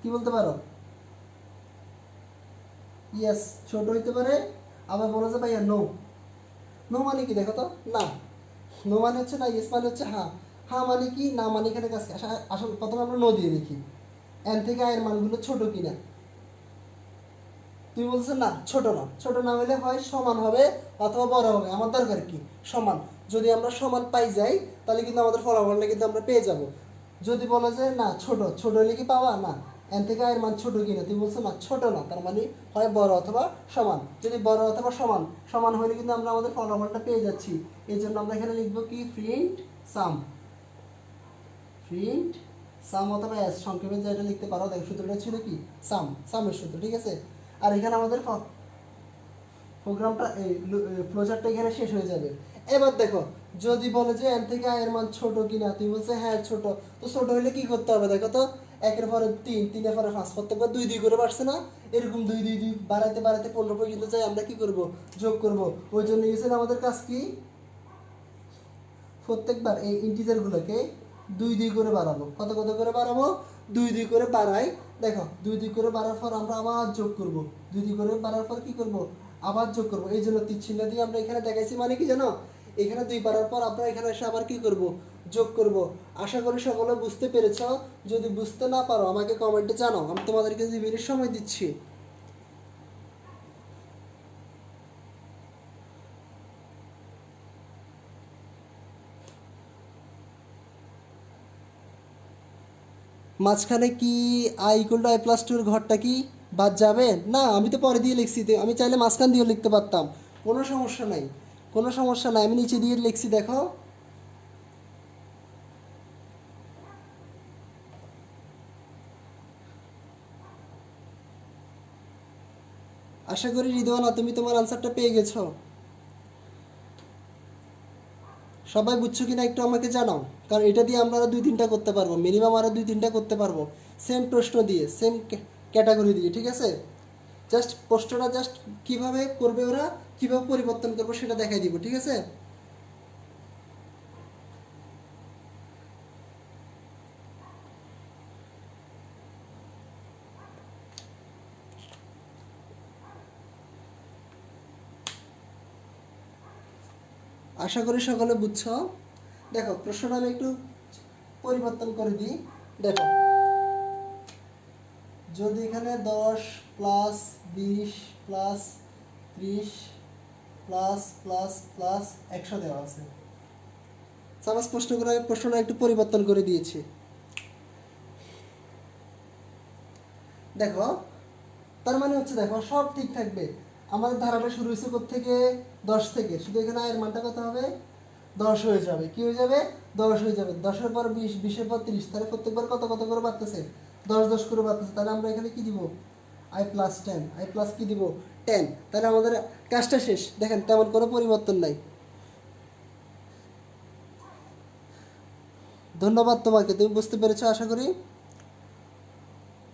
কি বলতে পারো? ইয়েস, ছোট হইতে পারে। আবার বলো যে ভাইয়া নো। নো মানে কি? দেখো তো, না। নো মানে হচ্ছে না, ইয়েস মানে হচ্ছে হ্যাঁ। হ্যাঁ মানে কি, না মানে এখানে কাজ কি? আসলে প্রথমে আমরা ন দিয়ে দেখি এন থেকে আয়ের মানগুলো ছোট কিনা। তুই বলছিস না ছোট না, ছোট না হলে হয় সমান হবে অথবা বড় হবে। আমার দরকার কি সমান। যদি আমরা সমান পাই যাই তাহলে কিন্তু আমাদের ফলাফলটা কিন্তু আমরা পেয়ে যাব। যদি বলে যে না ছোট, ছোট হলে কি পাওয়া না, এন থেকে আয়ের মান ছোট কিনা, তুই বলছো না ছোট না, তার মানে হয় বড় অথবা সমান। যদি বড় অথবা সমান, সমান হলে কিন্তু আমরা আমাদের ফলাফলটা পেয়ে যাচ্ছি। এই জন্য আমরা এখানে লিখবো কি প্রিন্ট সাম। প্রিন্ট সাম অথবা এস সংক্ষেপে যেটা লিখতে পারো। দেখো সূত্রটা ছিল কি সাম, সামের সূত্র, ঠিক আছে। আর এখানে আমাদের প্রোগ্রামটা এই ফ্লোচারটা এখানে শেষ হয়ে যাবে। এবার দেখো যদি বলে যে এন থেকে আয়ের মান ছোট কিনা, তুমি বলছে হ্যাঁ ছোট। তো ছোট হলে কি করতে হবে দেখো তো, একের পরে তিন, তিনের পরে পাঁচ, প্রত্যেকবার দুই দুই করে বাড়ছে না, এরকম দুই দুই দুই বাড়াইতে বাড়াইতে 15 পর্যন্ত যাই আমরা কি করব, যোগ করব। ওই জন্য গেছেন আমাদের কাজ কি, প্রত্যেকবার এই ইন্টিজারগুলোকে দুই দুই করে বাড়াবো। কত কত করে বাড়াবো, দুই দুই করে বাড়াই। দেখো দুই দুই করে বাড়ার পর আমরা আবার যোগ করব, দুই দুই করে বাড়ার পর কি করব, আবার যোগ করব। এই জন্য তীর চিহ্ন দিয়ে আমরা এখানে দেখাইছি, মানে কি জানো, এখানে দুই বাড়ার পর আমরা এখানে এসে আবার কি করব, যোগ করব। আশা করি সকলে বুঝতে পেরেছ। যদি বুঝতে না পারো আমাকে কমেন্টে জানাও, আমি তোমাদেরকে 2 মিনিট সময় দিচ্ছি। মাঝখানে কি I equal to I plus টুর ঘরটা কি বাদ যাবে না? আমি তো পরে দিয়ে লিখছি, আমি চাইলে মাঝখান দিয়েও লিখতে পারতাম, কোনো সমস্যা নাই, কোনো সমস্যা নাই। আমি নিচে দিয়ে লিখছি দেখো। আশা করি রিদওয়ানা তুমি তোমার আনসারটা পেয়ে গেছো। সবাই বুঝছো কিনা একটু আমাকে জানাও, কারণ এটা দিয়ে আমরা আরো 2-3টা করতে পারবো, মিনিমাম আরো 2-3টা করতে পারবো সেম প্রশ্ন দিয়ে, সেম ক্যাটাগরি দিয়ে, ঠিক আছে। জাস্ট প্রশ্নটা জাস্ট কিভাবে করবে ওরা, কিভাবে পরিবর্তন করবো সেটা দেখাই দিব, ঠিক আছে। আশা করি সকলে বুঝছো। দেখো প্রশ্নটা আমি একটু পরিবর্তন করে দিই। দেখো যদি এখানে 10 plus 20 plus 30 plus plus plus 100 দেওয়া আছে, সাপোজ প্রশ্নটা একটু পরিবর্তন করে দিয়েছি। দেখো তার মানে হচ্ছে দেখো সব ঠিক থাকবে। আমাদের ধারাটা শুরু হয়েছে থেকে 10 থেকে, শুধু এখানে আয়ের মানটা কত হবে, 10 হয়ে যাবে। কি হয়ে যাবে, 10 হয়ে যাবে। 10-এর পর 20, 20-এর পর 30, তাহলে প্রত্যেকবার কত কত করে বাড়তেছে, 10 10 করে বাড়তেছে। তাহলে আমরা এখানে কি দিব, আই প্লাস 10, আই প্লাস কি দিব 10। তাহলে আমাদের কাজটা শেষ। দেখেন তেমন কোনো পরিবর্তন নাই। ধন্যবাদ তোমাকে, তুমি বুঝতে পেরেছো আশা করি।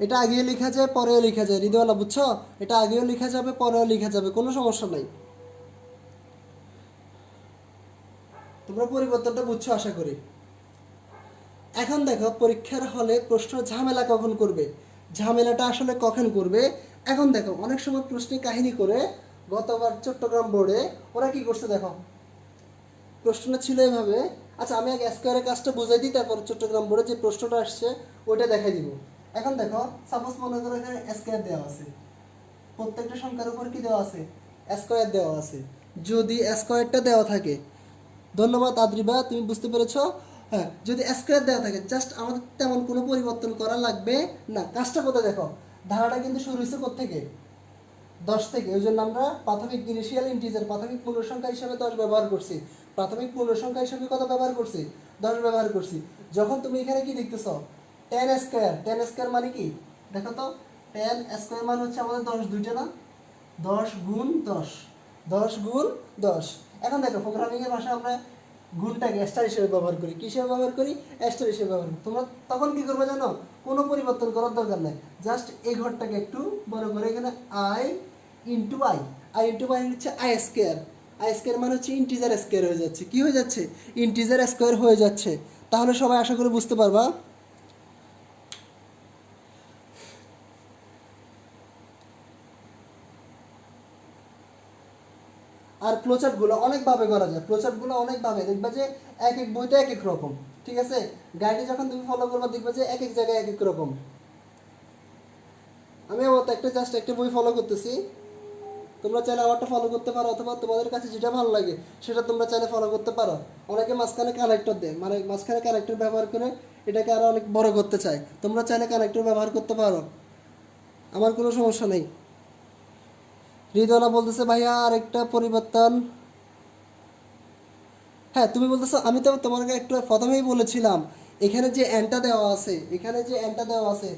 এটা আগেও লেখা যায় পরেও লেখা যায় রিদওয়ালা, বুঝছো, এটা আগেও লেখা যাবে পরেও লেখা যাবে, কোনো সমস্যা নাই। তোমরা পরিবর্তনটা বুঝছো আশা করি। এখন দেখো পরীক্ষার হলে প্রশ্ন ঝামেলা কখন করবে, ঝামেলাটা আসলে কখন করবে। এখন দেখো অনেক সময় প্রশ্নে কাহিনী করে, গতবার চট্টগ্রাম বোর্ডে ওরা কি করছে দেখো, প্রশ্নটা ছিল এভাবে। আচ্ছা আমি আগে স্কোয়ারের কাজটা বুঝাই দিই, তারপর চট্টগ্রাম বোর্ডে যে প্রশ্নটা আসছে ওইটা দেখাই দিব। এখন দেখো সাপোজ মনে করো এখানে স্কোয়ার দেওয়া আছে, প্রত্যেকটা সংখ্যার উপর কি দেওয়া আছে, স্কোয়ার দেওয়া আছে। যদি স্কোয়ারটা দেওয়া থাকে, ধন্যবাদ আদ্রিবা তুমি বুঝতে পেরেছ। হ্যাঁ যদি স্কোয়ার দেওয়া থাকে, জাস্ট আমাদের তেমন কোনো পরিবর্তন করা লাগবে না। কাজটা কোথায় দেখো, ধারাটা কিন্তু শুরু হয়েছে থেকে 10 থেকে, ওই জন্য আমরা প্রাথমিক ইনিশিয়াল ইন্টিজার প্রাথমিক পূর্ণসংখ্যা হিসাবে 10 ব্যবহার করছি। প্রাথমিক পূর্ণসংখ্যা হিসাবে কত ব্যবহার করছি, 10 ব্যবহার করছি। যখন তুমি এখানে কি দেখতেছ 10 স্কোয়ার, 10 স্কোয়ার মানে কি দেখো তো, 10 স্কোয়ার মানে হচ্ছে আমাদের 10 দুইটা না, 10 গুণ 10, 10 গুণ 10। এখন দেখো প্রোগ্রামিংয়ের ভাষায় আমরা গুণটাকে স্টার হিসেবে ব্যবহার করি, কি হিসেবে ব্যবহার করি, স্টার হিসেবে ব্যবহার করি। তোমরা তখন কি করবে জানো, কোনো পরিবর্তন করার দরকার নাই। জাস্ট এই ঘরটাকে একটু বড় করে এখানে I into I, I into I হচ্ছে আই স্কোয়ার, আই স্কোয়ার মানে হচ্ছে ইন্টিজার স্কোয়ার হয়ে যাচ্ছে। কি হয়ে যাচ্ছে, ইন্টিজার স্কোয়ার হয়ে যাচ্ছে। তাহলে সবাই আশা করে বুঝতে পারবা। আর ফ্লোচার্টগুলো অনেকভাবে করা যায়, ফ্লোচার্টগুলো অনেকভাবে দেখবা যে এক এক বইতে এক এক রকম। ঠিক আছে, গাইডে যখন তুমি ফলো করবে দেখবে যে এক এক জায়গায় এক এক রকম। আমি আমার একটা জাস্ট একটা বই ফলো করতেছি, তোমরা চাইলে আমারটা ফলো করতে পারো, অথবা তোমাদের কাছে যেটা ভালো লাগে সেটা তোমরা চাইলে ফলো করতে পারো। অনেকে মাঝখানে কানেক্টর দেয়, মানে মাঝখানে কানেক্টর ব্যবহার করে এটাকে আরো অনেক বড় করতে চায়, তোমরা চাইলে কানেক্টর ব্যবহার করতে পারো, আমার কোনো সমস্যা নেই। হৃদয়না বলতেছে ভাইয়া আরেকটা পরিবর্তন। হ্যাঁ তুমি বলতেছো, আমি তো তোমাকে একটু প্রথমেই বলেছিলাম এখানে যে এনটা দেওয়া আছে, এখানে যে এনটা দেওয়া আছে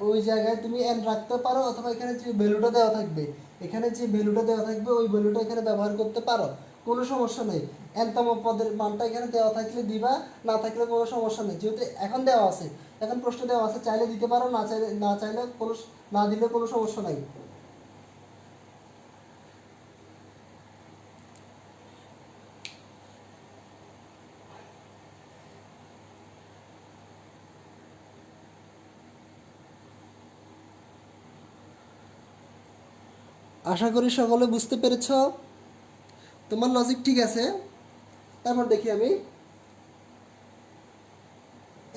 ওই জায়গায় তুমি এন রাখতে পারো, অথবা এখানে যে ভ্যালুটা দেওয়া থাকবে, এখানে যে ভ্যালুটা দেওয়া থাকবে ওই ভ্যালুটা এখানে ব্যবহার করতে পারো, কোনো সমস্যা নেই। এনতম পদের মানটা এখানে দেওয়া থাকলে দিবা, না থাকলে কোনো সমস্যা নেই। যেহেতু এখন দেওয়া আছে, এখন প্রশ্ন দেওয়া আছে, চাইলে দিতে পারো, না চাইলে কোনো, না দিলে কোনো সমস্যা নাই। আশা করি সকলে বুঝতে পেরেছ, তোমার লজিক ঠিক আছে। তারপর দেখি আমি,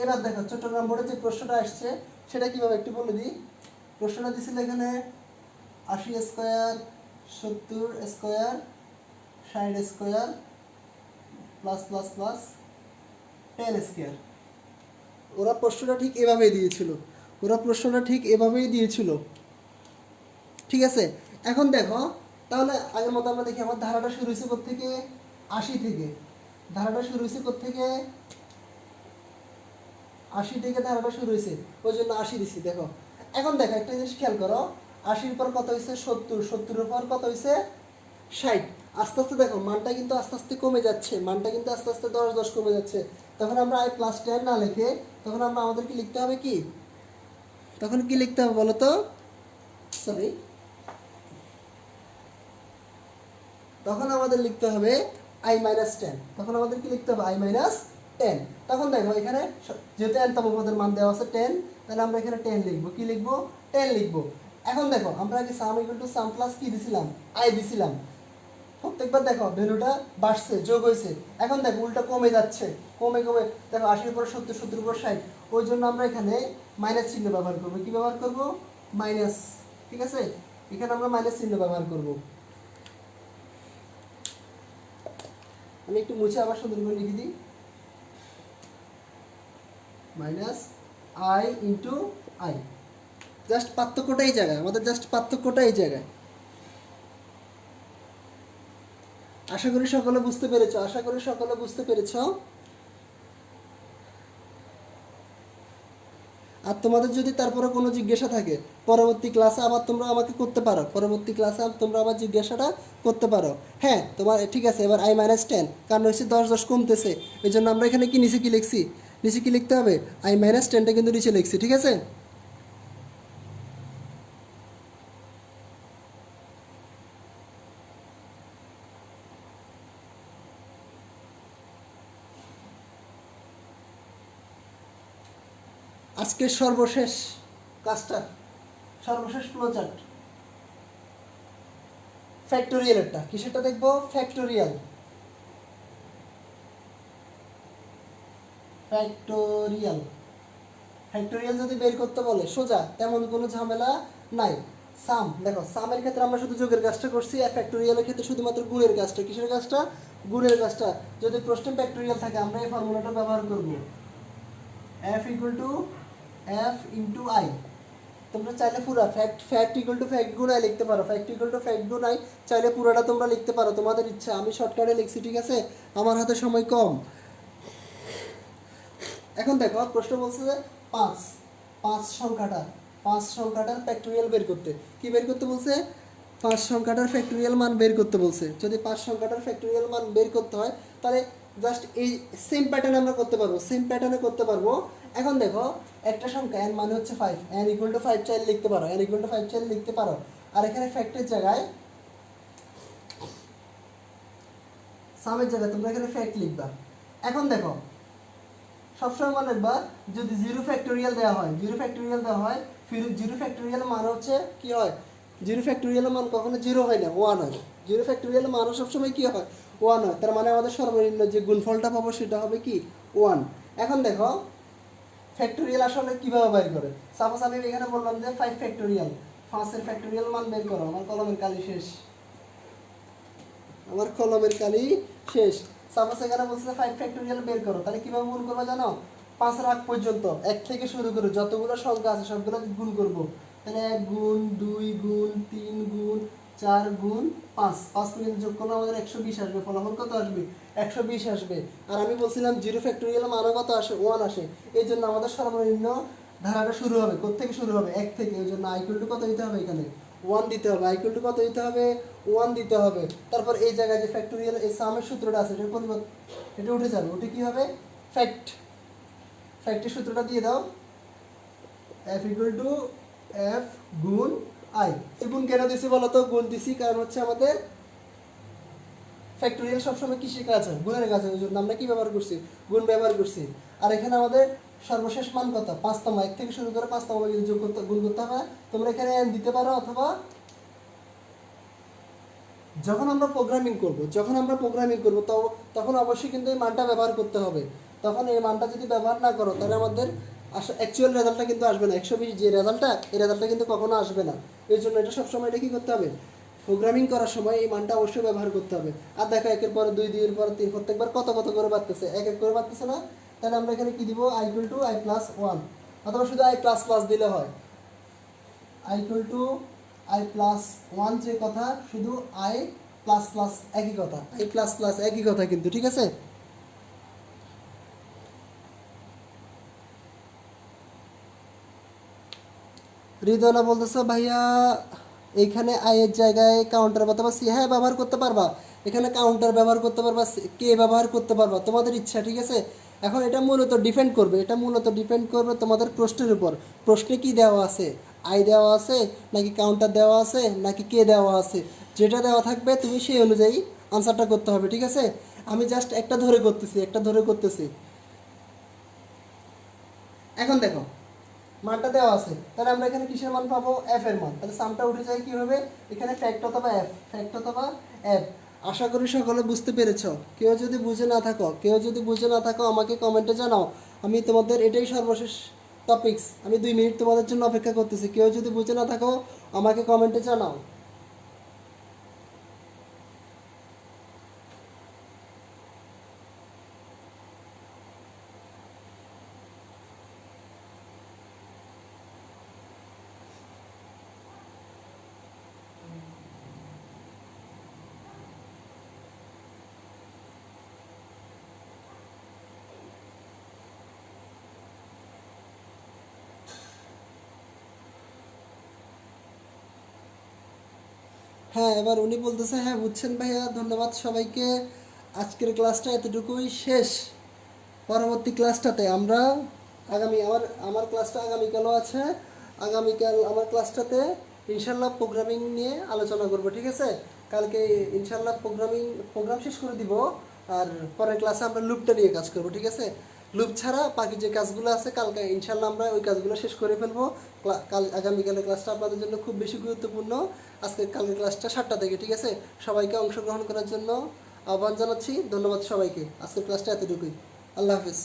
এবার দেখো চট্টগ্রাম বোর্ডে যে প্রশ্নটা আসছে সেটা কিভাবে একটু বলে দিই। প্রশ্নটা দিছিল এখানে 80 square, 70 square, 60 square, plus plus plus 10 square. ওরা প্রশ্নটা ঠিক এভাবেই দিয়েছিল, ওরা প্রশ্নটা ঠিক এভাবেই দিয়েছিল, ঠিক আছে। এখন দেখো, তাহলে আগের মতো আমরা দেখি, আমার ধারাটা শুরু হয়েছে কোত্থেকে, 80 থেকে। ধারাটা শুরু হয়েছে কোত্থেকে, 80 থেকে ধারাটা শুরু হয়েছে, ওই জন্য 80 দিছি। দেখো এখন দেখো একটা জিনিস খেয়াল করো, 80-র পর কত হয়েছে 70, 70-এর পর কত হয়েছে 60। আস্তে আস্তে দেখো মানটা কিন্তু আস্তে আস্তে কমে যাচ্ছে, মানটা কিন্তু আস্তে আস্তে 10 কমে যাচ্ছে। তখন আমরা i+10 না লিখে, তখন আমরা আমাদেরকে লিখতে হবে কি, তখন কি লিখতে হবে বলো তো, সরি, তখন আমাদের লিখতে হবে i-10। তখন আমাদের কি লিখতে হবে i-10। তখন দেখো এখানে যেহেতু n-তম পদের মান দেওয়া আছে 10, তাহলে আমরা এখানে 10 লিখবো। কি লিখবো, 10 লিখবো। এখন দেখো আমরা কি সাম ইকুয়াল টু সাম প্লাস কি দিছিলাম, i দিছিলাম। প্রত্যেকবার দেখো ভ্যালুটা বাড়ছে, যোগ হয়েছে। এখন দেখো উল্টা কমে যাচ্ছে, কমে কমে দেখো 80-এর পর 70, 70-এর পর 60। ওই জন্য আমরা এখানে মাইনাস চিহ্ন ব্যবহার করবো। কি ব্যবহার করবো, মাইনাস, ঠিক আছে। এখানে আমরা মাইনাস চিহ্ন ব্যবহার করবো। আমি একটু মুছে আবার সুন্দর করে লিখে দিই, minus I into I. Just পার্থক্যটা এই জায়গায়, আমাদের জাস্ট পার্থক্যটা এই জায়গায়। আশা করি সকলে বুঝতে পেরেছ, আশা করি সকলে বুঝতে পেরেছ। আর তোমাদের যদি তারপরে কোনো জিজ্ঞাসা থাকে পরবর্তী ক্লাসে আবার তোমরা আমাকে করতে পারো, পরবর্তী ক্লাসে তোমরা আবার জিজ্ঞাসাটা করতে পারো। হ্যাঁ তোমার ঠিক আছে। এবার i-10, কারণ হচ্ছে 10 কমতেছে, এই জন্য আমরা এখানে কি নিচে কি লিখছি, নিচে কি লিখতে হবে, i-10টা কিন্তু নিচে লিখছি, ঠিক আছে। আজকের সর্বশেষ কাজটা, সর্বশেষ ফ্লোচার্ট, ফ্যাক্টোরিয়ালেরটা। কিসেরটা দেখবো, ফ্যাক্টোরিয়াল। ফ্যাক্টোরিয়াল, ফ্যাক্টোরিয়াল যদি বের করতে বলে সোজা, তেমন কোনো ঝামেলা নাই। সাম, দেখো সামের ক্ষেত্রে আমরা শুধু যোগের কাজটা করছি, আর ফ্যাক্টোরিয়ালের ক্ষেত্রে শুধুমাত্র গুণের কাজটা। কিসের কাজটা, গুণের কাজটা। যদি প্রশ্নে ফ্যাক্টোরিয়াল থাকে আমরা এই ফর্মুলাটা ব্যবহার করব, f equal to f into I. তোমরা চাইলে পুরো ফ্যাক্ট ইকুয়াল টু ফ্যাক্ট গুণ আই লিখতে পারো, ফ্যাক্ট ইকুয়াল টু ফ্যাক্ট গুণ আই চাইলে পুরোটা তোমরা লিখতে পারো, তোমাদের ইচ্ছা। আমি শর্টকাটে লিখছি, ঠিক আছে, আমার হাতে সময় কম। এখন দেখো প্রশ্ন বলছে যে 5 সংখ্যাটার ফ্যাক্টোরিয়াল বের করতে। কি বের করতে বলছে, 5 সংখ্যাটার ফ্যাক্টোরিয়াল মান বের করতে বলছে। যদি 5 সংখ্যাটার ফ্যাক্টোরিয়াল মান বের করতে হয় তাহলে জাস্ট এই সেম প্যাটার্নে আমরা করতে পারবো, সেম প্যাটার্নে করতে পারবো। এখন দেখো একটা সংখ্যা n মানে হচ্ছে 5, n ইকুয়াল টু 5 চাইলে লিখতে পারো, n ইকুয়াল টু 5 চাইলে লিখতে পারো। আর এখানে ফ্যাক্টের জায়গায়, সামের জায়গায় তোমরা এখানে ফ্যাক্ট লিখবা। এখন দেখো সবসময় মনে রাখবা, যদি 0 ফ্যাক্টোরিয়াল দেওয়া হয়, 0 ফ্যাক্টোরিয়াল দেওয়া হয়, ফির 0 ফ্যাক্টোরিয়াল মান হচ্ছে কি হয়, 0 ফ্যাক্টোরিয়াল মান কখনো 0 হয় না, 1 হয়। 0 ফ্যাক্টোরিয়াল মান সবসময় কি হয়, ওয়ান হয়, তার মানে আমাদের সর্বনিম্ন যে গুণফলটা পাবো সেটা হবে কি ওয়ান। এখন দেখো ফ্যাক্টোরিয়াল আসলে কীভাবে বের করে। সাপোজ আমি এখানে বললাম যে 5 ফ্যাক্টোরিয়াল, 5-এর ফ্যাক্টোরিয়াল মান বের করো। আমার কলমের কালি শেষ, আমার কলমের কালি শেষ। সাপোজ এখানে বলছে 5 ফ্যাক্টোরিয়াল বের করো, তাহলে কীভাবে গুণ করবো জানো? 5 রাখ পর্যন্ত, 1 থেকে শুরু করে যতগুলো সংখ্যা আছে সবগুলো গুণ করব। তাহলে 1 গুণ 2 গুণ 3 গুণ 4 গুণ 5, 5 পর্যন্ত যোগ করলে আমাদের 120 আসবে। ফলাফল কত আসবে? 120 আসবে। আর আমি বলছিলাম 0 ফ্যাক্টোরিয়াল মানও কত আসে? 1 আসে। এই জন্য আমাদের সর্বনিম্ন ধারাটা শুরু হবে কোত্থেকে শুরু হবে? 1 থেকে। এই জন্য আই ইকুয়াল টু কত দিতে হবে? এখানে 1 দিতে হবে। আই ইকুয়াল টু কত দিতে হবে? 1 দিতে হবে। তারপর এই জায়গায় যে ফ্যাক্টোরিয়াল এই সামের সূত্রটা আছে এটা পরিবর্তন, এটা উঠে যাবে। ওটা কি হবে? ফ্যাক্টের সূত্রটা দিয়ে দাও, এফ ইকুয়াল টু এফ গুণ আই। গুণ কেন দিছি বলো তো? গুণ দিছি কারণ হচ্ছে আমাদের ফ্যাক্টোরিয়াল সবসময় কিসের কাজ হয়? গুণের কাজ হয়। ওই জন্য আমরা কি ব্যবহার করছি? গুণ ব্যবহার করছি। আর এখানে আমাদের সর্বশেষ মান কত? 5তম। 1 থেকে শুরু করে 5তম যদি যোগ করতে গুণ করতে হবে। তোমরা এখানে এন দিতে পারো, অথবা যখন আমরা প্রোগ্রামিং করব তখন অবশ্যই কিন্তু এই মানটা ব্যবহার করতে হবে। তখন এই মানটা যদি ব্যবহার না করো তাহলে আমাদের অ্যাকচুয়াল রেজাল্টটা কিন্তু আসবে না। 120 যে রেজাল্টটা, এই রেজাল্টটা কিন্তু কখনো আসবে না। এই জন্য এটা সবসময় এটা কী করতে হবে? প্রোগ্রামিং করার সময় এই মানটা অবশ্যই ব্যবহার করতে হবে। আর দেখো 1-এর পরে 2, 2-এর পরে 3, প্রত্যেকবার কত কত করে বাড়তেছে, 1-1 করে বাড়তেছে না? তাহলে আমরা এখানে কি দিব? I equal to I plus 1, অথবা শুধু আই প্লাস প্লাস দিলে হয়। I equal to I plus 1 যে কথা, শুধু আই প্লাস প্লাস একই কথা, আই প্লাস প্লাস একই কথা কিন্তু, ঠিক আছে? হৃদয়না বলতেছে ভাইয়া এইখানে আয়ের জায়গায় কাউন্টার অথবা সি, হ্যাঁ ব্যবহার করতে পারবা। এখানে কাউন্টার ব্যবহার করতে পারবা, কে ব্যবহার করতে পারবা, তোমাদের ইচ্ছা, ঠিক আছে? এখন এটা মূলত ডিপেন্ড করবে তোমাদের প্রশ্নের উপর। প্রশ্নে কি দেওয়া আছে? আই দেওয়া আছে, নাকি কাউন্টার দেওয়া আছে, নাকি কে দেওয়া আছে? যেটা দেওয়া থাকবে তুমি সেই অনুযায়ী আনসারটা করতে হবে, ঠিক আছে? আমি জাস্ট একটা ধরে করতেছি। এখন দেখো মানটা দেওয়া আছে, তাহলে আমরা এখানে কিসের মান পাবো? এফ এর মান। তাহলে সামটা উঠে যায় কি হবে? এখানে ফ্যাক্ট অথবা এফ। আশা করি সকলে বুঝতে পেরেছো। কেউ যদি বুঝে না থাকো আমাকে কমেন্টে জানাও। আমি তোমাদের এটাই সর্বশেষ টপিকস। আমি 2 মিনিট তোমাদের জন্য অপেক্ষা করতেছি। কেউ যদি বুঝে না থাকো আমাকে কমেন্টে জানাও। হ্যাঁ, এবার উনি বলতেছে হ্যাঁ বুঝছেন ভাইয়া, ধন্যবাদ সবাইকে। আজকের ক্লাসটা এতটুকুই শেষ। পরবর্তী ক্লাসটাতে আমরা আমার ক্লাসটা আগামীকালও আছে। আগামীকাল আমার ক্লাসটাতে ইনশাল্লাহ প্রোগ্রামিং নিয়ে আলোচনা করব, ঠিক আছে? কালকে ইনশাল্লাহ প্রোগ্রাম শেষ করে দিব। আর পরের ক্লাসে আমরা লুপটা নিয়ে কাজ করব, ঠিক আছে? লুপ ছাড়া বাকি যে কাজগুলো আছে কালকে ইনশাল্লাহ আমরা ওই কাজগুলো শেষ করে ফেলবো। আগামীকালের ক্লাসটা আপনাদের জন্য খুব বেশি গুরুত্বপূর্ণ। কালকের ক্লাসটা 7টা থেকে, ঠিক আছে? সবাইকে অংশগ্রহণ করার জন্য আহ্বান জানাচ্ছি। ধন্যবাদ সবাইকে। আজকের ক্লাসটা এতটুকুই। আল্লাহ হাফিজ।